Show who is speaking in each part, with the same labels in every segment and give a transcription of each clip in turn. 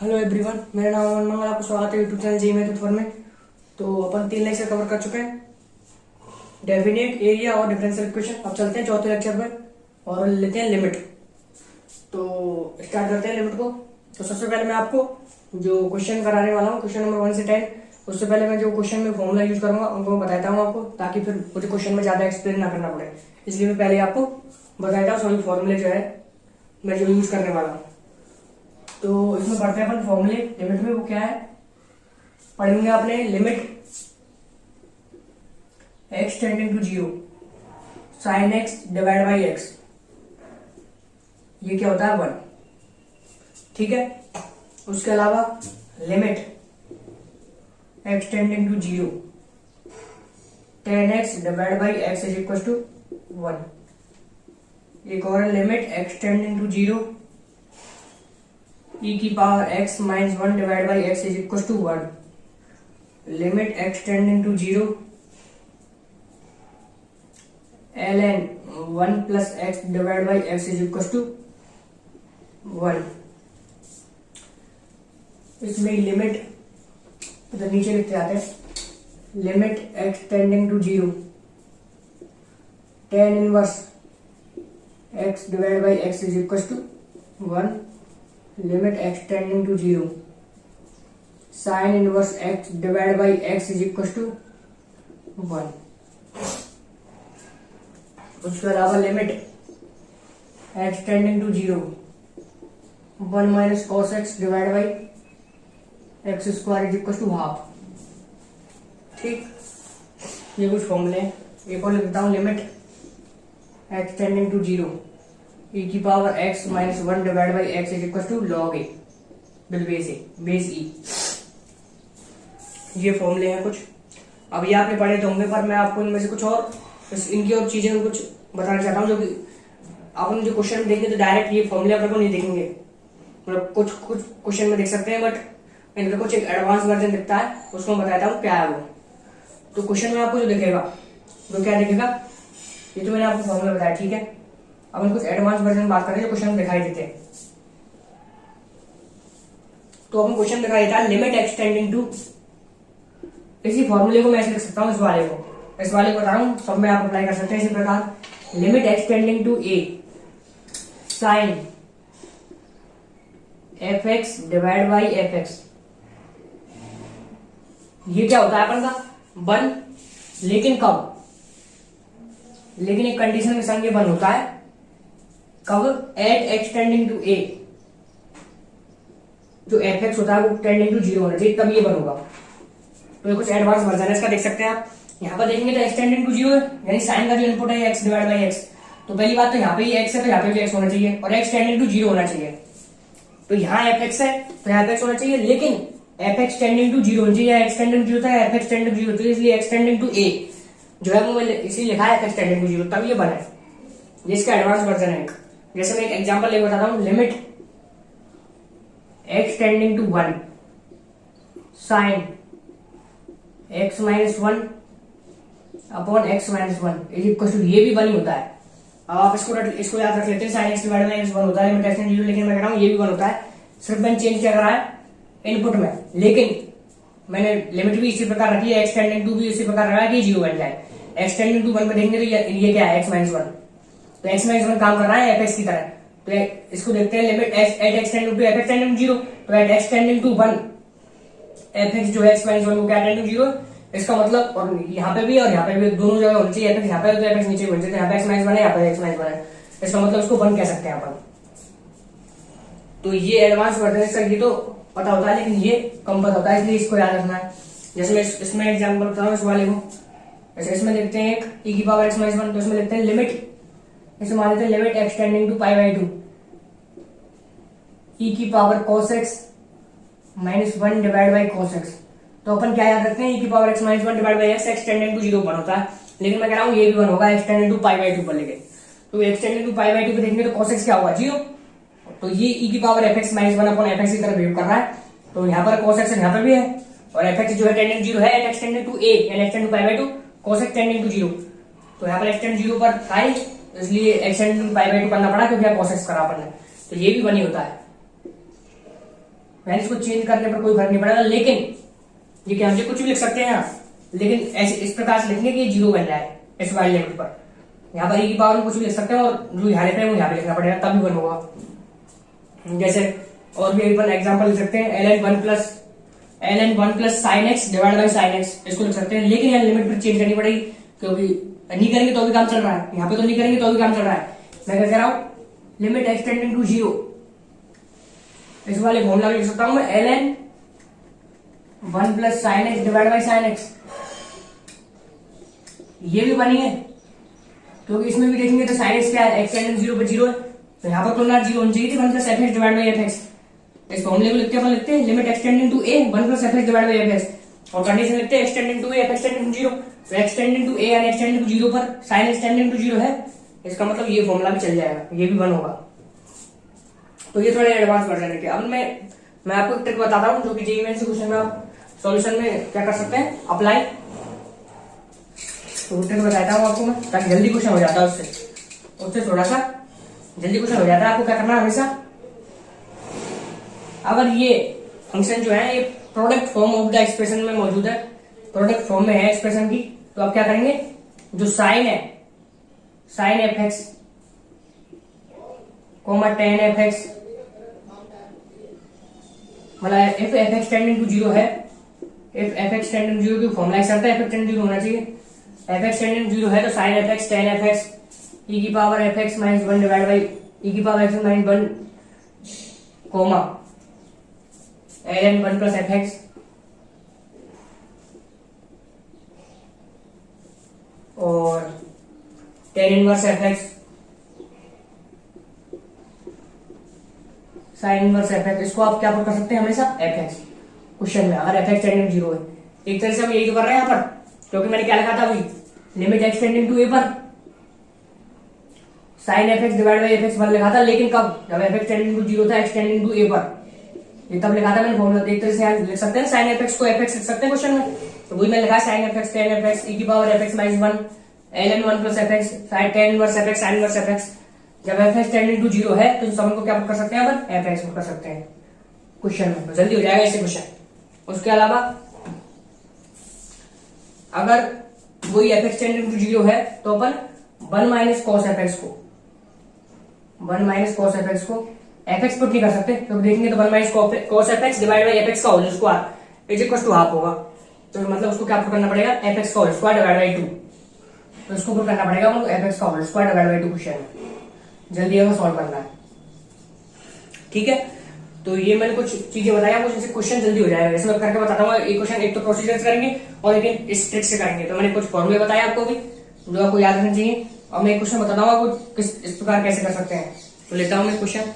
Speaker 1: Hello everyone, मेरा नाम अमन मंगल। आपको स्वागत है यूट्यूब चैनल जी मैथ में। तो अपन 3 लेक्चर कवर कर चुके हैं, डेफिनेट, एरिया और डिफरेंशियल इक्वेशन। अब चलते हैं चौथे लेक्चर पर और लेते हैं लिमिट। तो स्टार्ट करते हैं लिमिट को। तो सबसे पहले मैं आपको जो क्वेश्चन कराने वाला हूँ, क्वेश्चन नंबर 1 से 10, उससे पहले मैं जो क्वेश्चन में फॉर्मूला यूज करूंगा उनको बताता हूँ आपको, ताकि फिर मुझे क्वेश्चन में ज्यादा एक्सप्लेन ना करना पड़े। इसलिए मैं पहले आपको बताता हूँ सभी फॉर्मूले जो है मैं जो यूज करने वाला हूँ। तो इसमें पढ़ते हैं अपन फॉर्मूले। लिमिट में वो क्या है पढ़ेंगे आपने। Limit x tending to 0 sine x divide by x, ये क्या होता है 1। ठीक है। उसके अलावा limit x tending to 0 tan x divide by x is equal to 1। एक और limit x tending to 0 e की power x minus 1 divide by x is equal to 1। Limit x tending to 0 ln 1 plus x divide by x is equal to 1। इसमें limit तो नीचे लिखते आते हैं। Limit x tending to 0 tan inverse x divide by x is equal to 1। Limit x tending to 0 sine inverse x divide by x is equal to 1। उसके अलावा limit x tending to 0 1 minus cos x divide by x square is equal to half. ठीक, ये कुछ फॉर्मूले हैं। एक और लिखता हूं। Limit x tending to 0 e की power x minus 1 divide by x is equal to log A with base ई। ये फॉर्मूले हैं कुछ। अब ये आपने पढ़े तो होंगे, पर मैं आपको इनमें से कुछ और इनकी और चीजें में कुछ बताना चाहता हूँ, जो कि अपन जो क्वेश्चन देखेंगे तो डायरेक्ट ये फॉर्मूले अपन को नहीं देखेंगे। मतलब कुछ क्वेश्चन में देख सकते हैं, बट इनका कुछ एक एडवांस वर्जन दिखता है, उसको मैं बताता हूँ क्या है वो। तो क्वेश्चन में आपको जो दिखेगा वो क्या दिखेगा, ये तो मैंने आपको फॉर्मूला बताया। ठीक है। अब हम कुछ एडवांस वर्जन बात करें जो क्वेश्चन में दिखाई देते हैं। तो अपन क्वेश्चन दिखाई देता है लिमिट x टेंडिंग टू, इसी फॉर्मूले को मैं ऐसे लिख सकता हूँ। इस वाले को बता रहा हूँ, सब में आप अप्लाई कर सकते हैं इसी प्रकार। Limit x tending to a sine fx divide by fx, ये क्या होता है अपन का 1। लेकिन कब, लेकिन एक कंडीशन के संग ये 1 होता है कब, at x tending to a, जो fx होता है वो टेंडिंग टू 0 होना चाहिए, तब ये 1 होगा। तो ये कुछ एडवांस वर्जन है इसका, देख सकते हैं आप। यहाँ पर देखेंगे तो x टेंडिंग टू 0 है, यानी साइन का जो इनपुट है x डिवाइड बाई x। तो पहली बात तो यहाँ पे ये x है, तो यहाँ पे भी x होना चाहिए, और x टेंडिंग टू 0 होना चाहिए। तो यहाँ fx है तो यहाँ पे x होना चाहिए, लेकिन fx टेंडिंग टू 0 होना चाहिए। x टेंडिंग टू 0 था, fx टेंडिंग टू 0, तो इसलिए x टेंडिंग टू a जो है वो इसलिए लिखा है fx टेंडिंग टू 0, तब ये 1 है। ये इसका एडवांस वर्जन है। जैसे मैं एक एग्जांपल लेकर बताता हूँ। Limit x tending to 1 sine x minus 1 upon x minus 1 is equal to, ये भी 1 ही होता है। अब आप इसको याद रख लेते हैं। Sine x divide by x 1 होता है, लिमिट x टेंडिंग टू 0, लेकिन मैं कह रहा हूँ ये भी 1 होता है। सिर्फ मैंने चेंज क्या करा है इनपुट में, लेकिन मैंने लिमिट भी इसी प्रकार रखी है, x टेंडिंग टू भी इसी प्रकार रखा है कि 0 बन जाए। x टेंडिंग टू 1 में देखेंगे तो ये क्या है, x माइनस 1। तो x माइनस 1 काम कर रहा है fx की तरह। तो इसको देखते हैं। Limit at x tending to fx tending to 0, तो at x tending to 1 fx जो है x माइनस 1 को क्या टेंडिंग टू 0। इसका मतलब, और यहाँ पे भी और यहाँ पे भी दोनों जगह होनी चाहिए fx, यहाँ पे तो fx नीचे होनी चाहिए। यहाँ पे x माइनस 1 है, यहाँ पे x माइनस 1 है, इसका मतलब इसको 1 कह सकते हैं अपन। तो ये एडवांस वर्जन इसका, ये तो पता होता है, लेकिन ये कम पता होता है, इसलिए इसको याद रखना है। जैसे मैं इसमें एग्जाम्पल बता रहा हूँ इस वाले को। जैसे इसमें लिखते हैं एक e की पावर x माइनस 1, तो इसमें लिखते हैं लिमिट, इसमें मान लेते हैं limit x tending to pi by 2 e की power cos x minus 1 divide by cos x। तो अपन क्या याद रखते हैं, e की power x minus 1 divide by x tending to 0 1 होता है, लेकिन मैं कह रहा हूँ ये भी 1 होगा x tending to pi by 2 पर लेके। तो x tending to pi by 2 पे देखेंगे तो cos x क्या होगा 0। तो ये e की पावर fx माइनस 1 अपॉन fx की तरफ बिहेव कर रहा है, तो यहाँ पर cos x यहाँ पर भी है, और fx जो है टेंडिंग 0 है at x tending to a यानी x tending to pi by 2 cos x tending to 0। तो यहाँ पर x टेंडिंग 0 पर था, इसलिए x tending to pi by 2 करना पड़ा, क्योंकि cos x करा अपन ने। तो ये भी 1 ही होता है। वैल्यूज को चेंज करने पर कोई फर्क नहीं पड़ेगा, लेकिन ये क्या, हम ये कुछ भी लिख सकते हैं यहाँ, लेकिन ऐसे इस प्रकार से लिखेंगे कि ये 0 बन जाए इस वाले लिमिट पर। यहाँ पर e की पावर में कुछ भी लिख सकते हैं और जो यहाँ लिख रहे हैं वो यहाँ पे लिखना पड़ेगा, तब भी 1 होगा। जैसे और भी अपन एग्जाम्पल लिख सकते हैं, ln 1 plus sine x divide by sine x, इसको लिख सकते हैं, लेकिन यहाँ लिमिट पर चेंज करनी पड़ेगी, क्योंकि नहीं करेंगे तो भी काम चल रहा है, यहाँ पे तो नहीं करेंगे तो भी काम चल रहा है। मैं क्या कह रहा हूँ, लिमिट एक्सटेंडिंग टू 0, इस वाले फॉर्मूला लिख सकता हूं मैं ln 1 plus sine x divide by sine x. ये भी बनी है, क्योंकि इसमें भी देखेंगे तो साइन एक्स क्या है, एक्सटेंडिंग 0 पे 0 है, तो यहाँ पर तुलना 0 होनी चाहिए थी, 1 plus F x divide by F X. इस फॉर्मूले को लिखते हैं limit extending to A 1 plus F x divide by F x, और कंडीशन लिखते हैं X tending to A F X tending to 0, तो X tending to A and X tending to 0 पर साइन एक्सटेंडिंग टू 0 है, इसका मतलब ये फॉर्मूला भी चल जाएगा, ये भी 1 होगा। तो ये थोड़े एडवांस वर्जन है। अब मैं आपको एक ट्रिक बताता हूँ जो कि जेईई मेंस के क्वेश्चन में आप सॉल्यूशन में क्या कर सकते हैं, अप्लाई। तो ट्रिक बताता हूँ आपको मैं, ताकि जल्दी क्वेश्चन हो जाता है, उससे थोड़ा सा जल्दी क्वेश्चन हो जाता है। आपको क्या करना है, हमेशा अगर ये फंक्शन जो है ये product form of the expression में मौजूद है, प्रोडक्ट फॉर्म में है एक्सप्रेशन की, तो आप क्या करेंगे, जो साइन है, sine F x tan F X, मतलब एफ एक्स टेंडिंग टू 0 है, एफ एक्स टेंडिंग टू 0 की फॉर्मूला ऐसा है, एफ एक्स टेंडिंग टू 0 होना चाहिए, एफ एक्स टेंडिंग टू 0 है तो sine F x tan F x e की power f x minus 1 divide by e की power x minus 1 comma ln 1 plus F x और tan inverse f x sine inverse f x. इसको आप क्या कर सकते हैं, हमेशा एफ एक्स क्वेश्चन में, अगर एफ एक्स टेंडिंग 0 है। एक तरह से हम यही तो कर रहे हैं यहाँ पर, क्योंकि मैंने क्या लिखा था अभी, limit x tending to A पर sine F x divide by F X 1 लिखा था, लेकिन कब, जब एफ एक्स टेंडिंग टू 0 था, एक्स टेंडिंग टू ए पर, ये तब लिखा था मैंने फॉर्मूला। एक तरह से यहाँ लिख सकते हैं साइन एफ एक्स को एफ एक्स लिख सकते हैं क्वेश्चन में, तो वही मैंने लिखा sine F x tan F x e की power f x minus 1 ln 1 plus F x tan inverse f x sine inverse f x. जब एफ एक्स टेंडिंग टू 0 है तो समझ को क्या कर सकते हैं, अपन एफ एक्स कर सकते हैं क्वेश्चन में, तो जल्दी हो जाएगा ऐसे क्वेश्चन। उसके अलावा अगर वही एफ एक्स टेंडिंग टू 0 है तो अपन 1 माइनस कॉस एफ एक्स को, 1 माइनस कॉस एफ एक्स को एफ एक्स पर नहीं कर सकते, तो देखेंगे तो 1 minus cos F x divide by F x का whole square is equal to half होगा, तो मतलब उसको क्या करना पड़ेगा, एफ एक्स का होल स्क्वायर डिवाइड बाई 2, तो इसको करना पड़ेगा एफ एक्स का whole square divide by 2 question में, जल्दी हमें सॉल्व करना है। ठीक है, तो ये मैंने कुछ चीजें बताया, कुछ इनसे क्वेश्चन जल्दी हो जाएगा, जैसे मैं करके बताता हूँ। एक क्वेश्चन एक तो प्रोसीजर से करेंगे और एक इस ट्रिक से करेंगे, तो मैंने कुछ फॉर्मूले बताया आपको भी जो आपको याद रखना चाहिए, और मैं एक क्वेश्चन बताता हूँ आपको किस इस प्रकार कैसे कर सकते हैं। तो लेता हूँ मैं क्वेश्चन,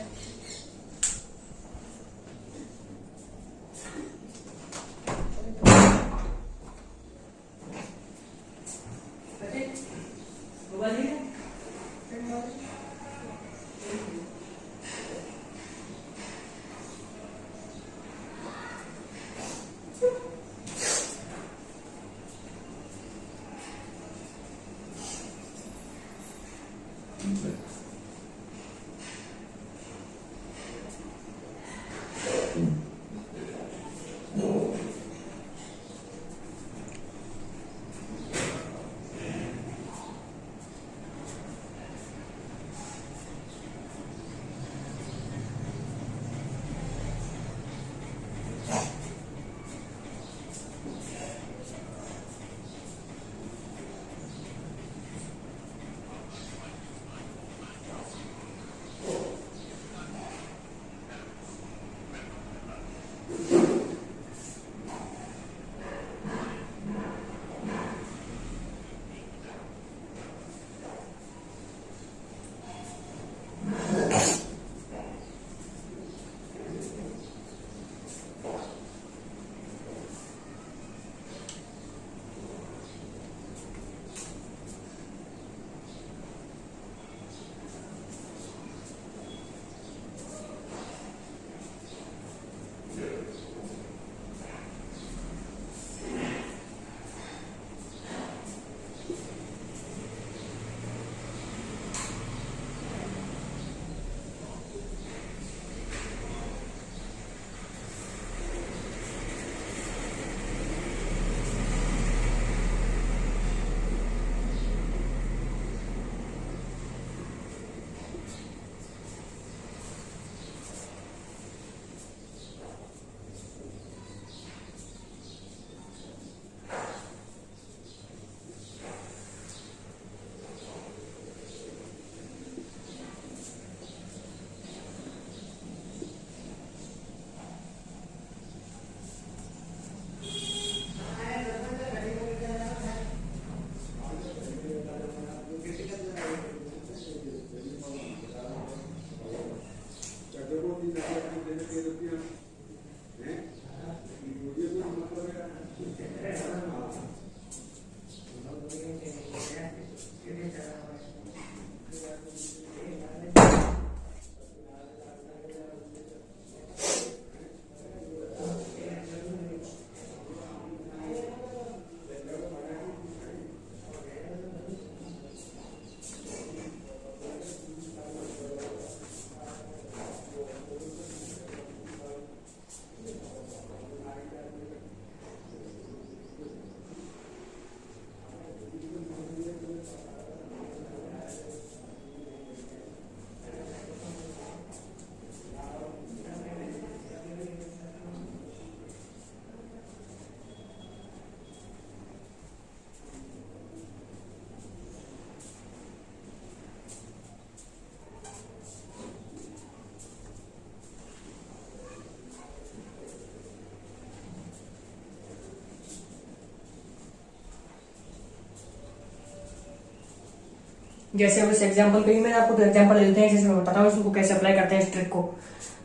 Speaker 1: जैसे अब इस एग्जाम्पल पे ही मैंने आपको एग्जाम्पल लेते हैं, जैसे मैं बताता हूँ इसको कैसे अप्लाई करते हैं इस ट्रिक को।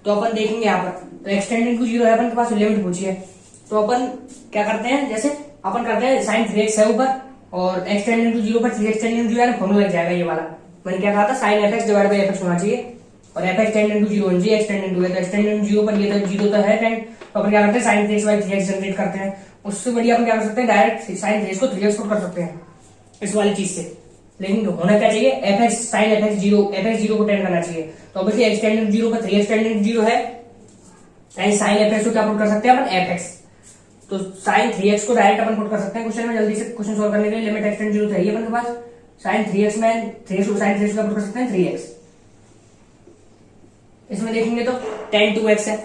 Speaker 1: तो अपन देखेंगे यहाँ पर, तो एक्सटेंडेड टू जीरो है अपन के पास, लिमिट पूछी है, तो अपन क्या करते हैं, जैसे अपन करते हैं साइन 3x है ऊपर और एक्सटेंडेड टू जीरो पर 3x एक्सटेंडेड टू जीरो है, फॉर्मूला लग जाएगा ये वाला। मैंने क्या कहा था, sine F x divide by F X होना चाहिए और एफ एक्सटेंडेड टू जीरो होना चाहिए, एक्सटेंडेड टू है तो एक्सटेंडेड टू जीरो पर ये तो जीरो तो है टेन, तो अपन क्या करते हैं sign 3x by 3x generate करते हैं। उससे बढ़िया अपन क्या कर सकते हैं, डायरेक्ट साइन 3x को 3x पुट कर सकते हैं इस वाली चीज से। लेकिन होना क्या चाहिए, F x sine F X zero को टेन करना चाहिए। तो ऑब्वियसली एक्सटेंडेड जीरो पर 3x एक्सटेंडेड जीरो है, साइन एफ एक्स को क्या पुट कर सकते हैं अपन, एफ एक्स। तो साइन 3x को डायरेक्ट अपन पुट कर सकते हैं क्वेश्चन में, जल्दी से क्वेश्चन सॉल्व करने के लिए। लिमिट एक्सटेंड जीरो चाहिए अपन के पास, साइन 3x में 3x को साइन 3x का पुट कर सकते हैं 3x। इसमें देखेंगे तो tan 2x है,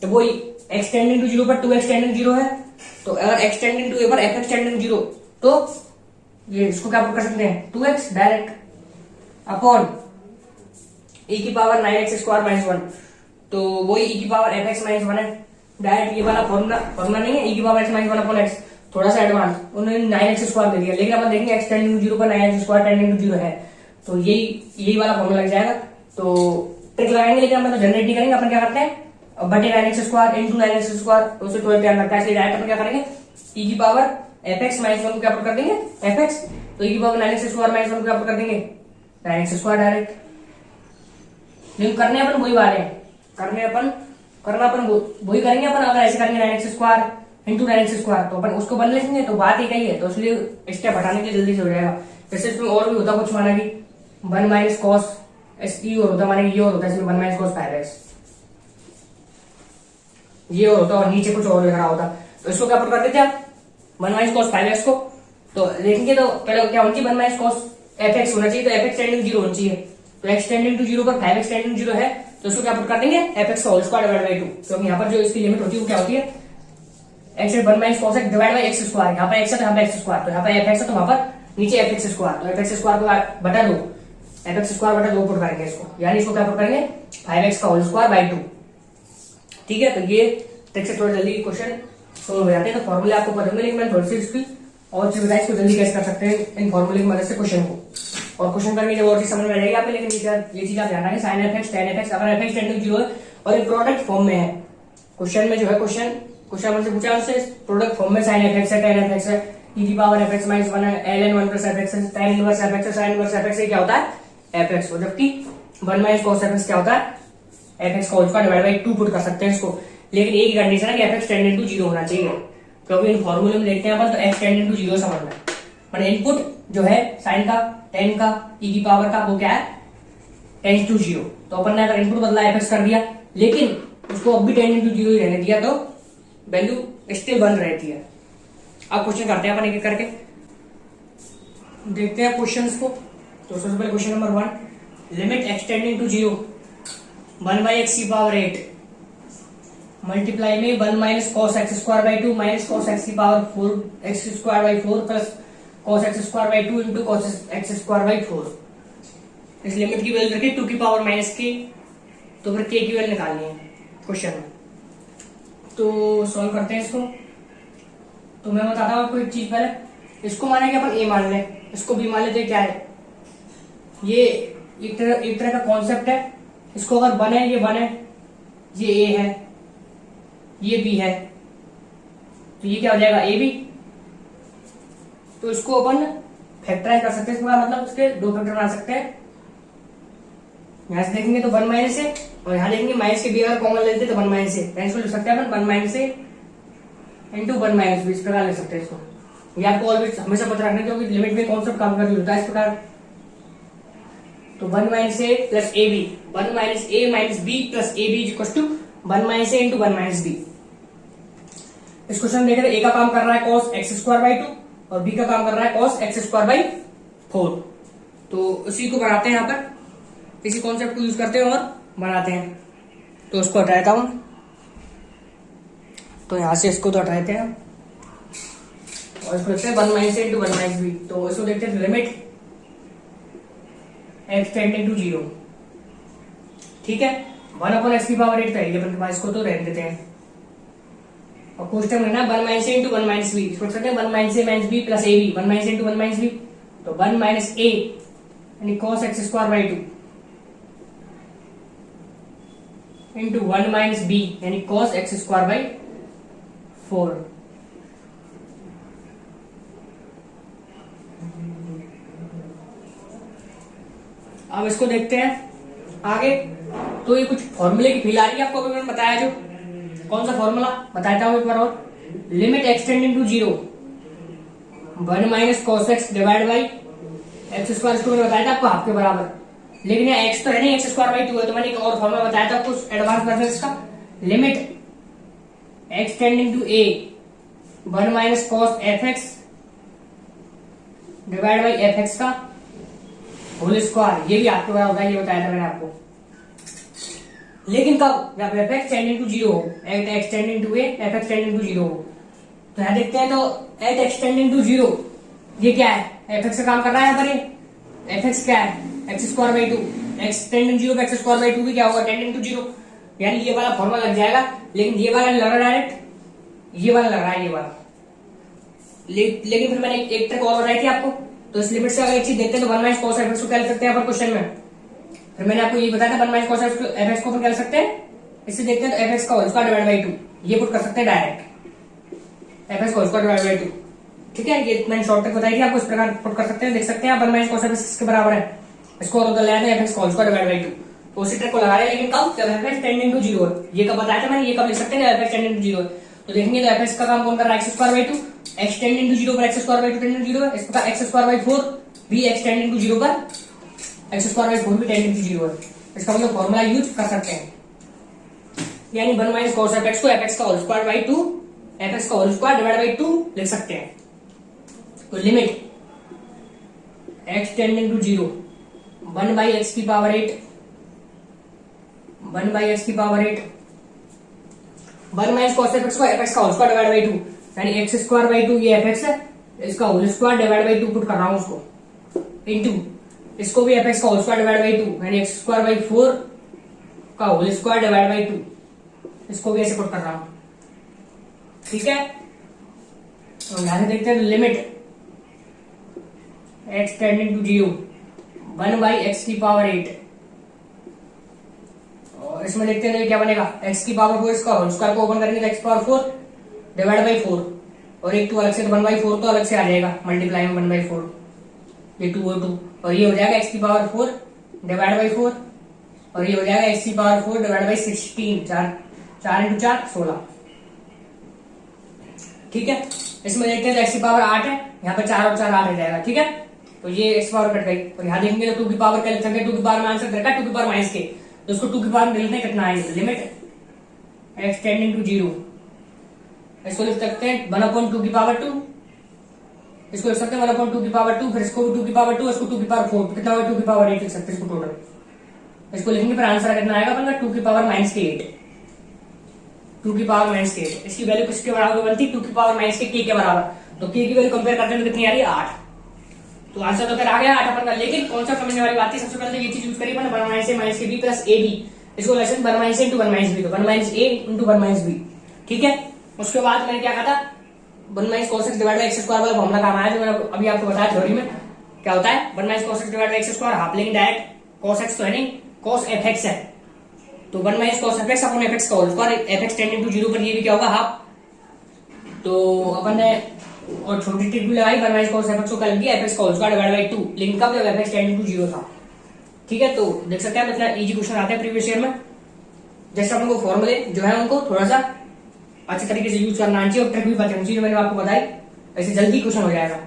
Speaker 1: तो वही एक्सटेंडिंग टू जीरो पर 2x एक्सटेंडिंग जीरो है, तो अगर एक्सटेंडिंग टू पर f एक्सटेंडिंग जीरो, तो ये इसको क्या पुट कर सकते हैं 2x डायरेक्ट अपॉन e की पावर 9x स्क्वायर माइनस 1, तो वही e की पावर एफ एक्स माइनस 1 है डायरेक्ट। ये वाला फॉर्मूला नहीं है, e की power x minus 1 upon x, थोड़ा सा एडवांस, उन्होंने 9x स्क्वायर दे दिया, लेकिन अपन देखेंगे एक्सटेंडिंग टू जीरो पर 9x square tending to zero है, तो यही वाला फॉर्मूला लग जाएगा। तो ट्रिक लगाएंगे, लेकिन अपन तो जनरेट नहीं करेंगे, अपन क्या करते हैं बटे 9x square into 9x square, तो उसे थोड़ा ध्यान रखता है, इसलिए डायरेक्ट अपन क्या करेंगे e की पावर एफ एक्स माइनस 1 को क्या पुट कर देंगे एफ एक्स, तो e की पावर 9x स्क्वायर माइनस 1 को क्या पुट कर देंगे 9x स्क्वायर डायरेक्ट। लेकिन करने अपन वही वाले हैं, करना अपन वही करेंगे अपन, अगर ऐसे करेंगे 9x square into 9x square तो अपन उसको बन लेंगे, तो बात एक ही है, तो इसलिए स्टेप हटाने के लिए जल्दी से हो जाएगा। जैसे इसमें और भी होता कुछ, माना कि 1 माइनस कॉस एस और होता, माना ये और होता है इसमें 1 माइनस कॉस 5x, ये और होता और नीचे कुछ और लिख रहा होता, तो इसको क्या पुट कर देते आप 1 माइनस कॉस 5x को। तो देखेंगे तो पहले क्या होना चाहिए 1 माइनस कॉस एफ एक्स होना चाहिए, तो एफ एक्स टेंडिंग जीरो होना चाहिए, तो एक्स टेंडिंग टू जीरो पर 5x टेंडिंग जीरो है, तो इसको क्या पुट कर देंगे एफ एक्स का होल स्क्वायर डिवाइड बाई 2, क्योंकि यहाँ पर जो इसकी लिमिट होती है वो क्या होती है x 1 minus cos X divide by x square, यहाँ पर एक्स है तो यहाँ पर एक्स स्क्वायर, तो यहाँ पर एफ एक्स है तो वहां पर नीचे एफ एक्स स्क्वायर, तो एफ एक्स स्क्वायर को बटा 2, एफ एक्स स्क्वायर बटा 2 पुट करेंगे इसको, यानी इसको क्या पुट करेंगे 5x का होल स्क्वायर बाई 2। ठीक है, तो ये ट्रिक से थोड़ा जल्दी क्वेश्चन सोल्व हो जाते हैं। तो फॉर्मूले आपको पता होंगे, लेकिन मैं थोड़ी सी इसकी और चीज बताई, इसको जल्दी कैसे कर सकते हैं इन फॉर्मूले की मदद से क्वेश्चन को, और क्वेश्चन करके जब और चीज समझ में आ जाएगी आपको। लेकिन ये चीज आप ध्यान रखें, sine F x tan F X, अगर एफ एक्स टेंडिंग जीरो है और ये प्रोडक्ट फॉर्म में है, क्वेश्चन में जो है क्वेश्चन हमसे पूछा उससे प्रोडक्ट फॉर्म में साइन एफ एक्स है टेन एफ एक्स है, e की पावर एफ एक्स माइनस 1 है, ln 1 प्लस एफ एक्स है, tan इनवर्स एफ एक्स है, sin इनवर्स एफ एक्स क्या होता है एफ एक्स, जबकि 1 माइनस कॉस एफ एक्स क्या होता है एफ एक्स का whole square divide by 2 put कर सकते हैं इसको। लेकिन एक ही कंडीशन है कि F X tended to zero होना चाहिए, क्योंकि इन फॉर्मूले में देखते हैं अपन, तो एक्स टेंडेड टू जीरो समझना है, मैंने इनपुट जो है साइन का टेन का e की पावर का वो क्या है टेंस टू जीरो, तो अपन ने अगर इनपुट बदला एफ एक्स कर दिया, लेकिन उसको अब भी टेंडेड टू जीरो ही रहने दिया, तो वैल्यू स्टिल बन रहती है। अब क्वेश्चन करते हैं अपन एक एक करके, देखते हैं क्वेश्चंस को। तो सबसे पहले question number 1, limit extending to zero 1 by x की पावर 8 मल्टीप्लाई में 1 minus cos x square by 2 minus cos x की power 4 x square by 4 plus cos x square by 2 into cos x square by 4। इस limit की value रखी 2 की power minus के, तो फिर के की वैल्यू निकालनी है क्वेश्चन में। तो सॉल्व करते हैं इसको। तो मैं बताता हूँ आपको एक चीज, पहले इसको माने कि अपन ए मान लें, इसको बी मान लेते, क्या है ये एक तरह का कॉन्सेप्ट है। इसको अगर 1 है, ये 1 है, ये ए है, ये बी है, तो ये क्या हो जाएगा ए बी। तो इसको अपन फैक्टराइज कर सकते हैं, इसका मतलब उसके 2 फैक्टर बना सकते हैं। यहां से देखेंगे तो 1 माइनस है, और यहां देखेंगे माइनस के बी अगर कॉमन लेते तो 1 माइनस है, इसको लिख सकते हैं अपन 1 minus A into 1 minus B, इस प्रकार लिख सकते हैं इसको। ये आपको ऑलवेज हमेशा पता रखना, क्योंकि लिमिट में कॉन्सेप्ट काम कर होता है इस प्रकार। तो 1 minus A plus A B, 1 minus A minus B plus A B equal to 1 minus A into 1 minus B. इस क्वेश्चन में देखें तो ए का काम कर रहा है कॉस एक्स स्क्वायर बाई 2 और बी का काम कर रहा है कॉस एक्स स्क्वायर बाई 4। तो उसी को बनाते हैं, यहाँ पर इसी कॉन्सेप्ट को यूज करते हैं और बनाते हैं। तो उसको हटा देता हूं, तो यहां से इसको तो हटा देते हैं और इसको देखते हैं 1 minus A into 1 minus B. तो इसको देखते हैं limit x tending to zero, ठीक है 1 अपॉन एक्स की पावर 8 तो है अपने पास, इसको तो रहने देते हैं। और क्वेश्चन में ना 1 minus A into 1 minus B, इसको सकते हैं 1 minus A minus B plus A B, 1 minus A into 1 minus B, तो 1 माइनस ए यानी cos x square by 2 into 1 minus B यानी cos x स्क्वायर बाई 4। अब इसको देखते हैं आगे। तो ये कुछ फॉर्मूले की फील आ रही है आपको, अभी मैंने बताया जो कौन सा फॉर्मूला बताता हूं एक बार और। Limit x tending to 0 1 minus cos X divide by x square, इसको मैंने बताया था आपको हाफ के बराबर, लेकिन यहाँ एक्स तो है नहीं, एक्स स्क्वायर बाई 2 है, तो मैंने एक और फॉर्मूला बताया था आपको एडवांस मेथड्स का। Limit x tending to A 1 minus cos F x divide by F x का होल स्क्वायर, ये भी आपके बराबर होता है, ये बताया था मैंने आपको। लेकिन कब, जब एफ एक्स टेंडिंग टू 0 हो, at x tending to A F x tending to 0 हो। तो यहां देखते हैं, तो एट एक्स टेंडिंग टू 0 ये क्या है, एफ एक्स का काम कर रहा है यहाँ पर। ये एफ एक्स क्या है, x square by 2, X tending 0 x square by 2 भी क्या होगा, टेंडिंग टू 0, यानी ये वाला फॉर्मूला लग जाएगा। लेकिन ये वाला लग रहा है डायरेक्ट, ये वाला लग रहा है, ये वाला। लेकिन फिर मैंने एक ट्रिक और बताई थी आपको। तो इस लिमिट से अगर एक चीज देखते हैं तो 1 माइनस कॉस एफ एक्स को क्या लिख सकते हैं यहाँ पर क्वेश्चन में। फिर मैंने आपको ये बताया था 1 माइनस कॉस एफ एक्स को क्या लिख सकते हैं, इससे देखते हैं तो एफ एक्स का होल स्क्वायर डिवाइड बाई 2 ये पुट कर सकते हैं डायरेक्ट, एफ एक्स का होल स्क्वायर डिवाइड बाई 2। ठीक है, ये मैंने शॉर्ट ट्रिक बताई थी आपको, इस प्रकार पुट कर सकते हैं, देख सकते हैं आप 1 माइनस कॉस एफ एक्स के बराबर है, इसको और उधर ले आते हैं एफ एक्स का होल स्क्वायर डिवाइड बाई 2। तो उसी ट्रिक को लगा रहे हैं, लेकिन कब, जब एफ एक्स टेंडिंग टू 0 है। ये कब बताया था मैंने, ये कब लिख सकते हैं, एफ एक्स टेंडिंग टू 0 है। तो देखेंगे तो एफ एक्स का काम कौन कर रहा है, x square by 2, X tending to 0 पर x square by 2 tending to 0 है, इसका एक्स स्क्वायर बाई 4 भी एक्स टेंडिंग टू 0 पर एक्स स्क्वायर बाई 4 भी टेंडिंग टू 0 है। इसका मतलब फॉर्मूला यूज कर सकते हैं, यानी 1 माइनस कॉस एफ एक्स को एफ एक्स का whole square by 2 F x का होल स्क्वायर डिवाइड बाई 2 लिख सकते हैं। तो limit x tending to 0 1 by x की पावर 8 1 बाई एक्स की power 8 1 minus cos F x को एफ एक्स का होल स्क्वायर डिवाइड बाई 2, यानी एक्स स्क्वायर बाई 2 ये एफ एक्स है, इसका whole square divide by 2 put कर रहा हूं उसको, इंटू इसको भी एफ एक्स का होल स्क्वायर डिवाइड बाई 2 यानी एक्स स्क्वायर बाई 4 का होल स्क्वायर डिवाइड बाई 2, इसको भी ऐसे पुट कर रहा हूं। ठीक है, तो यहां से देखते हैं limit x tending to 0 1 by x की पावर 8, और इसमें देखते हैं क्या बनेगा, एक्स की पावर 4 इसका होल स्क्वायर को ओपन करेंगे तो एक्स पावर 4 डिवाइड बाई 4, और एक 2 अलग से 1 बाई 4 तो अलग से आ जाएगा मल्टीप्लाई में 1 बाई 4, ये 2 और 2, और ये हो जाएगा एक्स की पावर 4 डिवाइड बाई 4, और ये हो जाएगा एक्स की पावर 4 डिवाइड बाई 16, 4 इंटू 4 16। ठीक है, इसमें देखते हैं तो एक्स की पावर 8 है, यहाँ पर 4 और 4 8 आ जाएगा। ठीक है, तो ये एक्स पावर कट गई, और यहाँ देखेंगे तो 2 की पावर क्या लिख सकते हैं, 2 की पावर में आंसर रखा 2 की पावर माइनस के, तो उसको 2 की पावर में लिखना कितना है, लिमिट एक्स टेंडिंग टू 0, इसको लिख सकते हैं 1/2 की पावर 2, इसको लिख सकते हैं 1/2 की पावर 2, फिर इसको भी 2 की पावर 2, इसको 2 की पावर 4, कितना होगा 2 की पावर 8 लिख सकते हैं इसको टोटल। इसको लिखेंगे फिर आंसर कितना आएगा अपना 2 की पावर माइनस के 8, 2 की पावर माइनस के 8, इसकी वैल्यू किसके बराबर बनती है, 2 की पावर माइनस के के बराबर। तो के की वैल्यू कंपेयर करते हैं तो कितनी आ रही है 8, तो आंसर तो फिर आ गया 8 अपन का। लेकिन कौन सा समझने वाली बात है, सबसे पहले ये चीज यूज करिए 1 माइनस ए माइनस के बी प्लस ए बी, इसको lesson 1 minus A into 1 minus B, तो 1 minus A into 1 minus B. ठीक है, उसके बाद मैंने क्या कहा था, 1 minus cos X divide by x square वाला फॉर्मूला काम आया, जो मैंने अभी आपको बताया थ्योरी में क्या होता है, 1 minus cos X divide by x square half लेंगे डायरेक्ट, कॉस एक्स तो है नहीं, कॉस एफ एक्स है, तो 1 माइनस कॉस एफ एक्स अपन एफ एक्स का whole square, F x tending to 0 पर ये भी क्या होगा हाफ, तो अपन ने और छोटी ट्रिक भी लगाई, 1 माइनस कॉस एफ एक्स को कर दिया एफ एक्स का होल स्क्वायर डिवाइड बाई 2, लेकिन कब, जब एफ एक्स टेंडिंग टू 0 था। ठीक है, तो देख सकते हैं मतलब इजी क्वेश्चन आते हैं प्रीवियस ईयर में, जैसे अपन को फॉर्मूले जो है उनको थोड़ा सा अच्छे तरीके से यूज करना चाहिए, और ट्रिक भी पता होनी चाहिए, मैंने आपको बताई, ऐसे जल्दी क्वेश्चन हो जाएगा।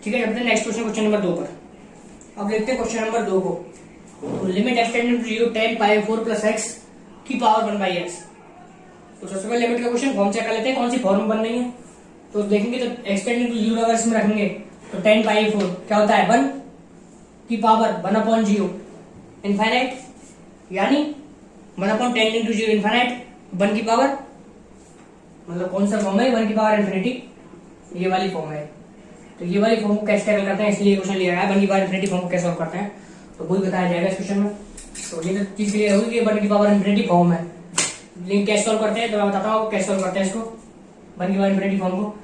Speaker 1: ठीक है, चलते नेक्स्ट क्वेश्चन, क्वेश्चन नंबर 2 पर। अब देखते हैं क्वेश्चन नंबर 2 को, तो limit x tending to 0 10 pi 4 plus x की पावर 1 बाई एक्स। तो सबसे पहले लिमिट का क्वेश्चन फॉर्म चेक कर लेते हैं, कौन सी फॉर्म बन रही है। तो देखेंगे तो एक्स टेंडिंग टू 0 अगर इसमें रखेंगे तो 10 पाई 4 क्या होता है 1 की पावर 1/0 इनफाइनाइट, यानी 1/10 इंटू 0 इनफाइनाइट 1 की पावर, मतलब कौन सा फॉर्म है 1 की पावर इन्फिनिटी, ये वाली फॉर्म है। तो ये वाली फॉर्म को कैसे टैकल करते हैं, इसलिए क्वेश्चन लिया है 1 की पावर इन्फिनिटी फॉर्म को कैसे सॉल्व करते हैं, तो वही बताया जाएगा इस क्वेश्चन में। तो ये तो चीज क्लियर होगी कि 1 की पावर इन्फिनिटी फॉर्म है, लेकिन कैसे सॉल्व करते हैं तो मैं बताता हूँ कैसे सॉल्व करते हैं इसको 1 की पावर इन्फिनिटी फॉर्म को।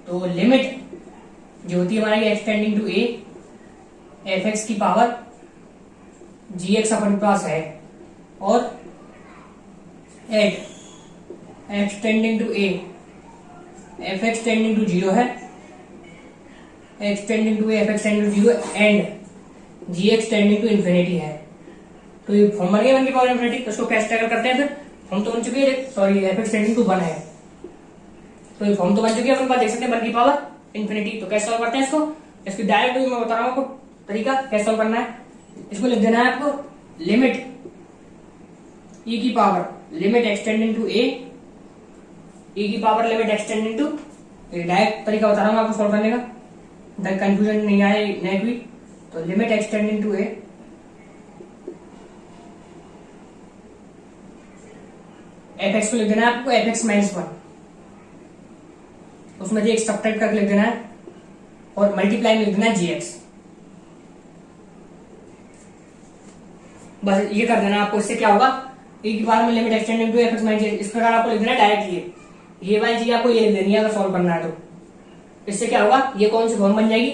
Speaker 1: तो लिमिट जो होती है हमारी x tending to A F x की पावर जी एक्स अपने पास है और at x tending to A, F x tending to zero है, x tending to A, F x tending to zero and g x tending to infinity है। तो ये form बन गया 1 की पावर इन्फिनिटी। तो इसको कैसे टैकल करते हैं फिर? फॉर्म तो बन चुकी है, sorry F x tending to 1 है, तो ये फॉर्म तो बन चुकी है, अपन बात देख सकते हैं 1 की पावर इन्फिनिटी। तो कैसे सॉल्व करते हैं इसको? इसकी डायरेक्ट मैं बता रहा हूँ आपको तरीका कैसे सॉल्व करना है। इसको लिख देना है आपको लिमिट ई की पावर लिमिट एक्सटेंडिंग टू ए, ई की power limit extending to, direct तरीका बता रहा हूँ आपको सॉल्व करने का, ताकि कंफ्यूजन नहीं आए नेट भी। तो limit extending to A F x को लिख देना है आपको एफ एक्स माइनस 1, उसमें एक सब्ट्रैक्ट करके लिख देना है और मल्टीप्लाई में लिख देना है जी एक्स। बस ये कर देना आपको। इससे क्या होगा, ए की पावर में limit extending to F x minus, इस प्रकार आपको लिख देना है डायरेक्ट। ये वाली चीज आपको ये लिख देनी है अगर सॉल्व करना है तो। इससे क्या होगा, ये कौन सी फॉर्म बन जाएगी,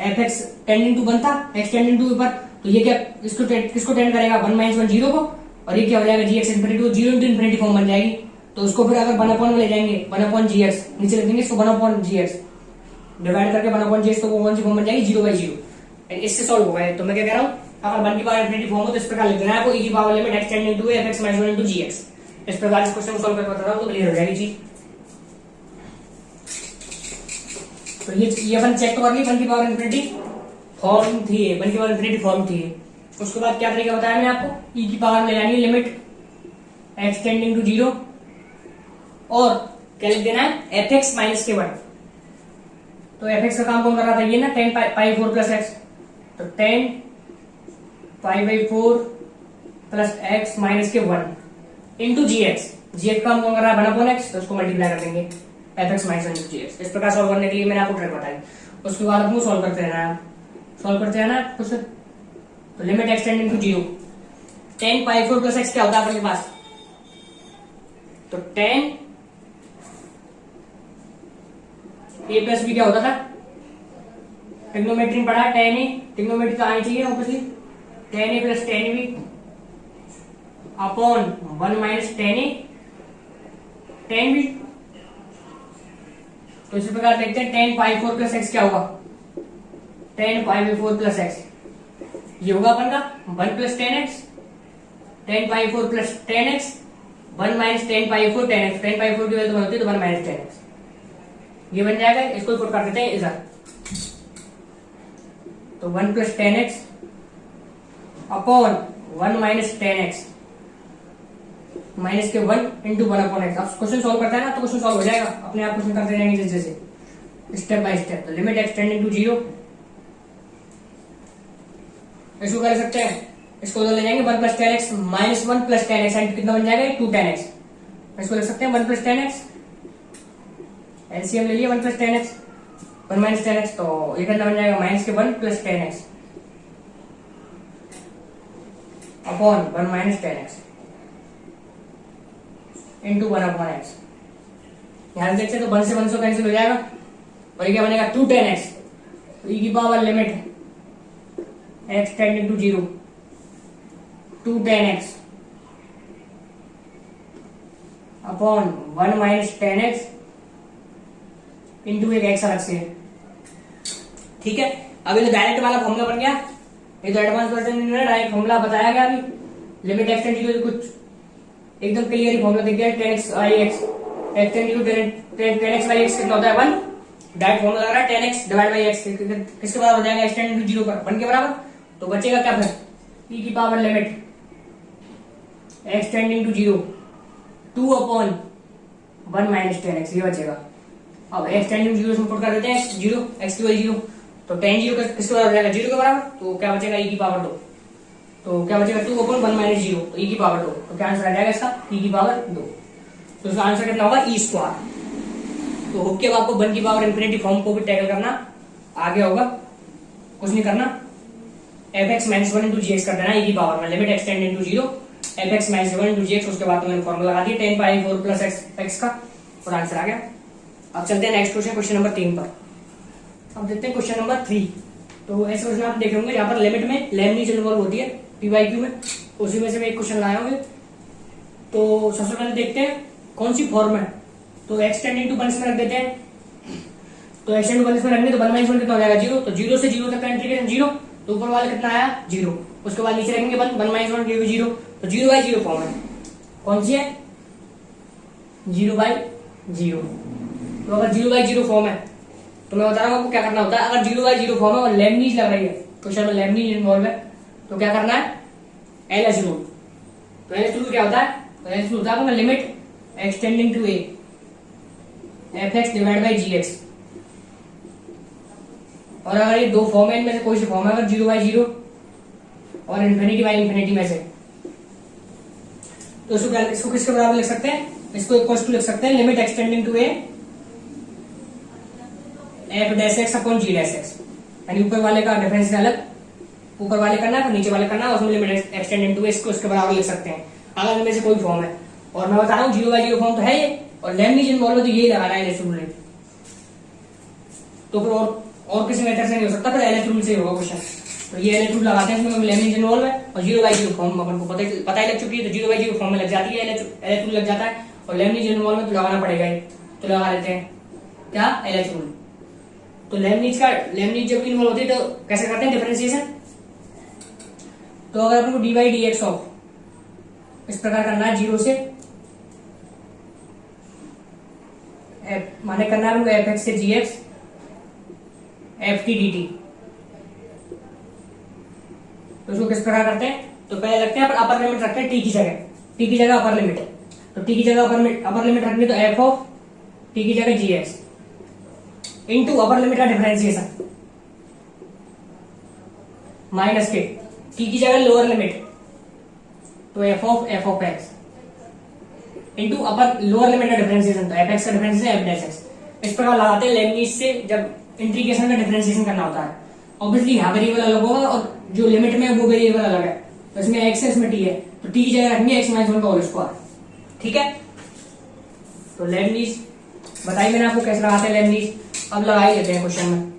Speaker 1: एफ एक्स टेंडिंग टू 1 था, एक्स टेंडिंग टू ऊपर, तो ये क्या किसको टेंड करेगा, 1 माइनस 1 जीरो को, और ये क्या हो जाएगा g x infinity, zero into infinity form बन जाएगी। तो उसको फिर अगर 1 अपॉन में ले जाएंगे 1 अपॉन जी एक्स, नीचे लिख देंगे इसको 1 अपॉन जी एक्स डिवाइड करके 1 अपॉन जी एक्स, तो वो कौन सी फॉर्म बन जाएगी, 0/0। इससे सॉल्व होगा। तो मैं क्या कह रहा हूँ, अगर 1 की पावर इन्फिनिटी फॉर्म हो तो इस प्रकार लिख देना है आपको ई की power limit extending to F x minus 1 into G X. इस प्रकार इस क्वेश्चन को सॉल्व करके बता रहा हूँ तो क्लियर हो जाएगी चीज। तो ये अपन चेक तो कर ली 1 की पावर इन्फिनिटी फॉर्म थी, 1 की पावर इन्फिनिटी फॉर्म थी। उसके बाद क्या तरीका बताया मैंने आपको, ई की पावर ले जानी है लिमिट एक्सटेंडिंग टू 0 और क्या लिख देना है एफ एक्स माइनस के 1। तो एफ एक्स का काम कौन कर रहा था, ये ना 10 पाई 4 प्लस एक्स, तो 10 pi by 4 plus x minus के 1 इंटू जी एक्स। जी एक्स का काम कौन कर रहा है 1 अपॉन एक्स, तो उसको मल्टीप्लाई कर देंगे F x minus 1 into G X. इस प्रकार सॉल्व करने के लिए मैंने आपको ट्रिक बताई। उसके बाद आपको सॉल्व करते रहना है, सॉल्व करते रहना है कुछ। तो limit extending to 0, 10 pi 4 plus X क्या होता है अपने पास, तो 10 ए प्लस बी क्या होता था, ट्रिग्नोमेट्री में पढ़ा 10 ए, ट्रिग्नोमेट्री तो आनी चाहिए ऑब्वियसली, 10 ए प्लस 10 बी अपॉन 1 माइनस 10 ए 10 बी। तो इसी प्रकार देखते हैं 10 पाई 4 प्लस एक्स क्या होगा, 10 पाई बाई 4 प्लस एक्स, ये होगा अपन का 1 plus 10x, 10 pi 4 plus 10x, 1 minus 10 pi 4 10x, 10 pi 4 की वैल्यू होती है तो 1 माइनस 10x, ये बन जाएगा। इसको पुट कर देते हैं इधर, तो 1 plus 10x upon 1 minus 10x minus के 1 इंटू 1 अपॉन एक्स। अब क्वेश्चन सॉल्व करता है ना तो क्वेश्चन सॉल्व हो जाएगा, अपने आप क्वेश्चन करते जाएंगे जैसे जैसे स्टेप बाय स्टेप। तो लिमिट एक्सटेंडिंग टू 0, इसको कर सकते हैं, इसको ले जाएंगे 1 plus 10x minus 1 plus 10x and कितना बन जाएगा 2 10x। इसको लिख सकते हैं 1 प्लस 10x, एलसीएम ले लिया 1 प्लस 10x 1 माइनस 10x, तो ये कितना बन जाएगा माइनस के 1 plus 10x upon 1 minus 10x into 1 upon x. यहां देखते हैं तो 1 से 1 कैंसिल हो जाएगा और ये क्या बनेगा 2 10x। तो ई की power limit x tending to 0 2 10x upon 1 minus 10x into एक x अलग से। ठीक है, अब ये डायरेक्ट वाला फॉर्मूला बन गया, ये तो एडवांस वर्जन में डायरेक्ट फॉर्मूला बताया गया। अभी लिमिट x टेंडिंग टू कुछ एकदम क्लियर ही फॉर्मूला दिख गया, 10x by x, x tending to 10x by x कितना होता है 1, डायरेक्ट फॉर्मूला लग रहा है 10x डिवाइड बाई x किसके बराबर हो जाएगा x टेंडिंग टू 0 पर 1 के बराबर। तो बचेगा क्या फिर, e की power limit x tending to 0 2 upon 1 minus 10x, ये बचेगा। अब x टेंडिंग टू 0 में पुट कर देते हैं 0, x की वैल्यू 0, तो tan 0 किसके बराबर हो जाएगा 0 के बराबर। तो क्या बचेगा e की पावर 2, तो क्या बचेगा 2 अपॉन 1 माइनस 0, तो e की पावर 2। तो क्या आंसर आ जाएगा इसका e की पावर 2। तो इसका आंसर कितना होगा e स्क्वायर। तो होप के अब आपको 1 की पावर इन्फिनिटी फॉर्म को भी टैकल करना आ गया होगा, कुछ नहीं करना, F x minus 1 into G X कर देना e की पावर में limit extending to 0 F x minus 1 into G X. उसके बाद मैंने फॉर्मूला लगा दिया 10 पाई 4 प्लस एक्स का और आंसर आ गया। अब चलते हैं नेक्स्ट क्वेश्चन, क्वेश्चन नंबर 3 पर। अब देखते हैं क्वेश्चन नंबर 3। तो ऐसे क्वेश्चन आप देखे होंगे यहाँ पर लिमिट में लेबनीज इन्वॉल्व होती है पी बाई क्यू में, उसी में से मैं एक क्वेश्चन लाया होंगे। तो सबसे पहले देखते हैं कौन सी फॉर्म है। तो एक्स टेंडिंग टू वन इसमें रख देते हैं। तो एक्स टेंडिंग टू वन इसमें रखेंगे तो वन माइनस वन कितना हो जाएगा 0। तो 0 से 0 तक का इंटीग्रेशन 0, तो ऊपर वाले कितना आया 0। उसके बाद नीचे रखेंगे वन माइनस वन 0। तो 0/0 फॉर्म है। कौन सी है 0/0। तो अगर 0/0 फॉर्म है तो मैं बता रहा हूँ आपको क्या करना होता है। अगर 0/0 फॉर्म है और लेबनीज लग रही है, क्वेश्चन में लेबनीज इन्वॉल्व है, तो क्या करना है एलएच रूल। तो एलएच रूल क्या होता है, तो एलएच रूल होता है limit extending to A fx divide by gx। और अगर ये दो फॉर्म है, इनमें से कोई सी फॉर्म है, अगर 0/0 और इन्फिनिटी बाई इन्फिनिटी में से, तो इसको किसके बराबर लिख सकते हैं, इसको इक्वल टू लिख सकते हैं limit extending to A f dash x upon g dash x। यानी ऊपर वाले का डिफरेंस अलग, ऊपर वाले करना है नीचे वाले करना है, उसमें लिमिट एक्सटेंडिंग टू ए इसको इसके बराबर लिख सकते हैं अगर इनमें से कोई फॉर्म है। और मैं बता रहा हूँ 0/0 फॉर्म तो है ये, और लेबनीज इन्वॉल्व तो यही लगा रहा है एलएच रूल। तो फिर और किसी मेथड से नहीं हो सकता, फिर एलएच रूल से ही होगा क्वेश्चन। तो ये एलएच रूल लगाते हैं, इसमें लेबनीज इन्वॉल्व है और 0/0 फॉर्म अपन को पता ही लग चुकी है। तो 0/0 फॉर्म में लग जाती है, एलएच रूल लग जाता है, और लेबनीज इन्वॉल्व में तो लगाना पड़ेगा ही। तो लगा लेते हैं क्या एलएच रूल। तो लेबनीज जब इन्वॉल्व होती है तो कैसे करते हैं डिफरेंशिएशन। तो अगर अपन को dy/dx ऑफ इस प्रकार करना है 0 से माने करना है fx से gx ft dt। तो इसको किस प्रकार करते हैं, तो पहले लगते हैं अपर लिमिट रखते हैं t की जगह अपर लिमिट। तो t की जगह अपर लिमिट रखनी, तो f ऑफ t की जगह gx इनटू अपर लिमिट का डिफरेंशिएशन माइनस के t की जगह लोअर लिमिट, तो f of x into upper lower limit का डिफरेंशिएशन, तो fx का डिफरेंशिएशन f डैश x। इस प्रकार लगाते हैं लेबनीज से जब इंटीग्रेशन का डिफरेंशिएशन करना होता है। ऑब्वियसली यहाँ वेरिएबल अलग होगा और जो लिमिट में वो वेरिएबल अलग है। तो इसमें x है इसमें t है, तो t की जगह रखेंगे x माइनस वन का होल स्क्वायर। ठीक है, तो लेबनीज बताइए मैंने आपको कैसे लगाते हैं लेबनीज, अब लगा ही लेते हैं क्वेश्चन में।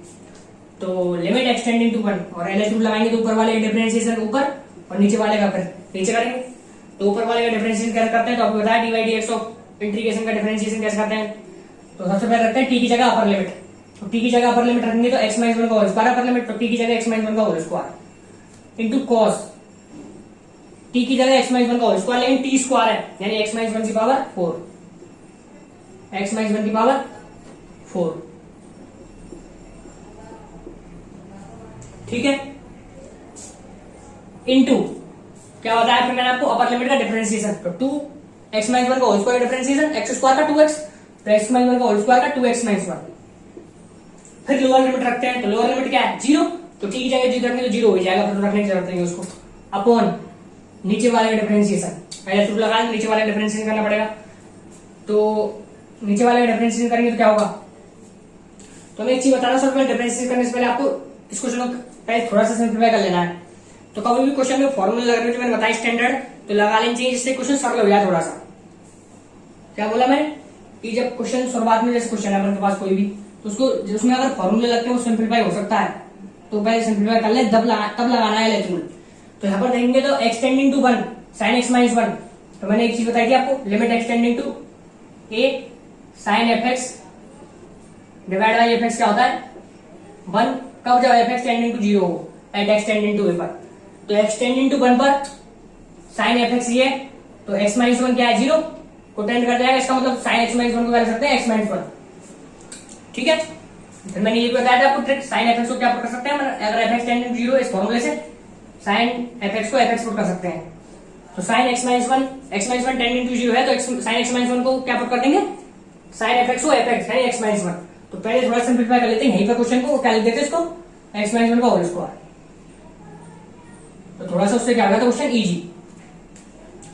Speaker 1: तो लिमिट एक्सटेंडिंग टू वन और एलएच रूल लगाएंगे तो ऊपर वाले डिफरेंशिएशन ऊपर और नीचे वाले का फिर नीचे करेंगे। तो ऊपर वाले का डिफरेंशिएशन कैसे करते हैं, तो आपको बताया dy/dx ऑफ इंटीग्रेशन का डिफरेंशिएशन कैसे करते हैं। तो सबसे पहले रखते हैं t की जगह अपर लिमिट। तो t की जगह अपर लिमिट रखेंगे तो x माइनस वन का होल स्क्वायर अपर लिमिट, तो t की जगह x माइनस वन का whole square into cos t की जगह x माइनस वन का होल स्क्वायर, लेकिन t स्क्वायर है यानी x माइनस वन की पावर 4, x माइनस वन की पावर 4। ठीक है, इनटू क्या बताया फिर मैंने आपको अपर लिमिट का डिफरेंशिएशन। तो 2x माइनस वन का whole square differentiation x square का 2x, तो x माइनस वन का होल स्क्वायर का 2x माइनस वन। फिर लोअर लिमिट रखते हैं, तो लोअर लिमिट क्या है 0, तो t की जगह 0 रखेंगे तो 0 हो जाएगा, फिर तो रखने की जरूरत नहीं उसको। अपॉन नीचे वाले का डिफरेंशिएशन, पहले टू लगाएंगे नीचे वाले का डिफरेंशिएशन करना पड़ेगा। तो नीचे वाले का डिफरेंशिएशन करेंगे तो क्या होगा, तो मैं एक चीज बता रहा हूँ, सबसे पहले डिफरेंशिएशन करने से पहले आपको इस क्वेश्चन को पहले थोड़ा सा सिंप्लीफाई कर लेना है। तो कभी भी क्वेश्चन में फॉर्मूला लगा रहे हो जो मैंने बताया स्टैंडर्ड, तो लगा लेना चाहिए जिससे क्वेश्चन सरल हो जाए थोड़ा सा। क्या बोला मैंने कि जब क्वेश्चन शुरुआत में जैसे क्वेश्चन है अपने पास कोई भी, तो उसको उसमें अगर फॉर्मूले लगते हैं वो सिंप्लीफाई हो सकता है, तो पहले सिंप्लीफाई कर ले तब लगाना है एलएच रूल। तो यहाँ पर देखेंगे तो X tending to one sine X minus one, तो मैंने एक चीज बताई थी आपको limit extending to A sine F x divide by F X क्या होता है 1, कब जब एफ एक्स टेंडिंग टू 0 हो at x tending to A पर। तो एक्स टेंडिंग टू 1 पर साइन एफ एक्स ये, तो एक्स माइनस वन क्या है 0 को टेंड कर जाएगा, इसका मतलब साइन एक्स माइनस वन को क्या कर सकते हैं एक्स माइनस वन। ठीक है, फिर मैंने ये भी बताया था आपको ट्रिक, साइन एफ एक्स को क्या कर सकते हैं, अगर एफ एक्स टेंडिंग टू 0 इस फॉर्मूले से साइन एफ एक्स को एफ एक्स पुट कर सकते हैं। तो sine X minus one tending to 0 है, तो साइन एक्स माइनस वन को क्या पुट कर देंगे साइन एफ एक्स को एफ एक्स यानी एक्स माइनस वन। तो पहले थोड़ा सिंप्लीफाई कर लेते हैं यहीं पर क्वेश्चन को, क्या लिख देते हैं इसको एक्स माइनस वन का होल स्क्वायर, तो थोड़ा सा उससे क्या होगा था क्वेश्चन इजी।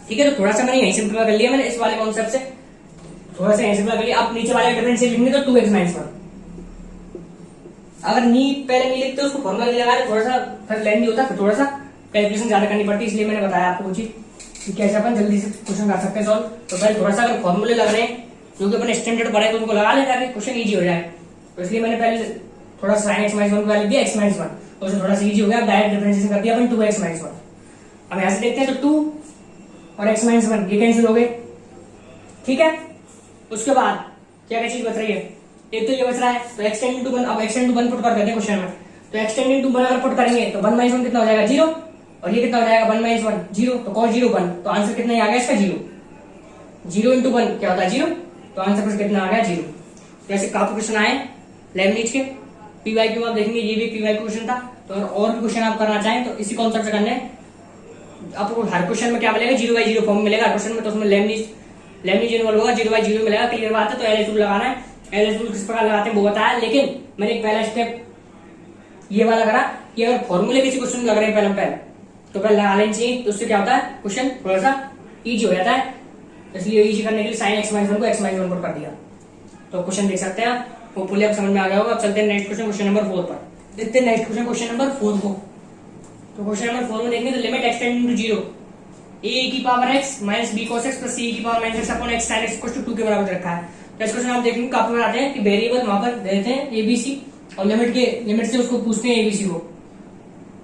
Speaker 1: ठीक है, तो थोड़ा सा मैंने यहीं सिंप्लीफाई कर लिया मैंने इस वाले कॉन्सेप्ट से, थोड़ा सा यहीं सिंप्लीफाई कर लिया। अब नीचे वाले डिफरेंशियल लिखेंगे तो 2x माइनस वन, अगर नी पहले नहीं लिखते उसको फॉर्मूला नहीं लगाते थोड़ा सा फिर लेंदी होता, फिर थोड़ा सा कैलकुलेशन ज्यादा करनी पड़ती, इसलिए मैंने बताया आपको वो चीज कि कैसे अपन जल्दी से क्वेश्चन कर सकते हैं सॉल्व। तो पहले थोड़ा सा अगर फॉर्मूले लग रहे हैं जो कि अपने स्टैंडर्ड पढ़े तो उनको लगा ले ताकि क्वेश्चन इजी हो जाए। तो इसलिए मैंने पहले थोड़ा सा साइन एक्स माइनस वन को लिख दिया एक्स माइनस वन, तो उसे थोड़ा सा इजी हो गया, डायरेक्ट डिफरेंशिएशन कर दिया अपन 2x माइनस 1। अब यहां से देखते हैं तो 2 और x माइनस 1 ये कैंसिल हो गए, ठीक है। उसके बाद क्या क्या चीज बच रही है, एक तो ये बच रहा है, तो x टेंडिंग टू 1, अब x टेंडिंग टू 1 पुट कर देते हैं क्वेश्चन में। तो x टेंडिंग टू 1 अगर पुट करेंगे तो 1 माइनस 1 कितना हो जाएगा 0, और ये कितना हो जाएगा 1 माइनस 1 0, तो cos 0 1, तो आंसर कितना आ गया इसका 0। 0 इंटू 1 क्या होता है 0, तो आंसर पर कितना आ गया 0। तो ऐसे काफी क्वेश्चन आए लेबनिज के पीवाईक्यू, आप देखेंगे ये भी पीवाईक्यू क्वेश्चन था। तो और भी क्वेश्चन आप करना चाहें तो इसी कॉन्सेप्ट से करने हैं। आपको हर क्वेश्चन में क्या मिलेगा 0/0 फॉर्म मिलेगा हर क्वेश्चन में, तो उसमें लेबनिज इन्वॉल्व होगा, 0/0 मिलेगा, क्लियर बात है। तो एलएच रूल लगाना है, एलएच रूल किस प्रकार लगाते हैं वो बताया, लेकिन मैंने एक पहला स्टेप ये वाला करा कि अगर फॉर्मूले किसी क्वेश्चन लग रहे हैं पहले तो पहले लगा लेना चाहिए, तो उससे क्या होता है क्वेश्चन थोड़ा सा इजी हो जाता है। इसलिए इजी करने के लिए साइन x माइनस 1 को x माइनस 1 पर कर दिया। तो क्वेश्चन देख सकते हैं आप, होपफुली आप समझ में आ गया होगा। अब चलते हैं नेक्स्ट क्वेश्चन, क्वेश्चन नंबर 4 पर। देखते हैं नेक्स्ट क्वेश्चन, क्वेश्चन नंबर 4 को। तो क्वेश्चन नंबर 4 में देखेंगे तो limit x tending to 0 a की power x minus b cos x plus c की power minus x upon x sin x equal to 2 के बराबर रखा है। तो इस क्वेश्चन आप देखेंगे काफी बार आते हैं कि वेरिएबल वहां पर देते हैं a b c और लिमिट से उसको पूछते हैं a b c को।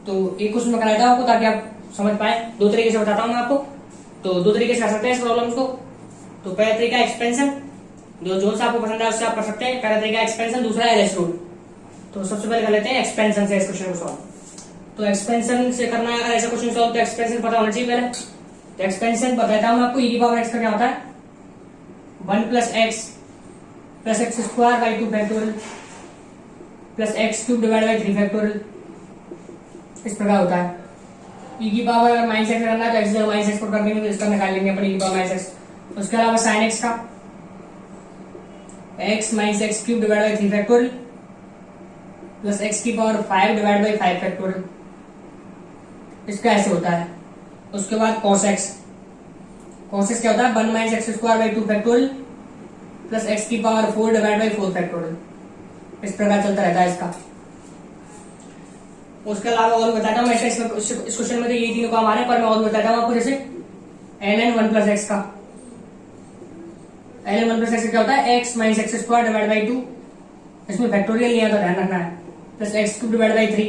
Speaker 1: तो एक क्वेश्चन में कराया था आपको ताकि आप समझ पाए, दो तरीके से बताता हूँ मैं आपको। तो दो तरीके से कर सकते हैं इस प्रॉब्लम को। तो पहला तरीका एक्सपेंशन, जो सा आपको पसंद है उससे आप कर सकते हैं। पहला तरीका एक्सपेंशन, दूसरा एलएच रूल। तो सबसे पहले कर लेते हैं एक्सपेंशन से इस क्वेश्चन को सॉल्व। तो एक्सपेंशन से करना है अगर ऐसा क्वेश्चन सॉल्व, तो एक्सपेंशन पता होना चाहिए पहले। तो एक्सपेंशन बताता हूँ आपको, e की पावर x का क्या होता है 1 plus x square by 2 factorial plus x cube divide by 3 factorial, इस प्रकार होता है। e की पावर अगर माइनस एक्स करना है तो x जगह माइनस एक्स को कर देंगे, तो इसका निकाल लेंगे अपन e की पावर माइनस एक्स। उसके अलावा साइन x का x minus x cube divide by 3 factorial plus x की पावर 5 डिवाइड बाई 5 फैक्टोरियल, इसका ऐसे होता है। उसके बाद cos x क्या होता है 1 minus x square by 2 factorial plus x की पावर 4 डिवाइड बाई 4 फैक्टोरियल, इस प्रकार चलता रहता है इसका। उसके अलावा और बताता हूँ, ऐसे इस क्वेश्चन में तो ये तीनों काम आ रहे हैं, पर मैं और बताता हूँ आपको। जैसे ln 1 प्लस एक्स का, ln 1 प्लस एक्स क्या होता है x minus x square divide by 2, इसमें फैक्टोरियल नहीं है तो ध्यान रखना है, plus x cube divide by 3,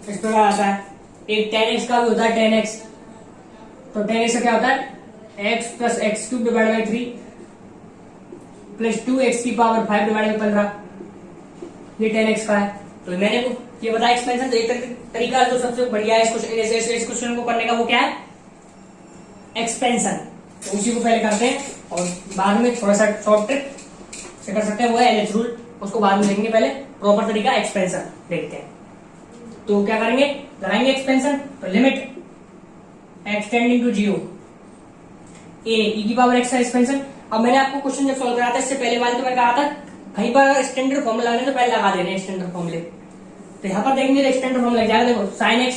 Speaker 1: इस प्रकार आता है। एक tan x का भी होता है tan x, तो tan x का क्या होता है x plus x cube divide by 3 plus 2x की पावर 5 डिवाइड बाई 15, ये tan x का है। तो मैंने ये बताया एक्सपेंशन। तो एक तरीका जो सबसे बढ़िया है इस क्वेश्चन को करने का वो क्या है एक्सपेंशन। तो उसी को पहले करते हैं और बाद में थोड़ा सा शॉर्ट ट्रिक से कर सकते हैं, वो है एलएच रूल, उसको बाद में देखेंगे। पहले प्रॉपर तरीका एक्सपेंशन देखते हैं। तो क्या करेंगे, लगाएंगे एक्सपेंशन। तो limit x tending to 0 a e की पावर x का एक्सपेंशन। अब मैंने आपको क्वेश्चन जब सॉल्व कराया था इससे पहले वाले, तो मैं कहा था कहीं पर स्टैंडर्ड फॉर्मूला लगाने तो पहले लगा देने स्टैंडर्ड फॉर्मूले। तो यहाँ पर देखेंगे तो स्टैंडर्ड फॉर्मूला लग जाएगा। देखो साइन x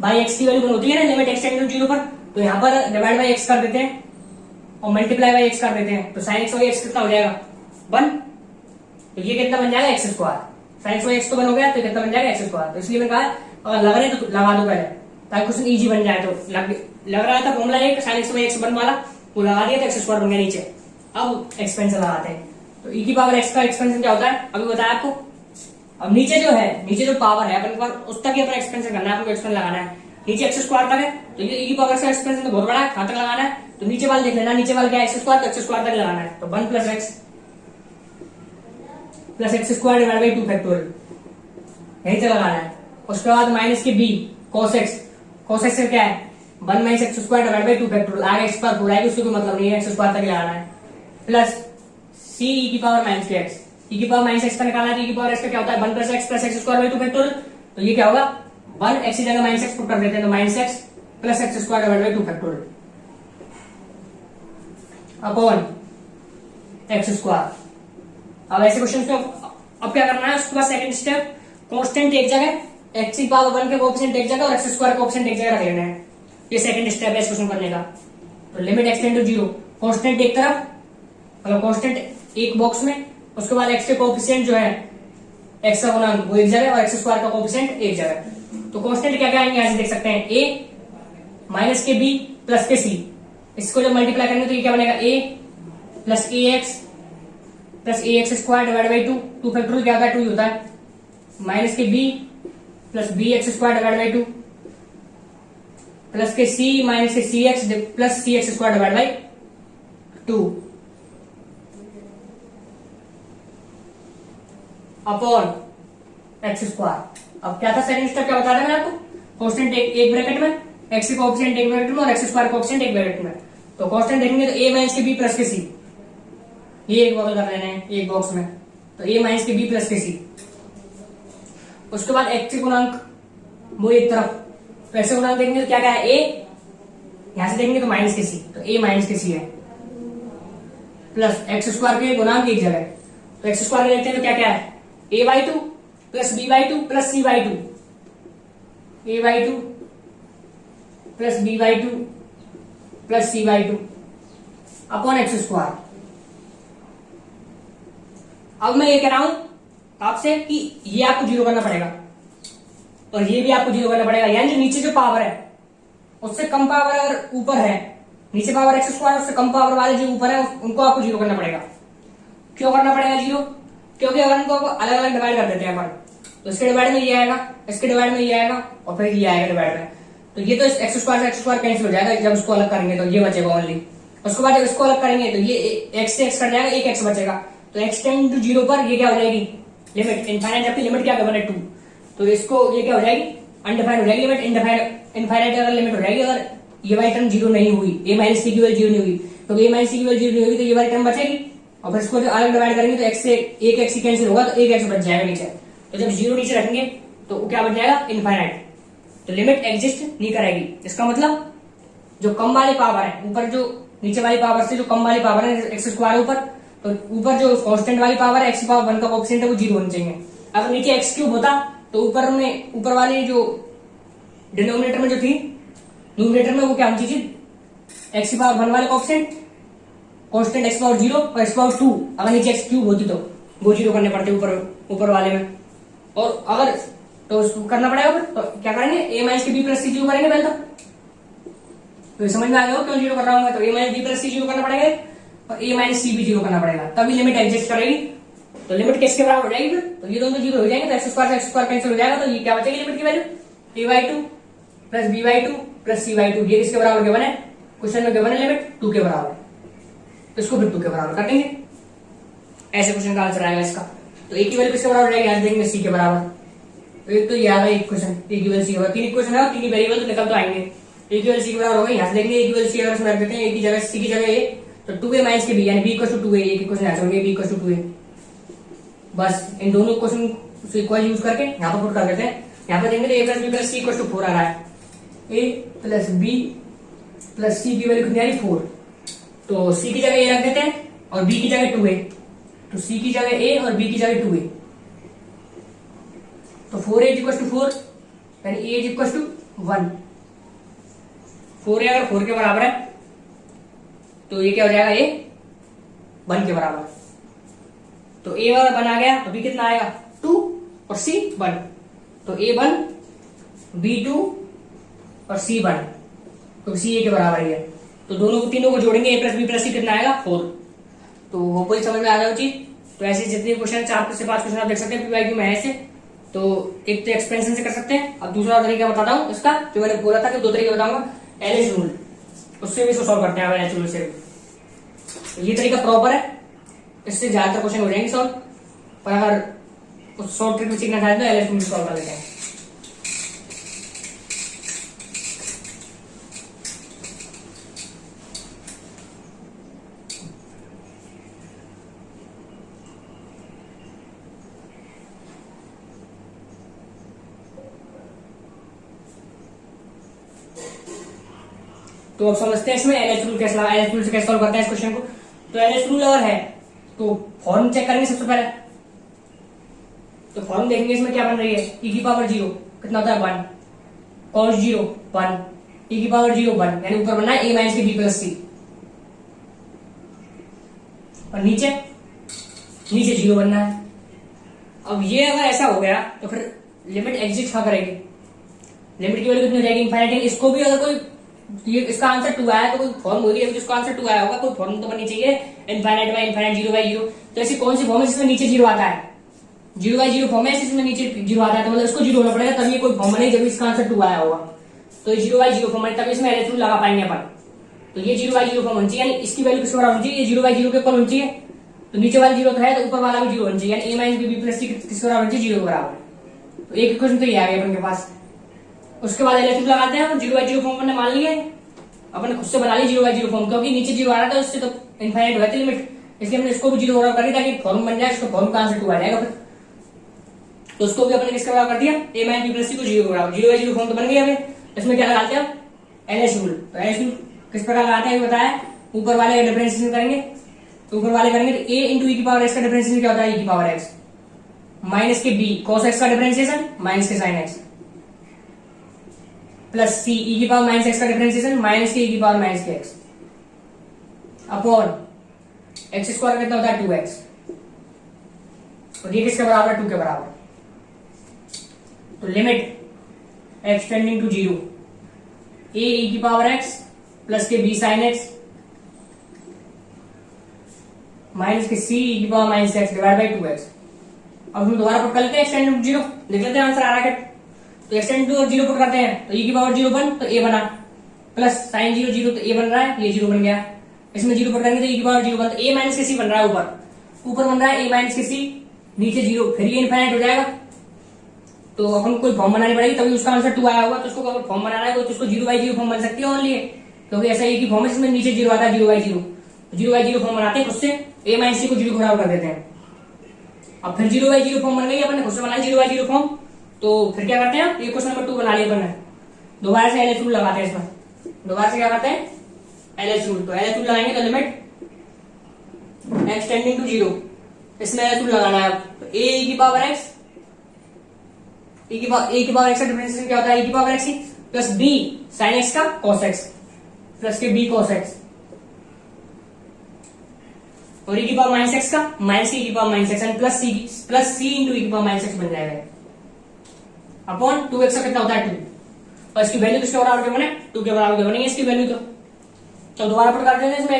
Speaker 1: बाई x की वैल्यू होती है ना लिमिट x टेंडिंग टू 0 पर, तो यहाँ पर डिवाइड बाई x कर देते हैं और मल्टीप्लाई बाई x कर देते हैं। तो साइन x बाई x कितना हो जाएगा 1, तो ये कितना बन जाएगा x square. Sine x by x तो 1 हो गया, तो कितना बन जाएगा x स्क्वायर। तो इसलिए मैं कहा अगर लग रहे तो लगा दो पहले ताकि क्वेश्चन इजी बन जाए। तो लग रहा था फॉर्मूला एक साइन x बाई x 1 वाला, वो लगा दिया तो x स्क्वायर बन गया नीचे। अब एक्सपेंशन लगाते हैं। तो e की पावर x का एक्सपेंशन क्या होता है अभी बताया आपको। अब नीचे जो पावर है अपन पर उस तक ही अपना एक्सपेंशन करना है, आपको एक्सपेंशन लगाना है। नीचे एक्स स्क्वायर तक है तो ये e की पावर का एक्सपेंशन तो बहुत बड़ा है, कहां तक लगाना है। तो नीचे वाला देख लेना, नीचे वाला क्या है एक्स स्क्वायर, तो एक्स स्क्वायर तक लगाना है। तो 1 plus x square divide by 2 factorial यहीं तक लगाना है। उसके बाद माइनस के b cos x से क्या है 1 minus x square divide by 2 factorial, आगे एक्स पर पूरा है उससे कोई मतलब नहीं है, एक्स स्क्वायर तक लगाना है। प्लस c e की पावर माइनस के x, e की पावर माइनस एक्स का निकालना है। e की पावर x का क्या होता है 1 plus x square by 2 factorial, तो ये क्या होगा 1 x की जगह माइनस एक्स पुट कर देते हैं, तो minus x plus x square divide by 2 factorial upon x square. अब ऐसे क्वेश्चन को अब क्या करना है, उसके बाद सेकंड स्टेप कांस्टेंट एक जगह, x की पावर 1 के कोएफिशिएंट एक जगह और एक्स स्क्वायर का कोएफिशिएंट एक जगह रख लेना है। ये सेकंड स्टेप है इस क्वेश्चन करने का। तो limit x tend to 0, constant एक तरफ मतलब कांस्टेंट एक बॉक्स में, उसके बाद x के कोएफिशिएंट जो है x का गुणांक वो एक जगह और एक्स स्क्वायर का कोएफिशिएंट एक जगह। तो कांस्टेंट क्या क्या आएंगे यहां से देख सकते हैं, a माइनस के b प्लस के c, इसको जब मल्टीप्लाई करेंगे तो ये क्या बनेगा a plus a x square divide by 2 factorial क्या होता है 2 ही होता है। माइनस के b plus b x square divide by 2 plus के सी माइनस के c x plus c x square divide by 2 upon x square. अब क्या था सेकंड स्टेप, क्या बता दें मैं आपको, कॉन्स्टेंट एक ब्रैकेट में, एक्स कोएफिशिएंट एक ब्रैकेट में और एक्स स्क्वायर कोएफिशिएंट एक ब्रैकेट में। तो कॉन्स्टेंट देखेंगे तो ए माइनस के बी प्लस के सी, ये एक बॉक्स कर लेना है एक बॉक्स में, तो ए माइनस के बी प्लस के सी। उसके बाद एक्स गुणांक वो एक तरफ, तो एक्स गुणांक देखेंगे तो क्या क्या है, ए, यहां से देखेंगे तो माइनस के सी, तो ए माइनस के सी है, प्लस एक्स स्क्वायर के गुणांक एक जगह, तो एक्स स्क्वायर देखते हैं तो क्या क्या है, a by 2 plus b by 2 plus c by 2, a by 2 plus b by 2 plus c by 2 upon x square. अब मैं ये कह रहा हूं आपसे कि ये आपको जीरो करना पड़ेगा और ये भी आपको जीरो करना पड़ेगा, यानी नीचे जो पावर है उससे कम पावर अगर ऊपर है, नीचे पावर एक्स स्क्वायर उससे कम पावर वाले जो ऊपर है उनको आपको जीरो करना पड़ेगा। क्यों करना पड़ेगा जीरो, क्योंकि अगर उनको अलग अलग डिवाइड कर देते हैं अपन, तो इसके डिवाइड में ये आएगा, इसके डिवाइड में ये आएगा और फिर ये आएगा डिवाइड में, तो ये तो एक्स स्क्वायर से एक्स स्क्वायर कैंसिल हो जाएगा जब इसको अलग करेंगे, तो ये बचेगा ओनली। उसके बाद जब इसको अलग करेंगे तो ये एक्स से एक्स कट जाएगा, एक एक्स बचेगा, तो एक्स टेंड टू जीरो पर ये क्या हो जाएगी, लिमिट इनफाइनाइट, जबकि लिमिट क्या गिवन है 2, तो इसको ये क्या हो जाएगी, अनडिफाइंड हो जाएगी लिमिट, इनफाइनाइट अगर लिमिट हो जाएगी, अगर ये वाली टर्म जीरो नहीं हुई, ए माइनस सी की वैल्यू जीरो नहीं हुई, तो ए माइनस सी की वैल्यू जीरो नहीं होगी तो ये वाली टर्म बचेगी, और फिर इसको जो अलग डिवाइड करेंगे तो एक्स से एक एक्स कैंसिल होगा तो एक एक्स बच जाएगा नीचे, तो जब जीरो नीचे रखेंगे तो क्या बच जाएगा, इनफाइनाइट, तो लिमिट एग्जिस्ट नहीं करेगी। इसका मतलब जो कम वाली पावर है ऊपर, जो नीचे वाली पावर से जो कम वाली पावर है एक्स स्क्वायर ऊपर, तो ऊपर जो कांस्टेंट वाली पावर है एक्स पावर 1 का कोएफिशिएंट है वो जीरो होना चाहिए। अगर नीचे एक्स क्यूब होता तो ऊपर वाली जो डिनोमिनेटर में जो थी, न्यूमरेटर में वो क्या होनी चाहिए, एक्स पावर 1 वाले कोएफिशिएंट, कांस्टेंट एक्स पावर 0 और एक्स पावर 2, अगर नीचे एक्स क्यूब होती तो वो जीरो करने पड़ते ऊपर वाले में, और अगर तो उसको करना पड़ेगा फिर, तो क्या करेंगे, ए माइनस के बी प्लस सी जीरो करेंगे पहले, तो ये समझ में आ गया हो क्यों जीरो कर रहा हूं मैं, तो ए माइनस बी प्लस सी जीरो करना पड़ेगा और ए माइनस सी भी जीरो करना पड़ेगा, तभी लिमिट एग्जिस्ट करेगी। तो लिमिट किसके बराबर हो जाएगी फिर, तो ये दोनों जीरो हो जाएंगे, तो एक्स स्क्वायर से एक्स स्क्वायर कैंसिल हो जाएगा, तो ये क्या बचेगी लिमिट की value, a by 2 plus b by 2 plus c by 2, ये किसके बराबर गिवन है, क्वेश्चन में गिवन है लिमिट 2 के बराबर, इसको फिर 2 के बराबर कर देंगे, ऐसे क्वेश्चन का आंसर आएगा इसका। तो ए की वैल्यू किसके बराबर हो जाएगी, आज देखेंगे सी के बराबर, एक तो ये आ गया एक क्वेश्चन, ए की वैल्यू सी के बराबर, 3 इक्वेशन है और 3 वेरिएबल तो निकल तो आएंगे, ए की वैल्यू सी के बराबर हो गई, यहाँ से देखेंगे ए की वैल्यू सी अगर इसमें रख देते हैं, ए की जगह सी की जगह ए, तो 2a माइनस के बी यानी b इक्वल टू 2a, एक इक्वेशन यहाँ से होंगे b इक्वल टू 2a, बस इन दोनों क्वेश्चन से इक्वल यूज करके यहाँ पर पुट कर देते हैं, यहाँ पर देंगे तो a plus b plus c equal to 4 आ रहा है, a plus b plus c की वैल्यू कितनी आ रही 4, तो c की जगह a रख देते हैं और b की जगह 2a, तो c की जगह a और b की जगह 2a, तो 4a इज इक्वल टू 4 यानी a is equal to 1, 4a अगर 4 के बराबर है तो ये क्या हो जाएगा, ए 1 के बराबर, तो ए अगर 1 आ गया तो बी कितना आएगा 2 और सी 1, तो ए 1 बी 2 और सी 1, तो सी ए के बराबर ही है, तो दोनों को तीनों को जोड़ेंगे ए प्लस बी प्लस सी कितना आएगा 4, तो वो कोई समझ में आ जाओ चीज। तो ऐसे जितने क्वेश्चन 4 से 5 क्वेश्चन आप देख सकते हैं पीवाईक्यू में ऐसे, तो एक तो एक्सपेंशन से कर सकते हैं, अब दूसरा तरीका बताता हूँ इसका, जो मैंने बोला था कि 2 तरीके बताऊंगा, एलएच रूल, उससे भी इसको सॉल्व करते हैं एलएच रूल से, ये तरीका प्रॉपर है, इससे ज्यादातर क्वेश्चन हो जाएंगे सॉल्व, पर अगर उस शॉर्ट ट्रिक में सीखना चाहते हैं तो एलएच रूल सॉल्व कर लेते हैं। तो अब समझते हैं इसमें एलएच रूल कैसे, एलएच रूल से कैसे सॉल्व करते हैं इस क्वेश्चन को। तो एलएच रूल अगर है तो फॉर्म चेक करेंगे सबसे पहले, तो फॉर्म देखेंगे इसमें क्या बन रही है, e की पावर 0 कितना होता है 1, cos 0 1, e की पावर 0 1, यानी ऊपर बनना है a माइनस के b प्लस सी, और नीचे 0 बनना है। अब ये अगर ऐसा हो गया तो फिर लिमिट एग्जिस्ट क्या करेगी, लिमिट की वैल्यू कितनी हो जाएगी इनफाइनाइट। इसको भी अगर कोई ये इसका आंसर 2 आया तो कोई फॉर्म होगी, जिसका आंसर 2 आया होगा कोई फॉर्म तो बननी चाहिए, इनफाइनाइट बाय इनफाइनाइट 0 बाय 0, तो ऐसी कौन सी फॉर्म है जिसमें नीचे 0 आता है, जीरो बाई जीरो फॉर्म है, इसमें नीचे जीरो आता है तो मतलब इसको जीरो होना पड़ेगा, तभी ये कोई फॉर्म बनेगी, जब इसका आंसर 2 आया होगा। तो ये जीरो बाई जीरो फॉर्म है, तभी इसमें LH रूल लगा पाएंगे अपन। तो ये जीरो बाई जीरो फॉर्म होनी चाहिए, यानी इसकी वैल्यू किसके बराबर होनी चाहिए, ये जीरो बाई जीरो के ऊपर होनी चाहिए। तो नीचे वाला जीरो तो है, तो ऊपर वाला भी जीरो होना चाहिए, यानी a माइनस बी प्लस सी किसके बराबर होनी चाहिए, जीरो के बराबर। तो एक इक्वेशन तो ये आ गई अपन के पास। उसके बाद LH रूल लगाते हैं, जीरो बाई जीरो फॉर्म हमने मान लिया है, अपन खुद से बना ली जीरो बाई जीरो फॉर्म, क्योंकि नीचे जीरो आ रहा था, उससे तो इनफाइनाइट हुआ था लिमिट, इसलिए हमने इसको भी जीरो बराबर कर दिया ताकि फॉर्म बन जाए, इसको फॉर्म का आंसर 2 आ जाएगा फिर। तो उसको भी अपने किसके बराबर कर दिया, a माइनस बी प्लस सी को जीरो के बराबर। जीरो बाई जीरो फॉर्म तो बन गई हमें, इसमें क्या लगाते हैं LH रूल। तो LH रूल किस प्रकार लगाते हैं बताया, ऊपर वाले का डिफरेंशिएशन करेंगे, तो ऊपर वाले करेंगे तो a इंटू ई की पावर x का डिफरेंशिएशन क्या होता है, e की पावर x माइनस के b cos x का डिफरेंशिएशन माइनस के sin x plus c e की पावर माइनस x का डिफरेंशिएशन माइनस के e की पावर माइनस के x अपॉन x स्क्वायर कितना होता है 2x, और ये किसके बराबर है 2 के बराबर। तो limit x tending to 0 a e की पावर x प्लस के b sin x माइनस के c e की power minus x divide by 2x। अब हम दोबारा पुट कर लेते हैं x टेंडिंग टू 0, लिख लेते हैं आंसर आ रहा है। तो x टेंडिंग टू 0 पुट करते हैं, तो e की पावर 0 बन तो a बना, प्लस साइन 0 0 तो a बन रहा है, ये 0 बन गया। इसमें 0 पुट करेंगे तो e की पावर 0 बन तो a माइनस के c बन रहा है, ऊपर बन रहा है a माइनस के c, नीचे 0, फिर ये इनफाइनाइट हो जाएगा। तो अपन कोई फॉर्म बनानी पड़ेगी, तभी उसका आंसर 2 आया होगा। तो उसको अगर फॉर्म बनाना है तो उसको जीरो बाई जीरो फॉर्म बन सकती है ओनली, क्योंकि ऐसा एक ही फॉर्म है जिसमें नीचे 0 आता है, zero by zero. Zero by zero form बनाते हैं, उससे a माइनस c को 0 बराबर कर देते हैं। अब फिर जीरो बाई जीरो फॉर्म बन गई, अपन ने खुद से बनाया जीरो बाई जीरो फॉर्म। तो फिर क्या करते हैं, ये क्वेश्चन नंबर 2 बना लिया अपन ने, दोबारा से LH रूल लगाते हैं इसमें। दोबारा से क्या करते हैं LH रूल, तो LH रूल लगाएंगे तो लिमिट x टेंडिंग टू 0, इसमें LH रूल लगाना है। तो a e की पावर x, a की पावर x का डिफरेंशिएशन क्या होता है, e की power x plus b sin x का cos x प्लस के b cos x, और e की पावर माइनस x का माइनस की power minus x and plus c into e की पावर माइनस x बन जाएगा अपॉन 2x का कितना होता है 2, और इसकी वैल्यू किसके बराबर बने 2 के बराबर बनेगी इसकी वैल्यू। तो दोबारा पुट कर देते हैं इसमें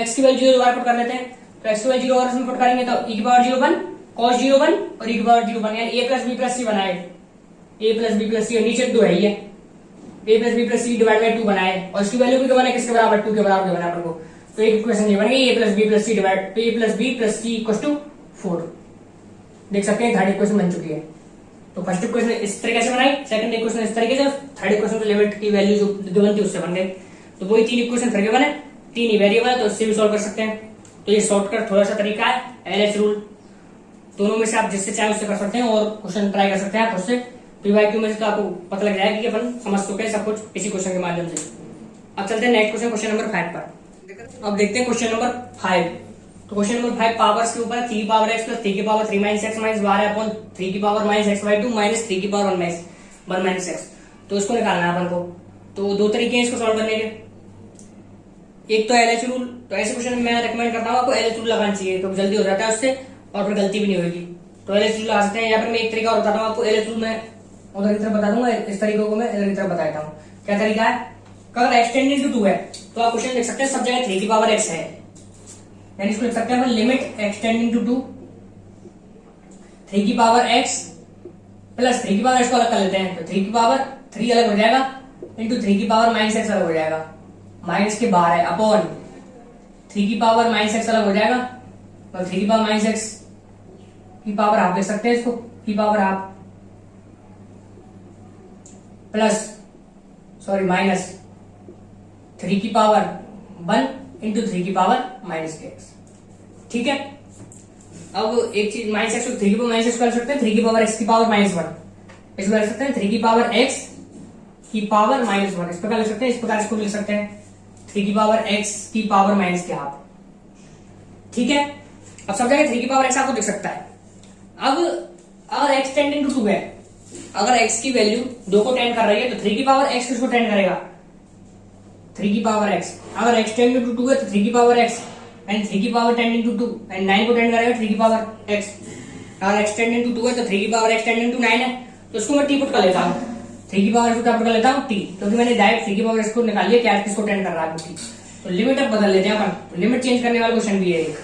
Speaker 1: x की वैल्यू 0 दोबारा पुट कर लेते हैं। तो x की वैल्यू 0 और इसमें पुट करेंगे तो e की पावर 0 बन cos 0 बन और e की पावर 0 बन, यानी a plus b plus c बनाए, a plus b plus c, और नीचे 2 है ये a plus b plus c divide by 2 बनाए, और इसकी वैल्यू भी तो बना किसके बराबर 2 के बराबर बना अपन को। तो एक इक्वेशन ये बन गई a plus b plus c divide, तो a plus b plus c equals to 4। देख सकते हैं थर्ड इक्वेशन बन चुकी है। तो फर्स्ट इक्वेशन इस तरीके से बनाई, सेकंड इक्वेशन इस तरीके से, थर्ड इक्वेशन तो लिमिट की वैल्यू जो बनती है उससे बन गई। तो वही 3 इक्वेशन फिर के बने, 3 ही वेरिएबल है, तो उससे भी सॉल्व कर सकते हैं। तो ये शॉर्टकट थोड़ा सा तरीका है, LH रूल दोनों में से आप जिससे चाहे उससे कर सकते हैं, और क्वेश्चन ट्राई कर सकते हैं आप उससे। PYQ में से तो आपको पता लग जाएगा कि अपन समझ चुके हैं सब कुछ इसी क्वेश्चन के माध्यम से। अब चलते हैं नेक्स्ट क्वेश्चन, क्वेश्चन नंबर 5 पर। अब देखते हैं क्वेश्चन नंबर 5। तो क्वेश्चन नंबर 5 पावर्स के ऊपर 3 की पावर x प्लस 3 की power 3 minus x minus 12 upon 3 की power minus x by 2 minus 3 की पावर 1 माइनस x। तो इसको निकालना है अपन को। तो दो तरीके हैं इसको सॉल्व करने के, एक तो LH रूल। तो ऐसे क्वेश्चन में मैं रिकमेंड करता हूँ आपको LH रूल लगाना चाहिए, तो जल्दी हो जाता है उससे और फिर गलती भी नहीं होगी। तो LH रूल लगा सकते हैं। यहाँ पर मैं एक तरीका और बताता हूँ आपको। LH रूल में उधर की तरफ बता दूंगा, इस तरीके को मैं इधर की तरफ बता देता हूँ। क्या तरीका है, अगर x टेंडिंग टू 2 है तो आप क्वेश्चन लिख सकते हैं सब जगह 3 की पावर x है, यानी इसको लिख सकते हैं लिमिट x टेंडिंग टू 2 3 की पावर x प्लस 3 की पावर x को अलग कर लेते हैं, तो 3 की पावर 3 अलग हो जाएगा इंटू 3 की पावर माइनस x अलग हो जाएगा, माइनस के बाहर है अपॉन 3 की पावर माइनस x अलग हो जाएगा, और 3 की पावर माइनस x की पावर आप लिख सकते हैं इसको की पावर आप प्लस माइनस 3 की पावर 1 इंटू 3 की पावर माइनस के x। ठीक है, अब एक चीज माइनस एक्स को 3 की पावर माइनस एक्स कर सकते हैं, 3 की पावर x की पावर माइनस 1 इसको लिख सकते हैं 3 की पावर x की पावर माइनस 1, इस प्रकार लिख सकते हैं। इस प्रकार इसको लिख सकते हैं 3 की पावर x की पावर माइनस के हाफ। ठीक है, अब सब जगह 3 की पावर x आपको दिख सकता है। अब अगर x टेंडिंग टू 2 है, अगर x की वैल्यू 2 को टेंड कर रही है तो 3 की पावर x किसको टेंड करेगा 3 की पावर x। अगर x टेंडिंग टू 2 है तो 3 की पावर x एंड 3 की पावर टेंडिंग टू 2 एंड 9 को टेंड करेगा 3 की पावर x। अगर x टेंडिंग टू 2 है तो 3 की पावर x टेंडिंग टू 9 है, तो इसको मैं t पुट कर लेता हूँ, 3 की पावर x को पुट कर लेता हूँ t, क्योंकि मैंने डायरेक्ट 3 की पावर x को निकाल लिया, क्या किसको टेंड कर रहा है t। तो लिमिट अब बदल लेते हैं अपन, तो लिमिट चेंज करने वाला क्वेश्चन भी है एक।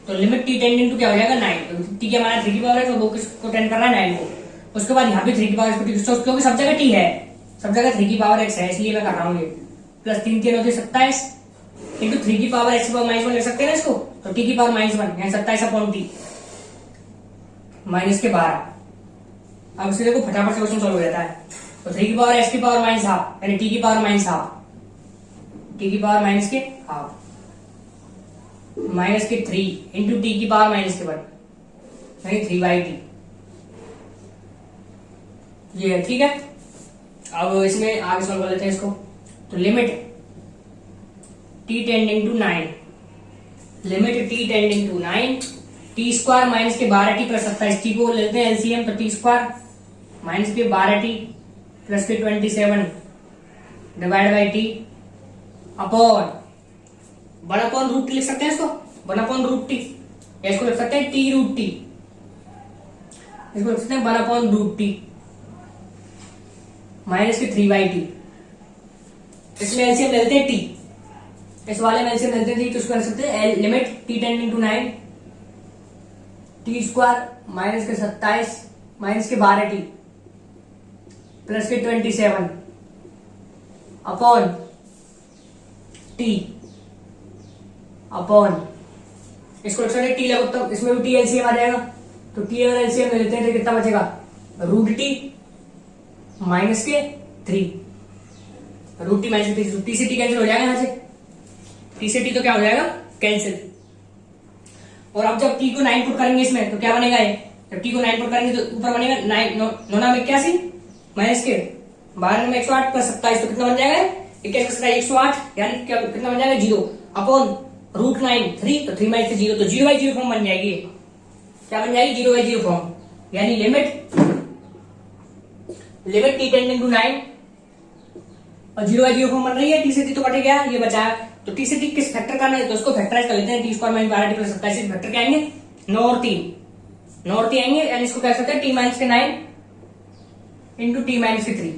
Speaker 1: तो लिमिट टी टेंडिंग टू क्या हो जाएगा 9, तो टी क्या हमारा 3 की पावर है, तो वो किसको टेंड कर रहा है 9 को। उसके बाद यहाँ पे 3 की पावर क्योंकि सब जगह टी है, सब जगह 3 की पावर x है, इसलिए मैं कर रहा हूँ ये प्लस 3 3 होते 27 इंटू 3 की पावर x की पावर -1 ले सकते हैं ना इसको, तो t की पावर -1 यानी 27 अपॉन टी माइनस के 12। अब इससे देखो फटाफट से क्वेश्चन सॉल्व हो जाता है। तो 3 की पावर x की पावर -12 यानी t की पावर -12, t की पावर माइनस के हाफ माइनस के 3 इंटू टी की पावर -1 यानी 3/t, ये है ठीक है। अब इसमें आगे सॉल्व कर लेते हैं इसको। तो limit t tending to 9, limit t tending to 9 t square minus के 12t प्लस 27, टी को लेते हैं एलसीएम, तो टी स्क्वायर माइनस के 12t प्लस के 27 divide by t upon 1 upon root t लिख सकते हैं इसको, 1 अपॉन रूट टी, या इसको लिख सकते हैं टी रूट टी, इसको लिख सकते हैं 1 अपॉन रूट टी माइनस के 3/t। इसमें एलसीएम लेते हैं टी, इस वाले में एलसीएम लेते हैं, तो उसको लिख सकते हैं limit t tending to 9 t square minus के 27 माइनस के 12t प्लस के 27 अपॉन टी अपॉन, इसको लिख सकते हैं टी लगो, तो इसमें भी टी एलसीएम आ जाएगा, तो टी अगर एलसीएम ले लेते हैं तो कितना बचेगा, रूट टी माइनस के 3, रूट टी माइनस के 3, टी से टी कैंसिल हो जाएगा यहाँ से, टी से टी तो क्या हो जाएगा कैंसिल। और अब जब टी को 9 पुट करेंगे इसमें तो क्या बनेगा ये, जब टी को 9 पुट करेंगे तो ऊपर बनेगा 9 9 81 माइनस के 12 में 108 प्लस 27, तो कितना बन जाएगा 108 यानी क्या कितना बन जाएगा 0 अपॉन रूट 9 3, तो 3 माइनस 0, तो 0/0 फॉर्म बन जाएगी, क्या बन जाएगी 0/0 फॉर्म, यानी लिमिट टी टेंडिंग टू 9 और 0/0 फॉर्म बन रही है, टी से टी तो कटे गया, ये बचा है, तो टी से टी किस फैक्टर करना है, तो उसको फैक्टराइज कर लेते हैं, T square minus 12t plus 27 factor क्या आएंगे 9 और 3 आएंगे, यानी इसको कह सकते हैं टी माइनस के 9 इंटू टी माइनस के 3,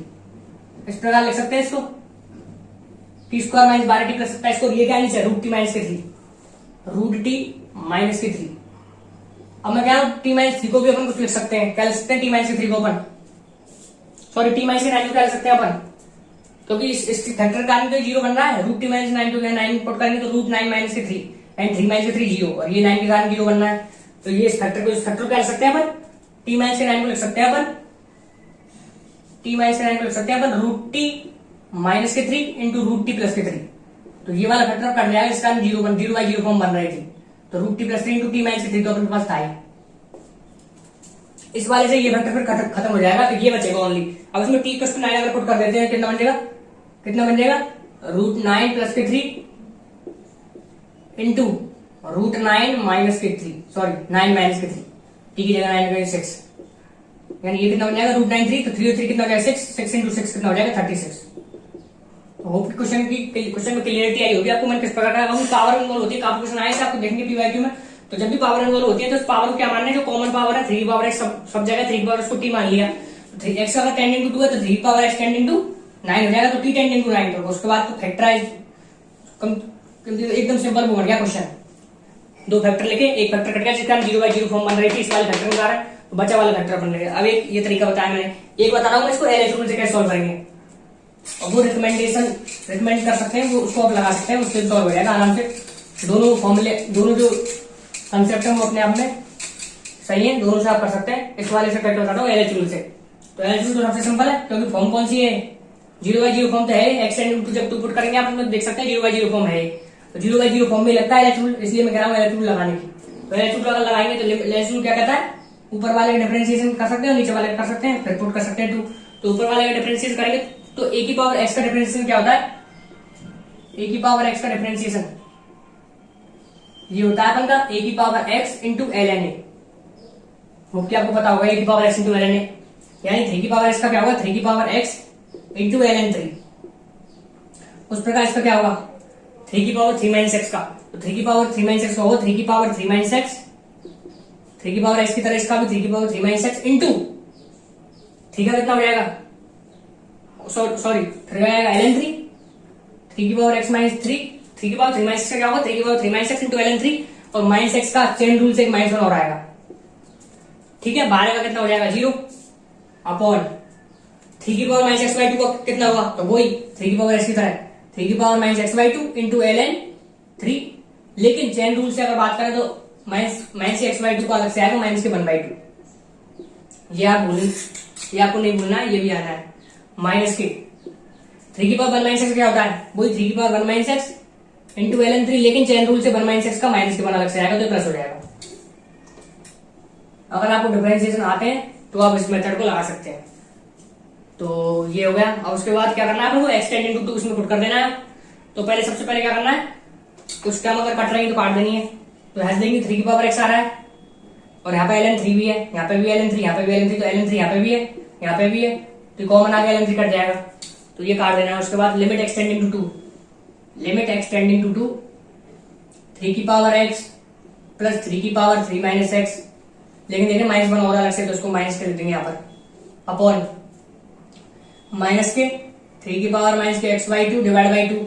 Speaker 1: इस प्रकार लिख सकते हैं इसको, T square minus 12t plus 27 को, ये क्या नीचे रूट टी माइनस के 3, रूट टी माइनस के 3। अब मैं क्या टी माइनस 3 को भी अपन कुछ लिख सकते हैं, क्या लिख सकते हैं टी माइनस के 3 को अपन, सॉरी टी माइनस के 9 को क्या लिख सकते हैं अपन, क्योंकि इस फैक्टर का तो 0 बन रहा है, रूट टी माइनस 9 को 9 पुट करेंगे तो रूट 9 माइनस के 3 एंड 3 माइनस के 3 0, और ये 9 के कारण 0 बनना है, तो ये इस फैक्टर को क्या लिख सकते हैं अपन, टी माइनस के 9 को लिख सकते हैं अपन, टी माइनस के 9 को लिख सकते हैं अपन रूट टी माइनस के 3 इंटू रूट टी प्लस के 3, तो ये वाला फैक्टर कट जाएगा, इसका 0/0 फॉर्म बन रही थी, तो root t plus 3 into t minus के 3 तो अपने पास था ही, इस वाले से ये फैक्टर फिर खत्म हो जाएगा, तो ये बचेगा ओनली। अब इसमें टी प्लस 9 अगर पुट कर देते हैं कितना बन जाएगा रूट 9 प्लस के 3 इंटू रूट 9 माइनस के 3, सॉरी 9 माइनस के 3, टी की जगह 9 6, यानी ये कितना बन जाएगा रूट 9 3, तो 3 और 3 कितना हो जाएगा 6 इंटू 6 कितना हो जाएगा 36। तो होप क्वेश्चन में क्लियरिटी आई होगी आपको, मैंने किस प्रकार का पावर इन्वॉल्व होती है, काफी क्वेश्चन आए थे आपको देखने पीवाईक्यू में, तो जब भी पावर इन्वॉल्व होती है तो उस पावर को क्या मानना है, जो कॉमन पावर है 3 पावर x, सब जगह 3 पावर उसको टी मान लिया, तो 3x अगर टेंडिंग टू 2 है तो 3 पावर x टेंडिंग टू 9 हो जाएगा, तो टी टेंडिंग टू 9 होगा, उसके बाद तो फैक्टराइज एकदम सिंपल बन गया क्वेश्चन, 2 फैक्टर लेके एक फैक्टर कट गया, जिसका 0/0 फॉर्म बन रही थी इस वाले फैक्टर के कारण, तो बचा वाला फैक्टर बन गया। अब एक ये तरीका बताया मैंने, एक बता रहा हूँ इसको एलएच रूल से कैसे सॉल्व करेंगे, और वो रिकमेंड कर सकते हैं, वो उसको आप लगा सकते हैं, उससे सॉल्व हो जाएगा आराम से। दोनों फॉर्मूले, दोनों जो कंसेप्ट है वो अपने आप में सही है, दोनों से आप कर सकते हैं। इस वाले से करके बताता हूँ एलएच रूल से, तो एलएच रूल तो सबसे सिंपल है, क्योंकि फॉर्म कौन सी है 0/0 फॉर्म तो है, एक्स एंड टू जब 2 पुट करेंगे आप देख सकते हैं 0/0 फॉर्म है, तो 0/0 फॉर्म में लगता है एलएच रूल, इसलिए मैं कह रहा हूँ एलएच रूल लगाने की। तो एलएच रूल अगर लगाएंगे तो एलएच रूल क्या कहता है, ऊपर वाले का डिफरेंशिएशन कर सकते हैं और नीचे वाले कर सकते हैं, फिर पुट कर सकते हैं 2, तो ऊपर वाले का डिफरेंशिएशन करेंगे तो a की पावर x का डिफरेंशिएशन क्या होता है, a की पावर x का डिफरेंशिएशन ये होता है अपन का a की power x into ln a, वो क्या आपको पता होगा a की power x into ln a, यानी 3 की पावर x का क्या होगा 3 की पावर x इंटू ln 3, उस प्रकार इसका क्या होगा 3 की पावर 3 माइनस x का, तो 3 की पावर 3 माइनस x का होगा 3 की पावर 3 माइनस x, 3 की पावर x की तरह इसका भी 3 की पावर 3 माइनस x इंटू, ठीक है कितना हो जाएगा, सॉरी 3 आएगा ln 3, 3 की पावर x माइनस 3, 3 की पावर 3 माइनस का क्या होगा 3 की power 3 minus x into ln 3, और माइनस एक्स का चेन रूल से एक -1 और आएगा। ठीक है, बाहर का कितना हो जाएगा 0 अपॉन 3 की पावर माइनस एक्स बाई 2 का कितना होगा, तो वही 3 की पावर एक्स की तरह 3 की power minus x by 2 into ln 3। लेकिन चेन रूल से अगर बात करें तो माइनस एक्स बाई 2 का अलग से आएगा माइनस के 1/2। ये आप भूल, ये आपको नहीं भूलना है, ये भी आना है। माइनस के 3 की पावर 1 माइनस एक्स क्या होता है, वही 3 की power 1 minus x into ln 3, लेकिन चेन रूल से 1 माइनस एक्स का माइनस के 1 अलग से आएगा तो प्लस हो जाएगा। अगर आपको डिफरेंशिएशन आते हैं तो आप इस मेथड को लगा सकते हैं। तो ये हो गया। अब उसके बाद क्या करना है, आपको एक्स टेंडिंग टू 2 इसमें पुट कर देना है। तो पहले सबसे पहले क्या करना है, कुछ टर्म अगर कट रही है तो काट देनी है। तो हैश देंगे 3 की पावर एक्स आ रहा है और यहाँ पे ln 3 भी है, यहाँ पे भी ln 3, यहाँ पे भी ln 3, तो ln 3 यहाँ पे भी है, यहाँ पे भी है, तो कॉमन आ गया ln 3 कट जाएगा, तो ये काट देना है। उसके बाद limit extending to 2, limit extending to 2 3 की पावर एक्स प्लस 3 की पावर 3 माइनस एक्स, लेकिन देखिए -1 और अलग से, तो उसको माइनस कर देंगे यहाँ पर, अपॉन माइनस के 3 की पावर माइनस के एक्स बाई 2 डिवाइड बाई 2,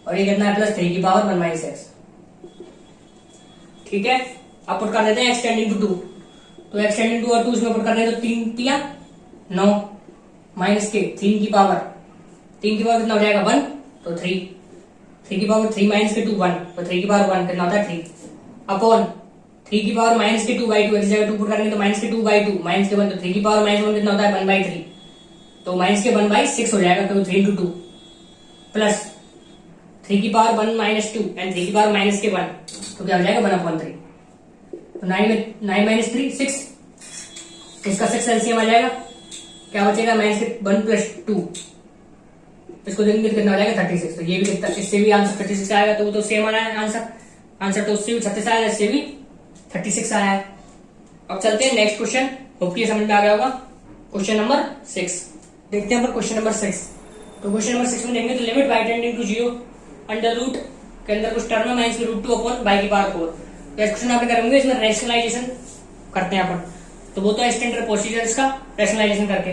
Speaker 1: और ये कितना है प्लस 3 की पावर 1 माइनस एक्स। ठीक है, अब पुट कर देते हैं एक्सटेंडिंग टू 2, तो एक्सटेंडिंग टू और 2 इसमें पुट कर देते, तो 3 तिया 9 माइनस के 3 की पावर कितना हो जाएगा 1, तो 3 की पावर 3 माइनस के 2 1, तो 3 की पावर 1 कितना होता है 3, अपॉन 3 की पावर माइनस के 2 बाई 2, इस जगह 2 पुट करेंगे तो माइनस के 2 बाई 2 माइनस के 1, तो 3 की पावर -1 कितना होता है 1/3, तो माइनस के 1/6 हो जाएगा, तो 3 इंटू 2 प्लस 3 की पावर 1 माइनस 2 एंड 3 की पावर माइनस के 1, तो क्या हो जाएगा 1/3, तो 9 माइनस 3 6, इसका 6 एलसीएम आ जाएगा, क्या बचेगा माइनस के 1 प्लस 2, इसको देंगे तो कितना हो जाएगा 36, तो ये भी कितना, इससे भी आंसर 36 आएगा, तो वो तो सेम आना है आंसर तो उससे भी 36 आया, इससे भी 36 आया है। अब चलते हैं नेक्स्ट क्वेश्चन, होप ये समझ में आ गया होगा। क्वेश्चन नंबर 6 देखते हैं पर क्वेश्चन नंबर 6। तो क्वेश्चन नंबर 6 में देखेंगे तो limit y tending to 0 under root के अंदर कुछ टर्म है माइनस √2 अपॉन बाई की पावर 4। तो इस क्वेश्चन आप करेंगे, इसमें रैशनलाइजेशन करते हैं अपन, तो वो तो है स्टैंडर्ड प्रोसीजर इसका रैशनलाइजेशन करके,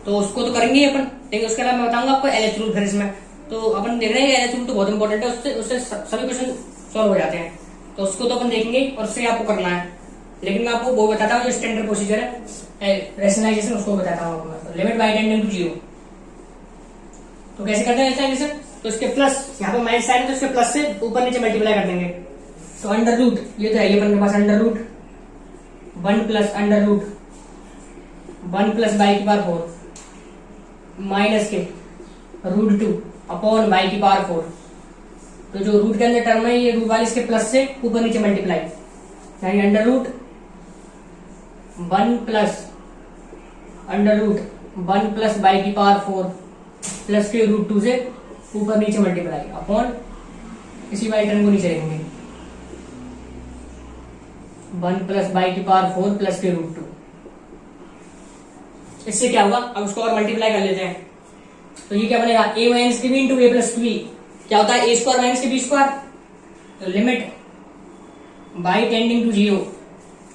Speaker 1: तो उसको तो करेंगे ही अपन, लेकिन उसके अलावा मैं बताऊंगा आपको LH रूल। फिर इसमें तो अपन देख रहे हैं LH रूल तो बहुत इंपॉर्टेंट है, उससे सभी क्वेश्चन सॉल्व हो जाते हैं, तो उसको तो अपन देखेंगे और उससे आपको करना है। लेकिन मैं आपको वो बताता हूँ जो स्टैंडर्ड प्रोसीजर है रैशनलाइजेशन, उसको बताता हूँ आपको। लिमिट बाई टेंडिंग टू 0, तो कैसे करते हैं रैशनलाइजेशन, तो इसके प्लस यहाँ पे माइनस साइन है, तो इसके प्लस से ऊपर नीचे मल्टीप्लाई कर देंगे, तो अंडर रूट ये तो है ये अपन के पास, under root 1 plus under root 1 plus by की पावर 4 माइनस के √2 अपॉन बाई की पावर 4। तो जो रूट के अंदर टर्म है ये रूट वाली इसके प्लस से ऊपर नीचे मल्टीप्लाई, यानी under root 1 plus under root 1 plus by की पावर 4 प्लस के √2 से ऊपर नीचे मल्टीप्लाई अपॉन इसी वाली टर्म को नीचे लिखेंगे 1 प्लस बाई की पावर 4 प्लस के √2। इससे क्या होगा, अब उसको और मल्टीप्लाई कर लेते हैं, तो ये क्या बनेगा a माइनस के b into a plus b, क्या होता है a स्क्वायर माइनस के बी स्क्वायर, तो limit y tending to 0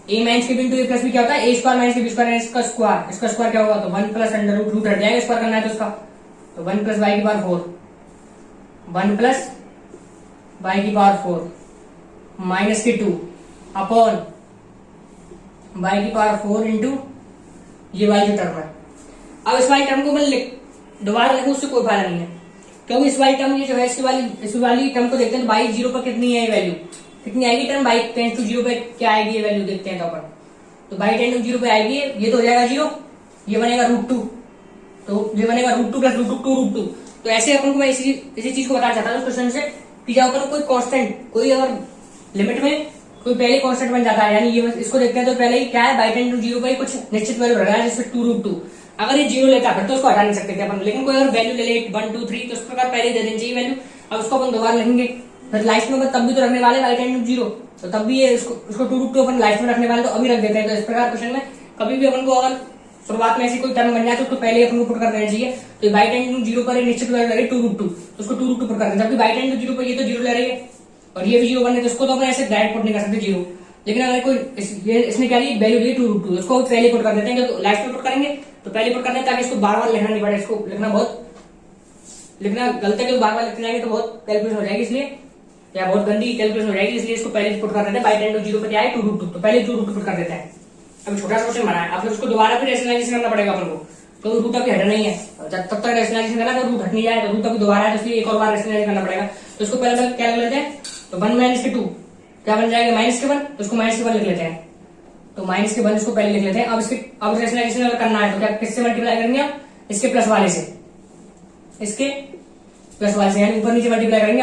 Speaker 1: a minus के b into a plus b क्या होता है a स्क्वायर माइनस के बी स्क्वायर, इसका स्क्वायर क्या होगा, तो 1 प्लस अंडर रूट हट जाएगा, स्क्वायर करना है तो उसका, तो 1 प्लस बाई की पावर 4 1 प्लस बाई की पावर 4 माइनस के 2 अपॉन बाई की पावर 4 इंटू ये वाली जो टर्म है। अब इस वाली टर्म को मैं दोबारा लिखूं उससे कोई फायदा नहीं है, क्योंकि इस वाली टर्म ये जो है इस वाली टर्म को देखते हैं, बाई 0 पर कितनी है वैल्यू, कितनी आएगी टर्म बाई टेंड टू 0 पे क्या आएगी ये वैल्यू देखते हैं, तो अपन तो बाई टेंड टू 0 पे आएगी ये तो हो जाएगा 0, ये बनेगा √2, तो ये बनेगा √2 प्लस √2 तो ऐसे अपन को मैं इसी चीज को बताना चाहता था क्वेश्चन से कि जब अपन कोई कांस्टेंट कोई अगर लिमिट में कोई पहले कांस्टेंट बन जाता है, यानी ये इसको देखते हैं तो पहले ही क्या है बाई टेंड टू 0 पर कुछ निश्चित वैल्यू रहा है जैसे 2√2, अगर ये 0 लेता फिर तो उसको हटा नहीं सकते थे अपन, लेकिन कोई अगर वैल्यू ले ले 1 2 3 तो उस प्रकार पहले ही दे देनी चाहिए वैल्यू। अब उसको अपन दोबारा लिखेंगे फिर लास्ट में तब भी तो रखने वाले बाई टेंड टू 0, तो तब भी ये इसको 2√2 अपन लास्ट में रखने वाले तो अभी रख देते हैं। तो इस प्रकार क्वेश्चन में कभी भी अपन को अगर शुरुआत में ऐसी कोई टर्म बन जाए तो पहले अपन को पुट कर देना चाहिए, तो बाई टेंड टू 0 पर एक निश्चित वैल्यू ले रही है 2√2, तो उसको 2√2 पुट कर दें, जबकि बाई टेंड टू 0 पर ये तो 0 ले रही है और ये भी 0 बनने, तो उसको तो अपन ऐसे डायरेक्ट पुट नहीं कर सकते 0, लेकिन अगर कोई इसने क्या ली वैल्यू ली 2√2, उसको पहले पुट कर देते हैं, तो लास्ट में पुट करेंगे तो पहले पुट कर दें ताकि इसको बार बार लिखना नहीं पड़े, इसको लिखना गलत है, बार बार लिखने जाएंगे तो बहुत कैलकुलेशन हो जाएगी, इसलिए या बहुत गंदी कैलकुलेशन हो जाएगी, इसलिए इसको पहले पुट कर देते हैं। बाई 10 to 0 पे क्या है 2√2, तो पहले 2√2 पुट कर देते हैं। अभी छोटा सा क्वेश्चन बना है, अब फिर उसको दोबारा फिर रेशनलाइजेशन करना पड़ेगा अपन को, तो रूट अभी हटा नहीं है, जब तब तक रेशनलाइजेशन करना तो रूट हट नहीं जाए, तो रूट अभी दोबारा है, तो इसलिए एक और बार रेशनलाइज करना पड़ेगा। तो इसको पहले क्या लिख लेते हैं, तो 1 माइनस के 2 क्या बन जाएगा -1, तो इसको -1 लिख लेते हैं, तो -1 इसको पहले लिख लेते हैं। अब इसके अब रेशनलाइजेशन अगर करना है तो क्या किससे मल्टीप्लाई करेंगे आप, इसके प्लस वाले से, इसके प्लस वाले से, यानी ऊपर नीचे मल्टीप्लाई करेंगे,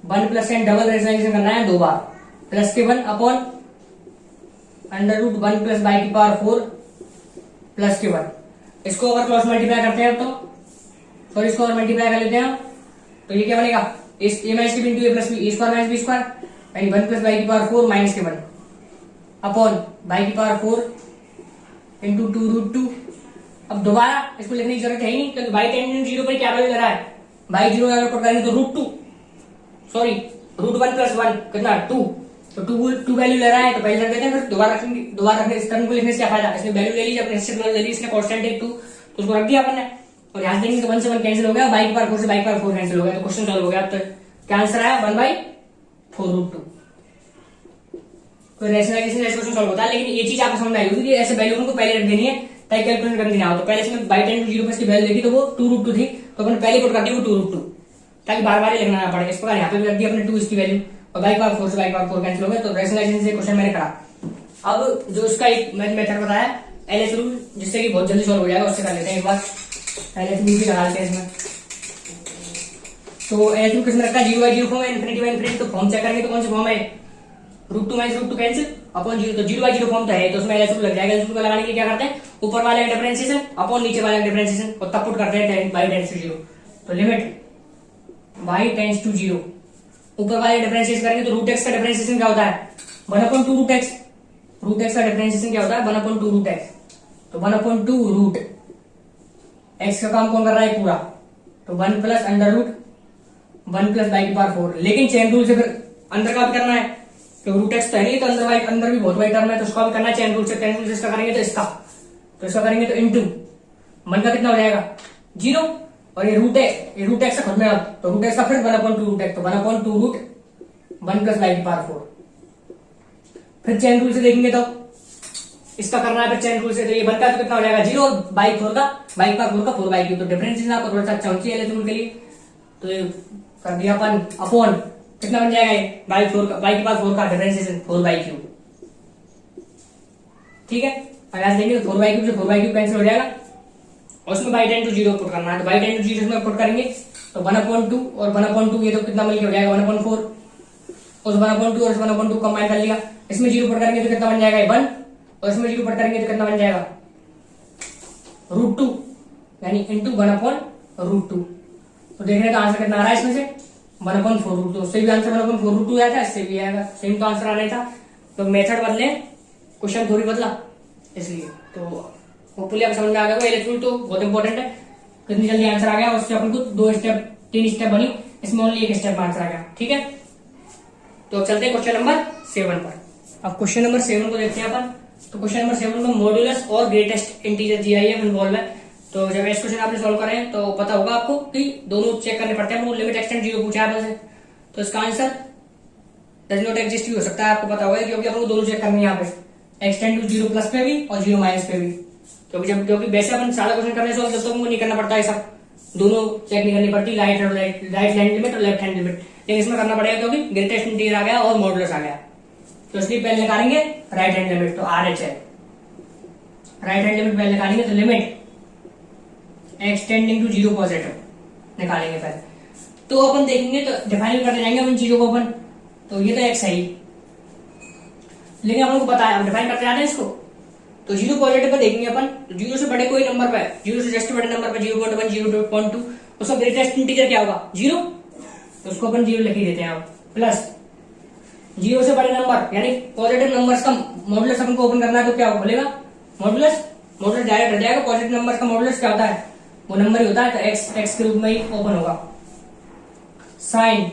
Speaker 1: √1 प्लस एन डबल रेशनलाइजेशन करना है 2 बार, प्लस के 1 अपॉन √1 प्लस बाई की पावर 4 प्लस के 1। इसको अगर क्रॉस मल्टीप्लाई करते हैं तो इसको और मल्टीप्लाई कर लेते हैं, तो ये क्या बनेगा, ए माइनस के बिंदु a plus b square minus b square, यानी 1 प्लस बाई की पावर 4 माइनस के 1 अपॉन बाई की पावर 4 इंटू 2√2। अब दोबारा इसको लिखने की जरूरत है ही नहीं, क्योंकि बाई 10 0 पर क्या वैल्यू ले रहा है, बाई 0 अगर पुट करेंगे तो √1 प्लस 1 कितना 2, तो 2 वैल्यू ले रहा है, तो पहले रख देते हैं, फिर दोबारा रखने इस टर्म को लिखने से क्या फायदा, इसने वैल्यू ले ली, अपने निश्चित वैल्यू ले ली, इसने कांस्टेंट है 2, तो उसको रख दिया अपन ने, और यहां देंगे तो 1 से 1 कैंसिल हो गया, बाई की पावर 4 से बाई की पावर 4 कैंसिल हो गया, तो क्वेश्चन सॉल्व हो गया। तो क्या आंसर आया 1/4√2। तो रेशनलाइजेशन ऐसे क्वेश्चन सॉल्व होता है, लेकिन ये चीज आपको समझ आई होगी कि ऐसे वैल्यू को पहले रख देनी है ताकि कैलकुलेशन करनी ना हो। तो पहले इसमें बाई 10 to 0 पर इसकी वैल्यू देखी तो वो 2√2 थी, तो अपन पहले पुट कर दी वो 2√2, ताकि बार बार लिखना ना पड़े। इस प्रकार यहाँ पे भी रख दी अपने 2 इसकी वैल्यू, और बाई पावर 4 से बाई पावर 4 कैंसिल हो गया, तो रेशनलाइजेशन से क्वेश्चन मैंने करा। अब जो इसका एक मेथड बताया एलएच रूल, जिससे कि बहुत जल्दी सॉल्व हो जाएगा, उससे कर लेते हैं एक बार। एलएच रूल भी लगा लेते हैं इसमें, तो एलएच रूल किसमें रखा है, 0/0 फॉर्म है, ∞/∞, तो फॉर्म चेक करेंगे तो कौन सी फॉर्म है, √2 माइनस √2 कैंसिल अपॉन 0, तो 0/0 फॉर्म तो है, तो उसमें एलएच रूल लग जाएगा। एलएच रूल लगाने के लिए क्या करते हैं, ऊपर वाले का डिफरेंशिएशन अपॉन नीचे वाले का डिफरेंशिएशन, और तब पुट करते हैं बाई 10 to 0, तो लिमिट बाई 10 to 0, ऊपर वाले डिफरेंशिएशन करेंगे तो √x का डिफरेंशिएशन क्या होता है 1/2√x, √x का डिफरेंशिएशन क्या होता है 1/2√x, तो 1/2√x का काम कौन कर रहा है पूरा, तो 1 प्लस √1 प्लस बाई की पावर 4, लेकिन चेन रूल से फिर अंदर का भी करना है, तो √x तो है नहीं, तो अंदर भी बहुत बड़ी टर्म है, तो उसका भी करना है चेन रूल से। चेन रूल से इसका करेंगे तो इसका करेंगे तो इंटू 1 का कितना हो जाएगा 0, और ये √x का खुद में, अब तो √x का फिर 1/2√x, तो 1/2√1 प्लस बाई की पावर 4। फिर चेन रूल से देखेंगे तो इसका करना है फिर चेन रूल से, तो ये 1 का तो कितना हो जाएगा 0, और बाई 4 का 4/3, तो डिफरेंशिएशन आपको थोड़ा सा अच्छा होना चाहिए रूल के लिए, तो ये कर दिया अपन अपॉन कितना बन जाएगा ये बाई की पावर 4 का डिफरेंशिएशन 4/3, ठीक है। अगर देंगे तो 4/3 से 4/3 कैंसिल हो जाएगा, और उसमें बाई 10 to 0 पुट करना है, तो बाई 10 to 0 में पुट करेंगे तो 1/2 और 1/2 ये तो कितना मिलकर हो जाएगा 1/4, उस 1/2 और इस 1/2 कंबाइन कर लिया, इसमें 0 पुट करेंगे तो कितना बन जाएगा 1, और इसमें 0 पुट करेंगे तो कितना बन जाएगा √2, यानी इंटू 1/√2। तो देखने का आंसर कितना आ रहा है इसमें से 1/4√2, उससे भी आंसर 1/4√2 आया था, इससे भी आएगा, सेम तो आंसर आ रहा था, तो मेथड बदले क्वेश्चन थोड़ी बदला, इसलिए तो होपफुली आप समझ में आ गया। एलएच रूल तो बहुत इंपॉर्टेंट है, कितनी जल्दी आंसर आ गया, उससे अपन को 3 स्टेप बनी, इसमें ओनली 1 स्टेप में आंसर आ गया, ठीक है। तो चलते हैं क्वेश्चन नंबर 7 पर। अब क्वेश्चन नंबर 7 को देखते हैं अपन। तो क्वेश्चन नंबर 7 में मॉड्यूलस और ग्रेटेस्ट इंटीजर जीआईएफ इन्वॉल्व है। तो जब इस क्वेश्चन आपने सॉल्व करें तो पता होगा आपको कि दोनों चेक करने पड़ते हैं, लिमिट एक्सटेंड 0 पूछा है आपसे, तो इसका आंसर डज नॉट एग्जिस्ट भी हो सकता है, आपको पता होगा, क्योंकि अपन को दोनों चेक करनी है यहाँ पे, एक्सटेंड टू 0 प्लस पे भी और 0 माइनस पे भी, क्योंकि वैसे अपन सारा क्वेश्चन करने से जब तक वो नहीं करना पड़ता है, सब दोनों चेक नहीं करनी पड़ती, राइट हैंड लिमिट और लेफ्ट हैंड लिमिट, लेकिन इसमें करना पड़ेगा क्योंकि ग्रेटेस्ट इंटीजर आ गया और मॉडुलस आ गया, तो इसलिए पहले निकालेंगे राइट हैंड लिमिट, तो आर एच है, राइट हैंड लिमिट पहले निकालेंगे, तो लिमिट एक्सटेंडिंग टू 0 पॉजिटिव निकालेंगे पहले, तो अपन देखेंगे तो डिफाइन करते जाएंगे उन चीजों को अपन, तो ये तो एक्स है ही, लेकिन अपन को पता है, हम डिफाइन करते जाते हैं इसको, तो 0 पॉजिटिव पर देखेंगे अपन, तो 0 से बड़े कोई नंबर पे, 0 से जस्ट बड़े नंबर पे 0.1 0.2, उसका ग्रेटेस्ट इंटीजर क्या होगा 0, तो उसको अपन 0 लिख ही देते हैं, प्लस 0 से बड़े नंबर यानी पॉजिटिव नंबर्स का मॉडुलस अपन को ओपन करना है, तो क्या बोलेगा मॉडुलस डायरेक्ट हो जाएगा, पॉजिटिव नंबर्स का मॉडुलस क्या होता है, वो नंबर ही होता है, तो एक्स के रूप में ही ओपन होगा, साइन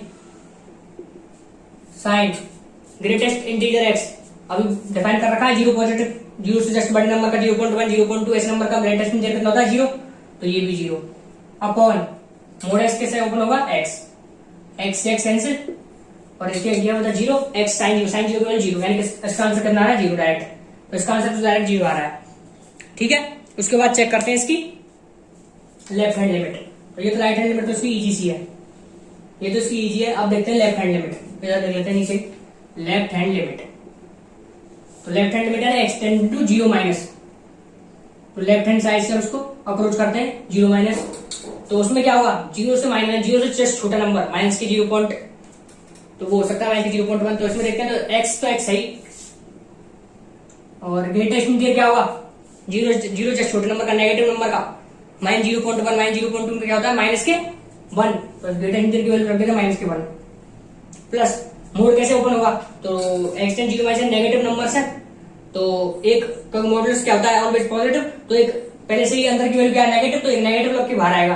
Speaker 1: ग्रेटेस्ट इंटीजर एक्स, अभी डिफाइन कर रखा है 0 पॉजिटिव, 0 से जस्ट बड़े नंबर का 0.1 0.2 ऐसे नंबर का ग्रेटेस्ट इंटीजर कितना होता है 0, तो ये भी 0 अपॉन मोड एक्स कैसे ओपन होगा x, एक्स एक्स कैंसिल, और इसके ये होता है 0, एक्स साइन जीरो केवल 0, यानी कि इसका आंसर कितना आ रहा है 0 डायरेक्ट, तो इसका आंसर तो डायरेक्ट 0 आ रहा है। ठीक है, उसके बाद चेक करते हैं इसकी लेफ्ट हैंड लिमिट। तो ये तो राइट हैंड लिमिट तो इसकी इजी सी है, ये तो इसकी इजी है। अब देखते हैं लेफ्ट हैंड लिमिट, इधर देख लेते हैं नीचे लेफ्ट हैंड लिमिट। तो लेफ्ट हैंड लिमिट है ना एक्स टेंड टू 0 माइनस, तो लेफ्ट हैंड साइड से उसको अप्रोच करते हैं 0 माइनस, तो उसमें क्या होगा 0 से माइनस, 0 से जस्ट छोटा नंबर माइनस के 0 पॉइंट, तो वो हो सकता है माइनस के 0.1। तो इसमें देखते हैं तो एक्स तो एक्स सही, और ग्रेटेस्ट इंटीजर क्या होगा 0 जस्ट छोटे नंबर का, नेगेटिव नंबर का माइनस 0.1, माइनस 0.2 में क्या होता है माइनस के 1, तो ग्रेटेस्ट इंटीजर की वैल्यू रख देते हैं माइनस के 1। प्लस मोड कैसे ओपन होगा, तो x tend 0 minus negative number है, तो एक का मॉडुलस क्या होता है ऑलवेज पॉजिटिव, तो एक पहले से ही अंदर की वैल्यू क्या है नेगेटिव, तो एक नेगेटिव लग के बाहर आएगा।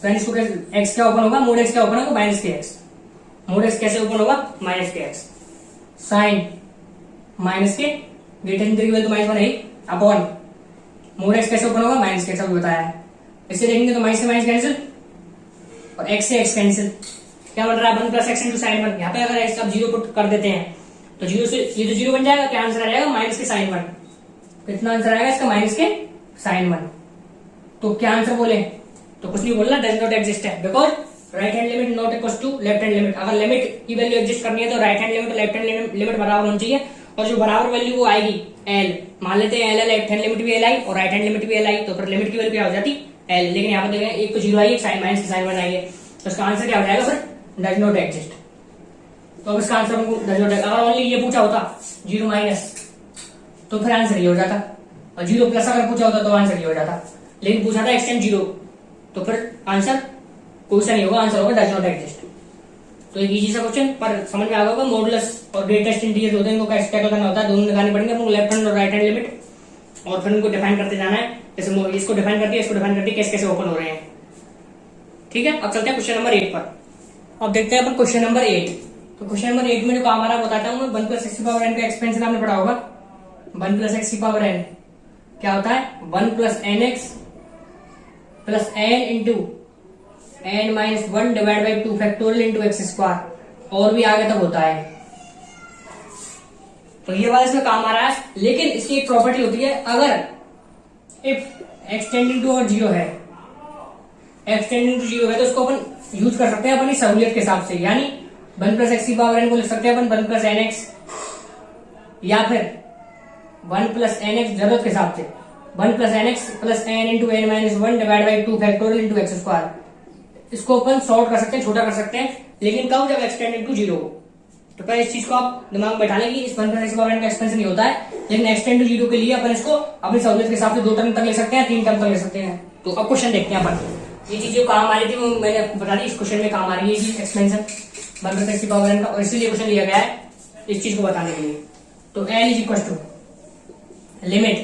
Speaker 1: तो इसको एक्स क्या ओपन होगा, मोड एक्स क्या ओपन होगा माइनस के एक्स, मोड एक्स कैसे ओपन होगा माइनस के एक्स, साइन माइनस के ग्रेटर इंटीजर की वैल्यू माइनस 1 है अपॉन मोड एक्स कैसे ओपन होगा माइनस के एक्स, अभी बताया है। इससे देखेंगे तो माइनस से माइनस कैंसिल और एक्स से एक्स कैंसिल, क्या बन रहा है 1 प्लस एक्स इंटू साइन 1। यहाँ पे अगर एक्स आप 0 पुट कर देते हैं तो 0 से ये तो 0 बन जाएगा, क्या आंसर आ जाएगा माइनस के साइन 1। कितना आंसर आएगा इसका माइनस के साइन 1। तो क्या आंसर बोले, तो कुछ नहीं बोलना, डज नॉट एग्जिस्ट है, because right hand limit not equal to left hand limit. अगर लिमिट की वैल्यू एग्जिस्ट करनी है तो राइट हैंड लिमिट और लेफ्ट हैंड लिमिट बराबर होनी चाहिए, और जो बराबर वैल्यू वो आएगी एल, मान लेते हैं एल है, लेफ्ट हैंड लिमिट भी एल आई और राइट हैंड लिमिट भी एल आई, तो फिर लिमिट की वैल्यू क्या हो जाती एल। लेकिन यहाँ पर देखें एक तो 0 आई, एक साइन माइनस के साइन 1 आई है, तो इसका आंसर क्या हो जाएगा फिर डज नॉट एग्जिस्ट। तो अब इसका आंसर हमको डज नॉट, अगर ओनली ये पूछा होता 0 माइनस तो फिर आंसर ये हो जाता, और 0 प्लस अगर पूछा होता तो आंसर ये हो जाता, लेकिन पूछा था एक्सटेंड 0, तो फिर आंसर कोई सा नहीं होगा, आंसर होगा डज नॉट एग्जिस्ट। तो एक इजी सा क्वेश्चन पर समझ में आ गया होगा। मॉडुलस और ग्रेटेस्ट इंटीजर होते हैं, इनको कैसे क्या करना होता है, दोनों निकालने पड़ेंगे हमको, लेफ्ट हैंड और राइट हैंड लिमिट, और फिर उनको डिफाइन करते जाना है, जैसे इसको डिफाइन करती है, इसको डिफाइन करती है, कैसे कैसे ओपन हो रहे हैं। ठीक है, अब चलते हैं क्वेश्चन नंबर 8 पर। अब देखते हैं अपन क्वेश्चन नंबर 8। तो क्वेश्चन नंबर 8 में जो काम आ रहा है बताता हूँ मैं। 1 प्लस एक्स की पावर एन का एक्सपेंशन आपने पढ़ा होगा, 1 प्लस एक्स की पावर एन क्या होता है 1 plus n x plus n into n minus 1 divide by 2 factorial into x square, और भी आगे तक होता है। तो ये वाला इसमें काम आ रहा है, लेकिन इसकी एक प्रॉपर्टी होती है, अगर इफ एक्स टेंडिंग टू 0 है, एक्स टेंडिंग टू 0 है, तो उसको अपन यूज कर सकते हैं अपनी सहूलियत के हिसाब से, यानी 1 प्लस एक्स की पावर एन को लिख सकते हैं अपन 1 प्लस एन एक्स, या फिर 1 प्लस एन एक्स जरूरत के हिसाब से 1 plus n x plus n into n minus 1 divide by 2 factorial into x square. इसको अपन शॉर्ट कर सकते हैं, छोटा कर सकते हैं, लेकिन कब जब एक्स टेंडिंग टू 0 हो। तो पहले इस चीज को आप दिमाग में बैठा लें कि इस 1 प्लस एक्स की पावर एन का एक्सपेंशन नहीं होता है, लेकिन एक्स टेंड टू 0 के लिए अपन इसको अपनी सहूलियत के हिसाब से 2 टर्म तक ले सकते हैं, 3 टर्म तक ले सकते हैं। तो अब क्वेश्चन देखते हैं अपन, ये चीज जो काम आ रही थी वो मैंने आपको बता दी, इस क्वेश्चन में काम आ रही है एक्सपेंशन 1 प्लस एक्स की पावर एन का, और इसीलिए क्वेश्चन लिया गया है इस चीज को बताने के लिए। तो n is equal to limit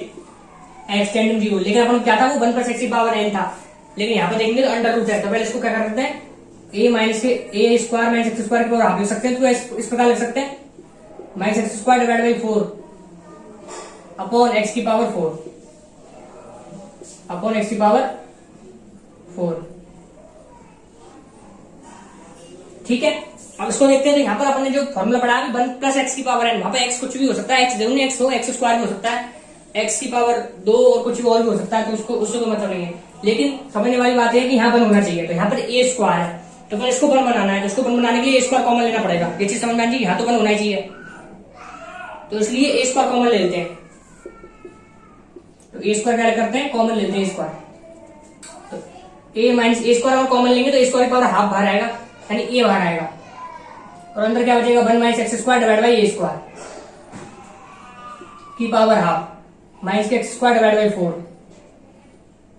Speaker 1: x tending 0, लेकिन अपन क्या था वो 1 प्लस एक्स की पावर एन था, लेकिन यहाँ पे देखेंगे तो अंडर रूट है, तो पहले इसको क्या कर सकते हैं ए माइनस के ए स्क्वायर माइनस एक्स स्क्वायर की पावर हाफ लिख सकते हैं, तो इस प्रकार लिख सकते हैं minus x square divide by 4 upon x की पावर 4 अपॉन एक्स की पावर 4। ठीक है, अब इसको देखते हैं। तो यहाँ पर अपन ने जो फॉर्मूला पढ़ा है 1 प्लस एक्स की पावर एन, वहां पर एक्स कुछ भी हो सकता है, एक्स जरूर एक्स हो, एक्स स्क्वायर भी हो सकता है, एक्स की पावर 2 और कुछ भी और भी हो सकता है, तो उसको उससे कोई मतलब नहीं है, लेकिन समझने वाली बात है कि यहाँ पर होना चाहिए। तो यहाँ पर ए स्क्वायर है, तो फिर इसको 1 बनाना है, तो इसको 1 बनाने के लिए ए स्क्वायर कॉमन लेना पड़ेगा, ये चीज समझ में आनी, यहाँ तो 1 होना ही चाहिए, तो इसलिए ए स्क्वायर कॉमन ले लेते हैं। तो ए स्क्वायर क्या करते हैं कॉमन लेते हैं, स्क्वायर, तो ए माइनस ए स्क्वायर और कॉमन लेंगे तो ए स्क्वायर की पावर हाफ बाहर आएगा, यानी ए बाहर आएगा, और अंदर क्या बचेगा 1 minus x square divide by a square की पावर हाफ माइनस के x square divide by 4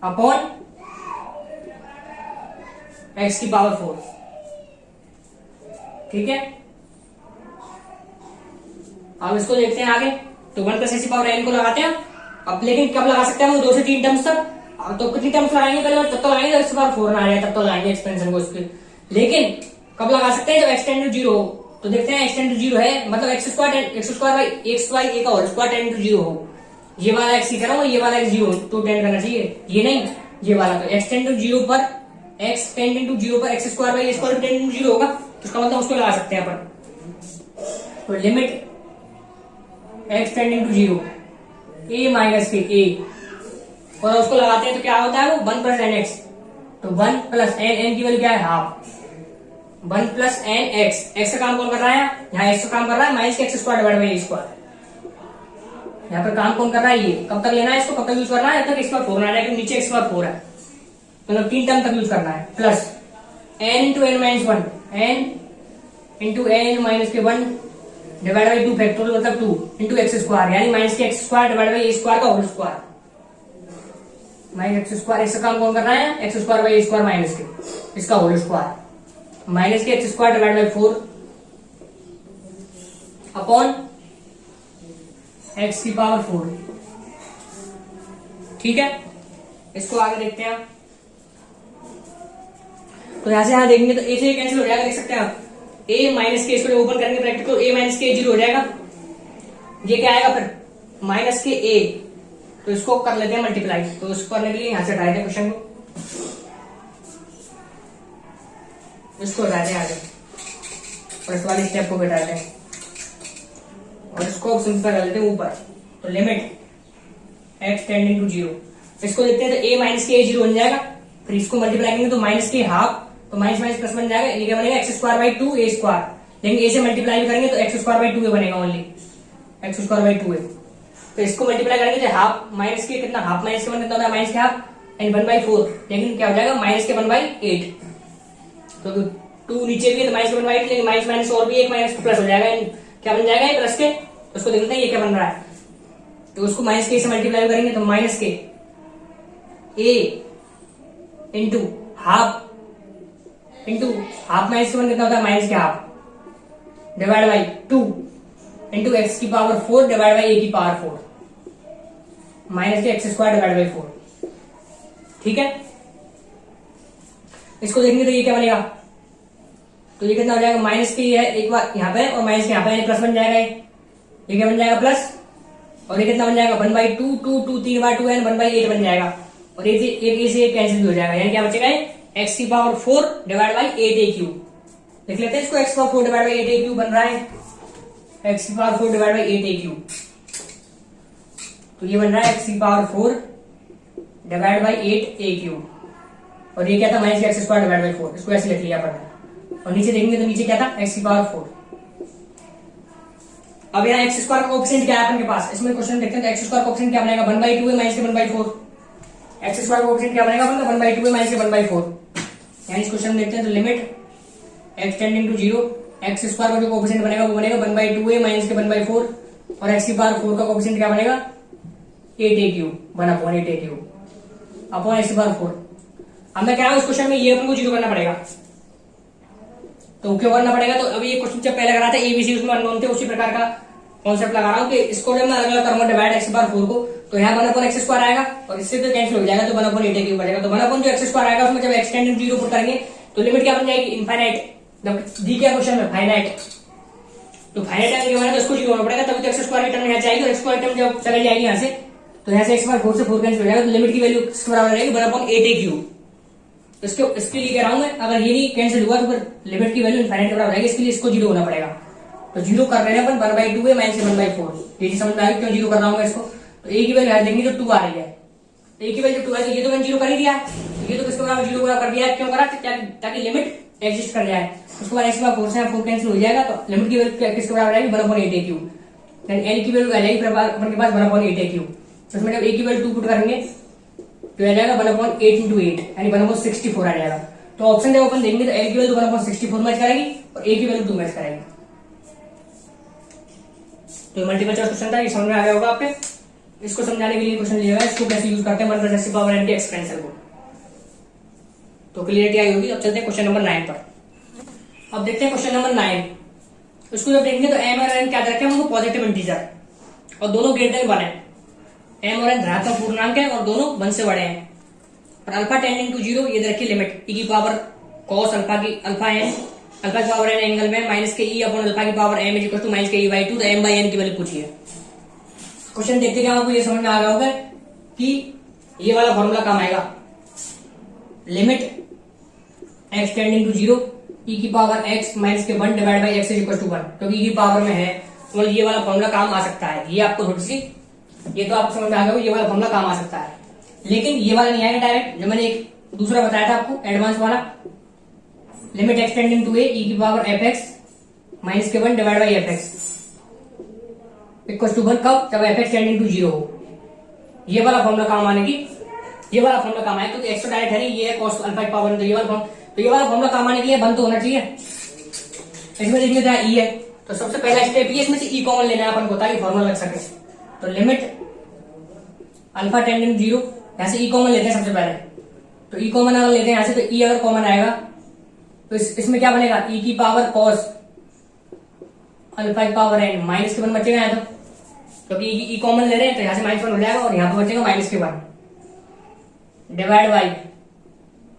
Speaker 1: upon x की पावर 4। ठीक है, अब इसको देखते हैं आगे। तो 1 प्लस एक्स की पावर एन को लगाते हैं अब, लेकिन कब लगा सकते हैं हम 2 से 3 टर्म्स तक, तो कितनी टर्म्स लगाएंगे पहले, तब तो लगाएंगे एक्स की पावर 4 ना आ जाए, तब तो लगाएंगे एक्सपेंशन को इसके, लेकिन कब लगा सकते हैं जब एक्स टेंड टू 0 हो। तो देखते हैं एक्स टेंड टू 0 है, मतलब x square by x by a का होल स्क्वायर टेंड टू 0 हो, ये वाला एक्स ही करा, ये वाला एक्स 0 तो टेंड करना चाहिए, ये नहीं ये वाला। तो एक्स टेंड टू 0 पर एक्स टेंडिंग टू जीरो पर x square by a square tending to zero होगा, तो उसका मतलब उसको लगा सकते हैं अपन। तो limit x tending to zero a minus के ए, और उसको लगाते हैं तो क्या होता है वो 1 प्लस एन एक्स। तो 1 प्लस एन, एन की वैल्यू क्या है half, 1 plus n x, x का काम कौन कर रहा है यहाँ, एक्स का काम कर रहा है माइनस के x square divide by a square. यहाँ पर काम कौन कर रहा है ये, कब तक लेना है इसको, कब तक यूज करना है, जब तक एक्स पावर 4 ना आए, नीचे एक्स पावर 4 है, मतलब 3 टर्म तक यूज करना है। Plus n into n minus 1, n into n minus के 1 डिवाइड बाई 2 फैक्टोरियल मतलब 2 इंटू एक्स स्क्वायर, यानी माइनस के x square divide by a square का whole square, minus x square. इसका काम कौन कर रहा है, x square by a square minus के इसका होल स्क्वायर, माइनस के x square divide by 4 upon x की पावर 4। ठीक है, इसको आगे देखते हैं आप। तो यहां से यहां देखेंगे तो ए से कैंसिल हो जाएगा, देख सकते हैं आप, ए माइनस के, इसको ओपन करेंगे ब्रैकेट को, ए माइनस के 0 हो जाएगा, ये क्या आएगा फिर माइनस के ए, तो इसको कर लेते हैं मल्टीप्लाई। तो उसको करने के लिए यहां से हटाए थे क्वेश्चन को, इसको हटाते हैं आगे और इस वाले स्टेप को हटाते हैं और इसको सिंपल कर लेते हैं ऊपर। तो लिमिट एक्स टेंडिंग टू 0, इसको देखते हैं तो ए माइनस के 0 बन जाएगा, फिर इसको मल्टीप्लाई करेंगे तो माइनस के हाफ, तो माइनस माइनस प्लस बन जाएगा, ये क्या बनेगा x square by 2 A square, लेकिन ए से मल्टीप्लाई भी करेंगे तो एक्स स्क्वायर बाई 2 बनेगा, ओनली एक्स स्क्वायर बाई 2। तो इसको मल्टीप्लाई करेंगे तो हाफ माइनस के कितना, हाफ माइनस के 1 कितना होता है माइनस के हाफ, एंड 1/4, लेकिन क्या हो जाएगा माइनस के 1/8। तो 2 नीचे भी है तो माइनस के 1/8, लेकिन माइनस माइनस और भी एक माइनस प्लस हो जाएगा, क्या बन जाएगा ये प्लस के, उसको देखते हैं ये क्या बन रहा है। तो उसको माइनस के से मल्टीप्लाई करेंगे तो माइनस के ए इंटू हाफ माइनस के 1 कितना होता है माइनस के half divide by 2 into x की पावर 4 डिवाइड बाई ए की पावर 4, माइनस के एक्स स्क्वायर डिवाइड बाई 4। ठीक है, इसको देखेंगे तो ये क्या बनेगा, तो ये कितना हो जाएगा माइनस के ये है एक बार यहाँ पे और माइनस के यहाँ पे प्लस बन जाएगा, ये क्या बन जाएगा प्लस, और ये कितना बन जाएगा 1/2, 2 3 बार 2 एन 1/8 बन जाएगा, और एक से कैंसिल भी हो जाएगा, यानी क्या बचेगा एक्स की power 4 divide by 8a cube. लिख लेते हैं इसको, एक्स की power 4 divide by 8a cube बन रहा है, एक्स की power 4 divide by 8a cube. तो ये बन रहा है एक्स की power 4 divide by 8a cube, और ये क्या था minus x square divide by 4, इसको ऐसे लिख लिया अपन। और नीचे देखेंगे तो नीचे क्या था एक्स की पावर 4। अब यहाँ एक्स स्क्वायर का कोएफिशिएंट क्या है अपन के पास, इसमें क्वेश्चन देखते हैं तो एक्स स्क्वायर का कोएफिशिएंट क्या बनेगा 1/2 है माइनस के 1/4, एक्स स्क्वायर का कोएफिशिएंट क्या बनेगा अपन का 1/2 है माइनस के 1/4, यानी इस क्वेश्चन में देखते हैं तो limit x tending to 0, x square का जो कोएफिशिएंट बनेगा वो बनेगा 1/2 है माइनस के 1/4, और एक्स की पावर 4 का कोएफिशिएंट क्या बनेगा 8a cube 1/8a cube upon x की पावर 4। अब मैं कह रहा हूं इस क्वेश्चन में ये अपन को 0 करना पड़ेगा, तो क्यों करना पड़ेगा, तो अभी ये क्वेश्चन जब पहले करा था एबीसी उसमें अननोन थे, उसी प्रकार का कॉन्सेप्ट लगा रहा हूँ कि इसको जब मैं अलग अलग करूंगा डिवाइड एक्स बार 4 को, तो यहाँ 1/x स्क्वायर आएगा और इससे तो कैंसिल हो जाएगा, तो 1/8a क्यूब बचेगा। तो 1 जो एक्स स्क्वायर आएगा उसमें जब एक्स टेंडिंग टू 0 पुट करेंगे तो लिमिट क्या बन जाएगी इनफाइनाइट, जब दी क्या क्वेश्चन में फाइनाइट, तो फाइनाइट आने के बाद तो इसको 0 होना पड़ेगा, तभी तो एक्स स्क्वायर की टर्म यहाँ जाएगी, और एक्स स्क्वायर टर्म जब चली जाएगी यहाँ से, तो यहाँ से एक्स बार 4 से 4 कैंसिल हो जाएगा, तो लिमिट की वैल्यू किसके बराबर रहेगी 1/8a क्यूब। इसके लिए कह रहा हूं मैं, अगर ये नहीं कैंसिल हुआ तो फिर लिमिट की वैल्यू इनफाइनाइट के बराबर रहेगी, इसके लिए इसको 0 होना पड़ेगा। तो 0 कर रहे हैं अपन 1/2 है माइनस 1/4, ये समझ में आएगा क्यों 0 कर रहा हूँ मैं इसको। तो ए की वैल्यू यहाँ देंगे तो 2 आ रही है, ए की वैल्यू 2 है, तो ये तो मैंने 0 कर ही दिया, ये तो किसके बराबर 0 बराबर कर दिया, क्यों करा ताकि लिमिट एग्जिस्ट कर जाए। उसके बाद एक्स का 4 से 4 कैंसिल हो जाएगा, तो लिमिट की वैल्यू किसके बराबर आएगी 1/8a क्यूब, एन की वैल्यू आ जाएगी अपन के पास 1/8a क्यूब। उसमें जब ए की वैल्यू 2 पुट करेंगे तो आ जाएगा 1/8 into 8 यानी 1/64 आ जाएगा। तो ऑप्शन जब अपन देंगे तो एल की वैल्यू 1/64 मैच करेगी और ए की वैल्यू 2 मैच करेगी। तो मल्टीपल चॉइस क्वेश्चन था, ये समझ में आ गया होगा आपके। इसको समझाने के लिए क्वेश्चन लिया गया, इसको कैसे यूज करते हैं 1 + x की पावर n के एक्सपेंशन को, तो क्लियरिटी आई होगी। अब चलते हैं क्वेश्चन नंबर 9 पर। अब देखते हैं क्वेश्चन नंबर 9। इसको जब देखेंगे तो m और n क्या रखे हैं, उनको पॉजिटिव इंटीजर और दोनों ग्रेटर देन 1 है। m और n धनात्मक पूर्णांक है और दोनों 1 से बड़े हैं। और अल्फा टेंडिंग टू 0 ये रखिए लिमिट e की पावर cos अल्फा की अल्फा n, अल्फा की पावर n एंगल में माइनस के e अपॉन अल्फा की power m is equal to minus के e/2, तो m/n की वैल्यू पूछिए। क्वेश्चन देखते क्या आपको ये समझ में आ गया होगा कि ये वाला फॉर्मूला काम आएगा, limit x tending to zero e की पावर एक्स माइनस के 1 divide by x is equal to 1, क्योंकि ई की पावर में है तो ये वाला फॉर्मूला काम आ सकता है। ये आपको थोड़ी सी, ये तो आपको समझ में आ गया, ये वाला फॉर्मूला काम आ सकता है, लेकिन ये वाला नहीं आएगा डायरेक्ट। जो मैंने एक दूसरा बताया था आपको एडवांस वाला, लिमिट एक्स टेंडिंग टू ए ई की पावर एफ एक्स माइनस के 1 divide by F x equal to 1, कब? जब f x tending to zero हो। ये वाला फॉर्मूला काम आने की, ये वाला फॉर्मूला काम आए, क्योंकि एक्स तो डायरेक्ट है नहीं, ये है कॉस अल्फा की पावर, तो ये वाला फॉर्मूला काम आने के लिए 1 तो होना चाहिए। इसमें देखिए क्या ई है, तो सबसे पहला स्टेप ये, इसमें से ई कॉमन लेना है अपन को ताकि फॉर्मूला लग सके। तो limit alpha tending to zero, यहां से ई कॉमन लेते हैं सबसे पहले। तो ई कॉमन अगर लेते हैं यहां से, तो ई अगर कॉमन आएगा तो इसमें क्या बनेगा? ई की पावर कॉस अल्फा की पावर एन माइनस के 1 बचेगा यहाँ, तो क्योंकि ई कॉमन ले रहे हैं तो यहाँ से -1 हो जाएगा और यहाँ पे बचेगा माइनस के 1 डिवाइड बाई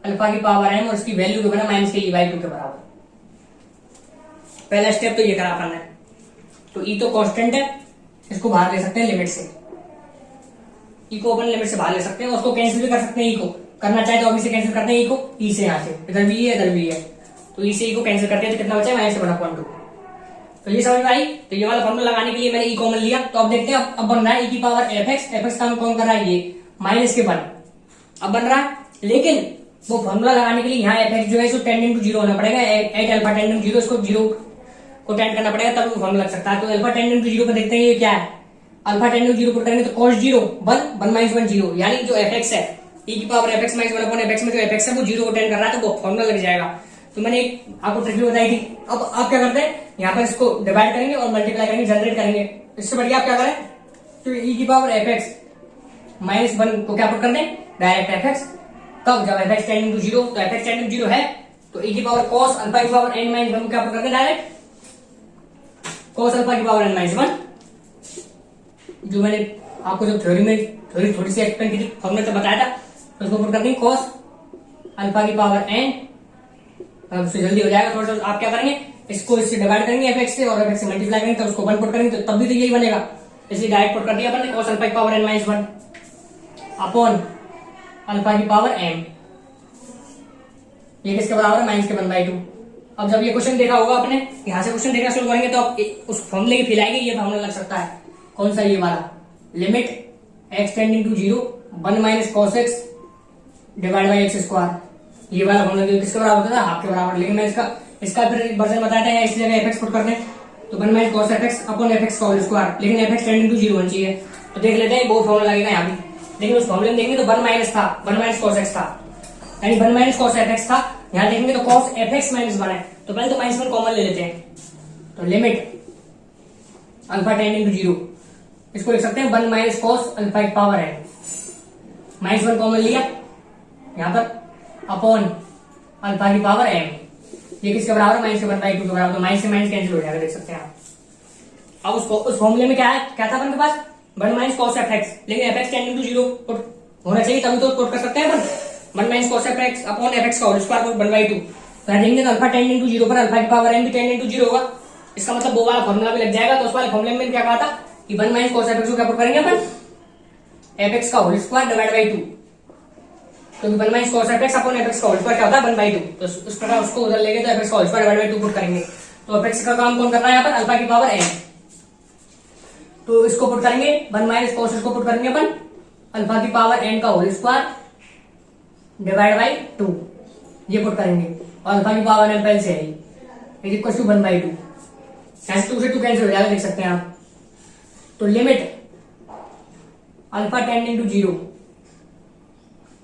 Speaker 1: अल्फा की पावर एन और उसकी वैल्यू जो बना माइनस के ई/2 के बराबर। पहला स्टेप तो ये करा अपन ने। तो ई तो कांस्टेंट है, इसको बाहर ले सकते हैं लिमिट से, ई को अपन लिमिट से बाहर ले सकते हैं, उसको कैंसिल भी कर सकते हैं। ई को करना चाहे तो अभी से कैंसिल करते हैं, ई को ई से, यहाँ से इधर भी है इधर भी है, तो ई से ई को कैंसिल करते हैं तो कितना बचा? -1/2। तो ये समझ में आई। तो ये वाला फॉर्मूला लगाने के लिए मैंने ई कॉमन लिया। तो अब देखते हैं अब बन रहा है ई की पावर एफ एक्स का कौन कर रहा है? ये माइनस के 1 अब बन रहा है, लेकिन वो फॉर्मूला लगाने के लिए यहाँ एफ एक्स जो है इसको टेंडिंग टू जीरो होना पड़ेगा। At alpha tending to zero, इसको जीरो को टेंड करना पड़ेगा तब वो फॉर्मूला लग सकता है। तो अल्फा टेंडिंग टू जीरो पर देखते हैं ये क्या है। अल्फा टेंडिंग टू जीरो पर करेंगे तो कॉस जीरो 1 -1 जीरो, यानी जो एफ एक्स है ई की power f x minus 1 F x में जो एफ एक्स है वो जीरो को टेंड कर रहा है, तो वो फॉर्मूला लग जाएगा। तो मैंने आपको ट्रिक भी बताई थी। अब आप क्या करते हैं, यहाँ पर इसको डिवाइड करेंगे और मल्टीप्लाई करेंगे, जनरेट करेंगे। इससे बढ़िया आप क्या करें, तो ई की पावर एफ एक्स -1 को क्या पुट कर दें? डायरेक्ट एफ एक्स, कब? जब f x tending to zero, तो f x tending to zero है तो ई की पावर कॉस अल्फा की पावर n -1 को क्या पुट कर दें? डायरेक्ट कॉस अल्फा की पावर n -1, जो मैंने आपको जो थ्योरी में थोड़ी सी एक्सप्लेन की थी, फॉर्मूले से बताया था, तो उसको पुट कर देंगे कॉस अल्फा की पावर n, उससे जल्दी हो जाएगा। थोड़ा सा आप क्या करेंगे, इसको इससे डिवाइड करेंगे एफ एक्स से और एफ एक्स से मल्टीप्लाई करेंगे, तो उसको 1 पुट करेंगे तो तब भी तो यही बनेगा। इसलिए डायरेक्ट पुट कर दिया अपन ने कॉस अल्फा की पावर n -1 अपॉन अल्फा की पावर m, ये किसके बराबर है? -1/2। अब जब ये क्वेश्चन देखा होगा आपने, यहां से क्वेश्चन देखना शुरू करेंगे तो आप उस फॉर्मूले की फिलाएंगे, ये फॉर्मूला लग सकता है। कौन सा? ये वाला, limit x tending to zero 1 - cos x divide by x square, ये वाला फॉर्मूला किसके बराबर होता था? हाफ के बराबर। लेकिन मैं इसका फिर वर्जन बताया था, इसलिए एफ एक्स पुट कर दें तो 1 - cos f x upon f x का होल स्क्वायर, लेकिन f x tending to zero होना चाहिए। तो देख लेते हैं, बहुत फॉर्मूला लगेगा यहाँ भी, लेकिन उस फॉर्मूले में देखेंगे तो 1 माइनस था, 1 - cos x था, यानी 1 - cos f x था। यहाँ देखेंगे तो cos f x -1 है, तो पहले तो -1 कॉमन ले लेते हैं। तो limit alpha tending to zero, इसको लिख सकते हैं 1 - cos अल्फा की पावर है, -1 कॉमन लिया यहाँ पर अपॉन अल्फा की पावर m, ये किसके बराबर? -1/2 के बराबर। तो माइनस से माइनस कैंसिल हो जाएगा, देख सकते हैं आप। अब उस फॉर्मूले में क्या है, क्या था अपन के पास? 1 - cos f x, लेकिन f x tending to zero होना चाहिए तभी तो पुट कर सकते हैं अपन। 1 - cos f x upon f x का होल स्क्वायर 1/2। तो देखेंगे तो अल्फा टेंडिंग टू जीरो पर अल्फा की पावर m भी टेंडिंग टू जीरो होगा, इसका मतलब वो वाला फॉर्मूला भी लग जाएगा। तो उस वाले फॉर्मूले में क्या कहा था कि 1 - cos f x को क्या पुट करेंगे अपन? f x का होल स्क्वायर डिवाइड बाई 2, क्योंकि 1 - cos f x upon f x का होल स्क्वायर क्या होता है? 1/2। तो उस प्रकार उसको उधर लेंगे तो f x का whole square divide by 2 put करेंगे। तो f x का काम कौन कर रहा है यहाँ पर? अल्फा की पावर m, तो इसको पुट करेंगे 1 - cos, इसको पुट करेंगे अपन अल्फा की पावर n का होल स्क्वायर डिवाइड बाई 2, ये पुट करेंगे, और अल्फा की पावर m पहले से है इज इक्वल टू 1/2, ऐसे 2 से 2 कैंसिल हो जाएगा, देख सकते हैं आप। तो limit alpha tending to zero,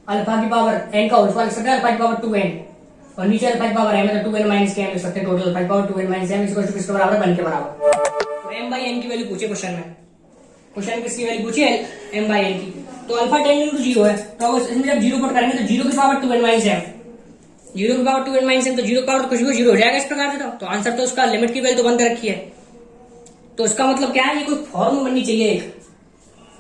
Speaker 1: alpha की पावर n का होल स्क्वायर लिख सकते हैं, अल्फा की पावर 2n, और नीचे अल्फा की पावर m है तो 2n - k लिख सकते हैं। टोटल अल्फा की power 2n - m is equal to किसके बराबर? 1 के बराबर। तो m/n की वैल्यू पूछे क्वेश्चन में, क्वेश्चन किसकी वैल्यू पूछी है? m/n की। तो अल्फा टेंडिंग टू जीरो है, तो इसमें जब जीरो पुट करेंगे तो जीरो की पावर 2n - m, जीरो की पावर 2n - m, तो जीरो की पावर कुछ भी जीरो हो जाएगा इस प्रकार से। तो आंसर तो उसका लिमिट की वैल्यू तो बंद रखी है, तो इसका मतलब क्या है, ये कोई फॉर्म बननी चाहिए,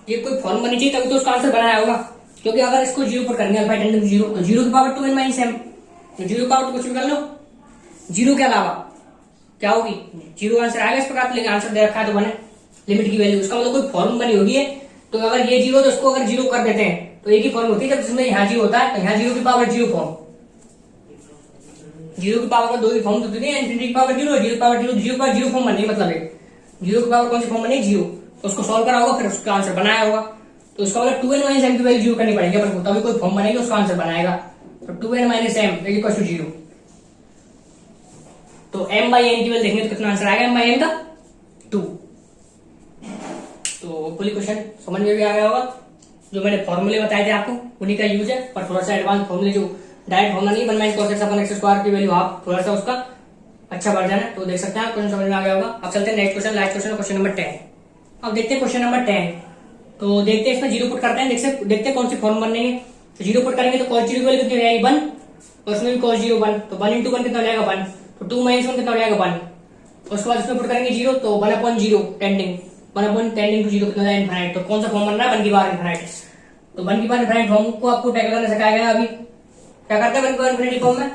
Speaker 1: ये कोई फॉर्म बननी चाहिए तभी तो उसका आंसर बनाया होगा। क्योंकि अगर इसको जीरो पुट करेंगे अल्फा टेंडिंग टू जीरो, तो जीरो की पावर 2n - m, तो जीरो की पावर तो कुछ भी कर लो, जीरो के अलावा क्या होगी? जीरो आंसर आएगा इस प्रकार। लेकिन आंसर दे रखा है तो बने लिमिट की वैल्यू, उसका मतलब कोई फॉर्म बनी होगी है। तो अगर ये जीरो, तो उसको अगर जीरो कर देते हैं तो एक ही फॉर्म होती है, जब जिसमें यहाँ जीरो होता है तो यहाँ जीरो की पावर जीरो फॉर्म, जीरो की पावर का दो ही फॉर्म होती है, इन्फिनिटी की पावर जीरो, जीरो की पावर जीरो, जीरो का जीरो फॉर्म बनने मतलब है जीरो की पावर कौन सी फॉर्म बनी, जीरो। तो उसको सॉल्व करा होगा, फिर उसका आंसर बनाया होगा। तो उसका मतलब 2n माइनस m की वैल्यू जीरो करनी पड़ेगी अपन को, तभी कोई फॉर्म बनेगी, उसका आंसर बनाएगा। तो 2n minus m equal to zero. तो m बाई n की वैल्यू देखेंगे तो कितना आंसर आएगा, m बाई n का 2। तो होपफुली क्वेश्चन समझ में भी आ गया होगा। जो मैंने फॉर्मूले बताए थे आपको उन्हीं का यूज है, पर थोड़ा सा एडवांस फॉर्मूले, जो डायरेक्ट फॉर्मूला नहीं, 1 माइनस cos x अपन x स्क्वायर की वैल्यू हाफ, थोड़ा सा उसका अच्छा वर्जन है। तो देख सकते हैं, क्वेश्चन समझ में आ गया होगा। अब चलते हैं next question, last question, question number 10। अब देखते हैं क्वेश्चन नंबर 10। तो देखते हैं इसमें जीरो पुट करते हैं, देखते हैं कौन सी फॉर्म बनने है। तो जीरो पुट करेंगे तो cos जीरो की वैल्यू कितनी हो जाएगी, 1, और उसमें भी cos जीरो 1, तो 1 इंटू 1 कितना हो जाएगा, 1। तो 2 माइनस 1 कितना हो जाएगा, 1। उसके बाद इसमें पुट करेंगे जीरो, तो 1 upon zero tending, 1 upon tending to zero कितना हो जाएगा, इनफाइनाइट। तो कौन सा फॉर्म बन रहा है, 1 की पावर इनफाइनाइट। तो 1 की पावर इनफाइनाइट फॉर्म को आपको टैकल करना सिखाया गया। अभी क्या करते हैं 1 की पावर इनफिनिटी फॉर्म में,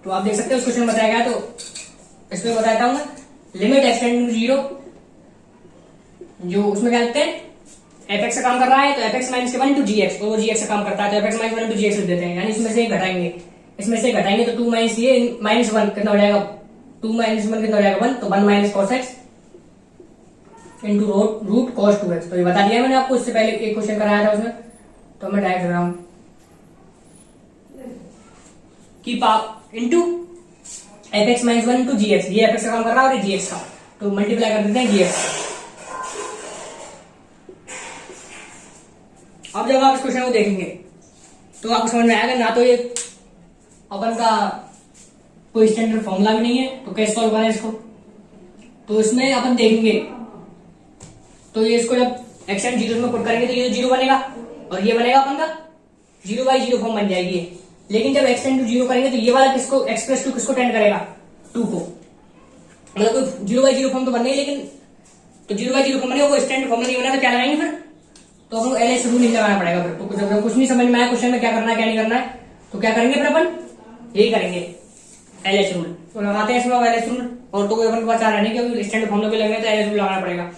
Speaker 1: तो आप देख सकते हैं उस क्वेश्चन में बताया गया। तो इसमें बताता हूँ, लिमिट एक्सटेंडिंग टू जीरो, जो उसमें क्या लिखते हैं, fx से काम कर रहा है तो fx माइनस के 1 इंटू gx, तो वो gx से काम करता है तो fx माइनस 1 इंटू gx लिख देते हैं, यानी इसमें से घटाएंगे, इसमें से घटाएंगे तो 2 माइनस ये माइनस 1 कितना हो जाएगा, 2 माइनस 1 कितना हो जाएगा, 1। तो 1 minus cos x into root cos 2x। तो ये बता दिया मैंने आपको, इससे पहले एक क्वेश्चन कराया था उसमें, तो मैं डायरेक्ट कर रहा हूं कि पावर इंटू fx माइनस 1 इंटू gx, ये fx का काम कर रहा है और ये gx का, तो मल्टीप्लाई कर देते हैं gx। अब जब आप इस क्वेश्चन को देखेंगे तो आपको समझ में आएगा, ना तो ये अपन का कोई स्टैंडर्ड फॉर्मूला भी नहीं है, तो कैसे सॉल्व करें इसको। तो इसमें अपन देखेंगे, तो ये इसको जब x एंड जीरो में पुट करेंगे तो ये जीरो बनेगा, और ये बनेगा अपन का जीरो बाई जीरो फॉर्म बन जाएगी। लेकिन जब x टेंड टू जीरो करेंगे तो ये वाला किसको, x प्लस 2 किसको टेंड करेगा, 2 को। मतलब कोई जीरो बाई जीरो फॉर्म तो बन गई, लेकिन तो जीरो बाई जीरो फॉर्म बनेगा, वो स्टैंडर्ड फॉर्म नहीं बना, तो क्या लगाएंगे फिर, तो हमको LH रूल नहीं लगाना पड़ेगा फिर। तो जब कुछ नहीं समझ में आया क्वेश्चन में क्या करना है क्या नहीं करना है, तो क्या करेंगे फिर अपन, यही करेंगे LH रूल। तो लगाते हैं इसमें LH रूल, और तो कोई अपन के पास आ रहा नहीं, क्योंकि स्टैंडर्ड फॉर्म पे लगेगा तो LH रूल लगाना पड़ेगा।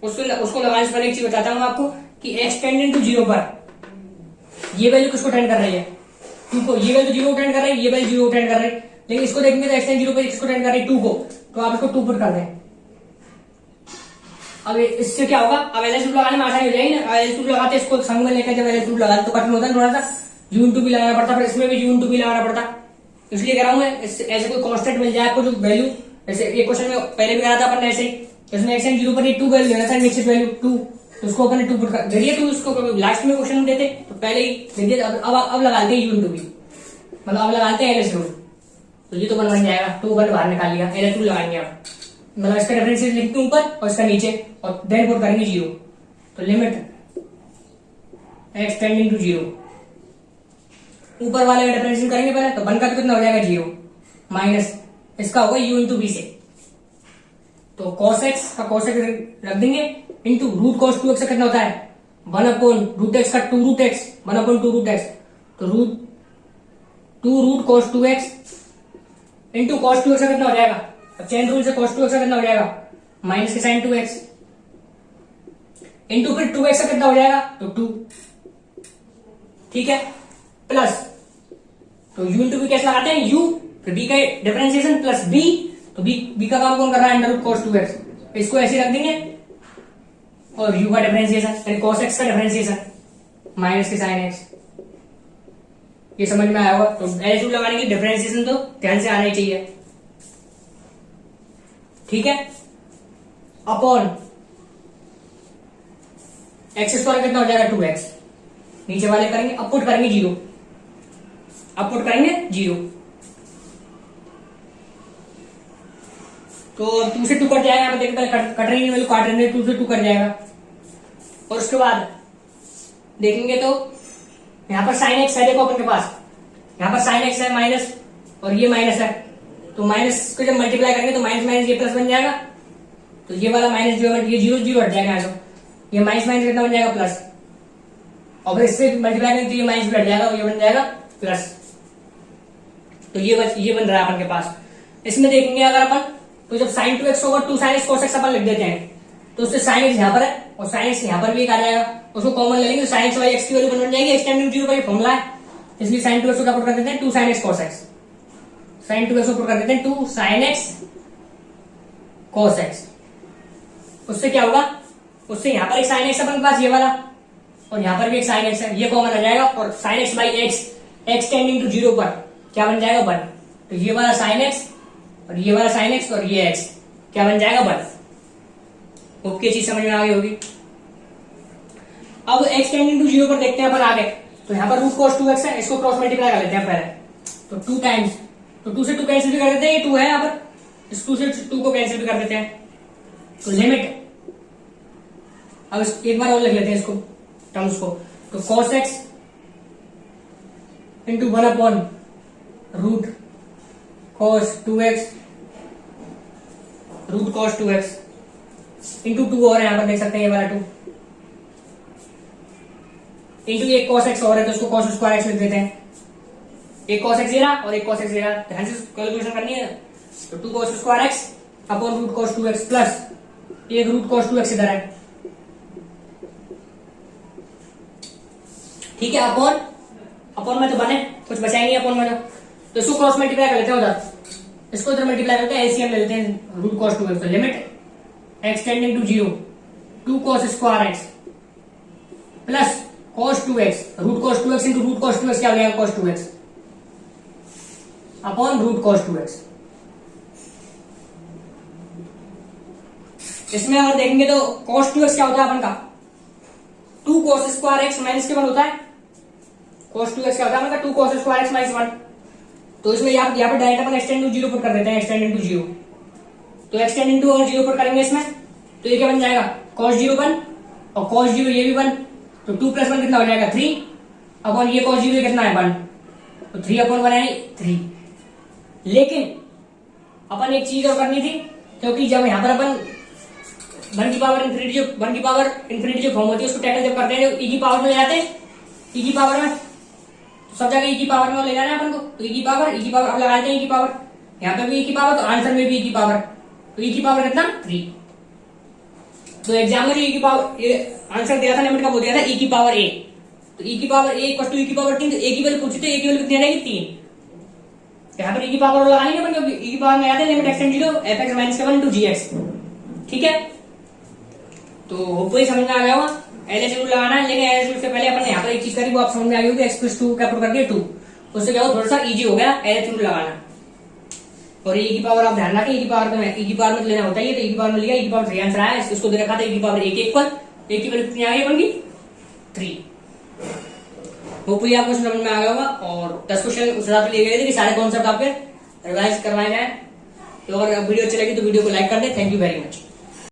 Speaker 1: उसको लगाने से पहले एक चीज बताता हूँ आपको कि x टेंडिंग टू जीरो पर ये वैल्यू किसको टेंड कर रही है, 2 को। ये वैल्यू जीरो टेंड कर रही है, ये वैल्यू जीरो टेंड कर रही है, लेकिन इसको देखेंगे तो x टेंड जीरो पर किसको टेंड कर रही है, 2 को। तो आप इसको 2 पुट कर दें। अब इससे क्या होगा, अब LH रूल लगाने में आसानी हो जाएगी ना। LH रूल लगाते इसको संग में लेकर जब LH रूल लगाते तो कठिन होता है थोड़ा सा, u इंटू भी लगाना पड़ता, फिर इसमें भी u इंटू भी लगाना पड़ता। इसलिए कह रहा हूं मैं, ऐसे कोई कांस्टेंट मिल जाए आपको जो वैल्यू, जैसे एक क्वेश्चन में पहले भी करा था अपन ने ऐसे, इसमें x एंड जीरो पर 2 वैल्यू लेना था, निश्चित वैल्यू 2, तो उसको अपन ने 2 पुट कर दिए। तो उसको लास्ट में क्वेश्चन देते तो पहले ही दे दिया, अब लगाते हैं u इंटू भी, मतलब अब लगाते हैं LH रूल। तो ये तो बन जाएगा, 2 वन बाहर निकाल लिया, LH रूल लगाएंगे अब, मतलब इसका डिफरेंशियल लिखते हैं ऊपर और इसका नीचे, और देन पुट करेंगे जीरो। तो limit x tending to zero, ऊपर वाले का डिफरेंशियल करेंगे पहले, तो 1 का कितना हो जाएगा, जीरो, माइनस इसका होगा u इंटू बी से। तो cos x का cos x रख देंगे, इंटू रूट cos 2x से कितना होता है, 1 अपॉन रूट x का 2 root x, 1 upon 2 root x, तो root cos 2x into cos 2x का कितना हो जाएगा, अब चेन रूल से cos 2x का कितना हो जाएगा, माइनस के साइन 2x, इंटू फिर 2x का कितना हो जाएगा, तो 2, ठीक है, प्लस, तो u इंटू बी कैसे लगाते हैं, u फिर b का डिफरेंशिएशन प्लस b, तो b का काम कौन कर रहा है, अंडर रूट cos 2x, इसको ऐसे रख देंगे, और u का डिफरेंशिएशन यानी cos x का डिफरेंशिएशन माइनस के साइन x। ये समझ में आया होगा। तो LH रूल लगाने की डिफरेंशिएशन तो ध्यान से आना ही चाहिए, ठीक है, अपॉन x स्क्वायर कितना हो जाएगा, 2x, नीचे वाले करेंगे, अब पुट करेंगे जीरो, अब पुट करेंगे जीरो, तो 2 से 2 कट जाएगा, यहाँ पे देखते कट रही नहीं, वैल्यू काट रही है, 2 से 2 कट जाएगा। और उसके बाद देखेंगे तो यहाँ पर साइन एक्स है, देखो अपन के पास यहाँ पर साइन एक्स है माइनस, और ये माइनस है, तो माइनस को जब मल्टीप्लाई करेंगे तो माइनस माइनस ये प्लस बन जाएगा, तो ये वाला माइनस जो ये जीरो जीरो हट जाएगा, तो ये माइनस माइनस कितना बन जाएगा, प्लस, और फिर इससे मल्टीप्लाई करेंगे तो ये माइनस भी हट जाएगा, और ये बन जाएगा प्लस। तो ये बन रहा है अपन के पास। इसमें देखेंगे अगर अपन, तो जब साइन 2x होगा 2 साइन एक्स cos x अपन लिख देते हैं, तो उससे साइन एक्स यहाँ पर है और साइन एक्स यहाँ पर भी एक आ जाएगा, उसको कॉमन ले लेंगे तो साइन एक्स बाई एक्स की वैल्यू बन जाएगी, एक्स टेंडिंग टू जीरो का ये फॉर्मूला है, इसलिए साइन 2x को क्या पुट कर देते हैं, 2 sine x cos x, sine 2x ऊपर कर देते हैं 2 साइन x cos x। उससे क्या होगा, उससे यहां पर एक साइन x अपने पास ये वाला, और यहां पर भी एक साइन x है, ये कॉमन आ जाएगा, और sine x by x, x tending to 0 पर क्या बन जाएगा 1। तो ये वाला साइन x और ये वाला साइन x और ये x क्या बन जाएगा 1। ओके, चीज समझ में आ गई होगी। अब x टेंडिंग टू 0 पर देखते हैं अपन आगे। तो यहाँ पर रूट कॉस 2x है, इसको क्रॉस मल्टीप्लाई कर लेते हैं पहले। तो 2 टाइम्स, तो 2 से 2 कैंसिल भी कर देते हैं, ये 2 है यहाँ पर, इस 2 से 2 को कैंसिल भी कर देते हैं। तो लिमिट, अब एक बार और लिख लेते हैं इसको टर्म्स को। तो cos x into 1 upon root cos 2x, root cos 2x into 2 और यहाँ पर देख सकते हैं ये वाला 2 इंटू एक cos x और है, तो इसको cos स्क्वायर x लिख देते हैं। एक cos x ये रहा और एक cos x ये रहा, ध्यान से कैलकुलेशन करनी है। तो 2 cos square x upon root cos 2x plus एक रूट cos 2x इधर है, ठीक है। अपॉन में तो बने, कुछ बचा ही नहीं अपॉन में, तो इसको क्रॉस मल्टीप्लाई कर लेते हैं उधर, इसको इधर मल्टीप्लाई करते हैं, एलसीएम ले लेते हैं रूट cos 2x। तो limit x tending to 0 2 cos square x plus cos 2x, root cos 2x into root cos 2x क्या हो जाएगा cos 2x upon root cos 2x। इसमें अगर देखेंगे तो cos 2x क्या होता है अपन का 2 cos स्क्वायर x माइनस के 1 होता है। cos 2x क्या होता है अपन का 2 cos स्क्वायर x माइनस 1। तो इसमें यहाँ पर डायरेक्ट अपन एक्सटेंड टू 0 पर कर देते हैं, एक्सटेंड टू 0। तो एक्सटेंड टू और 0 पर करेंगे इसमें, तो ये क्या बन जाएगा cos 0 1 और cos 0 ये भी 1, तो 2 प्लस 1 कितना हो जाएगा 3 अपॉन ये cos 0 कितना है 1, तो 3 अपॉन 1 है 3। लेकिन अपन एक चीज और करनी थी, क्योंकि जब यहाँ पर अपन 1 की पावर इन्फिनिटी जो फॉर्म होती है उसको टैकल जब करते हैं e की पावर में ले जाते हैं, e की पावर में, तो सब जगह e की पावर में ले जाना है अपन को। तो e की पावर अब लगा देते हैं e की पावर, यहाँ पे भी e की पावर, तो आंसर में भी e की पावर, तो e की पावर कितना 3। तो एग्जाम में जो e की पावर आंसर दिया था लिमिट का वो दिया था e की पावर a, तो e की power a equal to e की पावर 3, तो a की वैल्यू पूछी तो a की वैल्यू कितनी आ जाएगी 3। यहाँ पर e की पावर लगानी है अपन, क्योंकि e की पावर में आते हैं लिमिट x टेंड 0 fx माइनस 1 टू gx, ठीक है। तो होपफुली समझ में आ गया होगा। एलएच रूल लगाना है, लेकिन एलएच रूल से पहले अपन ने यहाँ पर एक चीज करी वो आप समझ में आ गई होगी, x प्लस 2 का पुट करके 2, उससे क्या हो थोड़ा सा इजी हो गया एलएच रूल लगाना। और e की पावर आप ध्यान रखें, e की पावर में लेना होता है, तो e की पावर में लिया, e की पावर 3 आंसर आया, इसको दे रखा था e की पावर 1 इक्वल, एक की वैल्यू कितनी आ गई बन 3। होपफुली आपको समझ में आ गया होगा। और 10 क्वेश्चन उस हिसाब से लिए गए थे कि सारे कॉन्सेप्ट आपके रिवाइज करवाए जाए। तो अगर वीडियो अच्छी लगी तो वीडियो को लाइक कर दे। Thank you very much.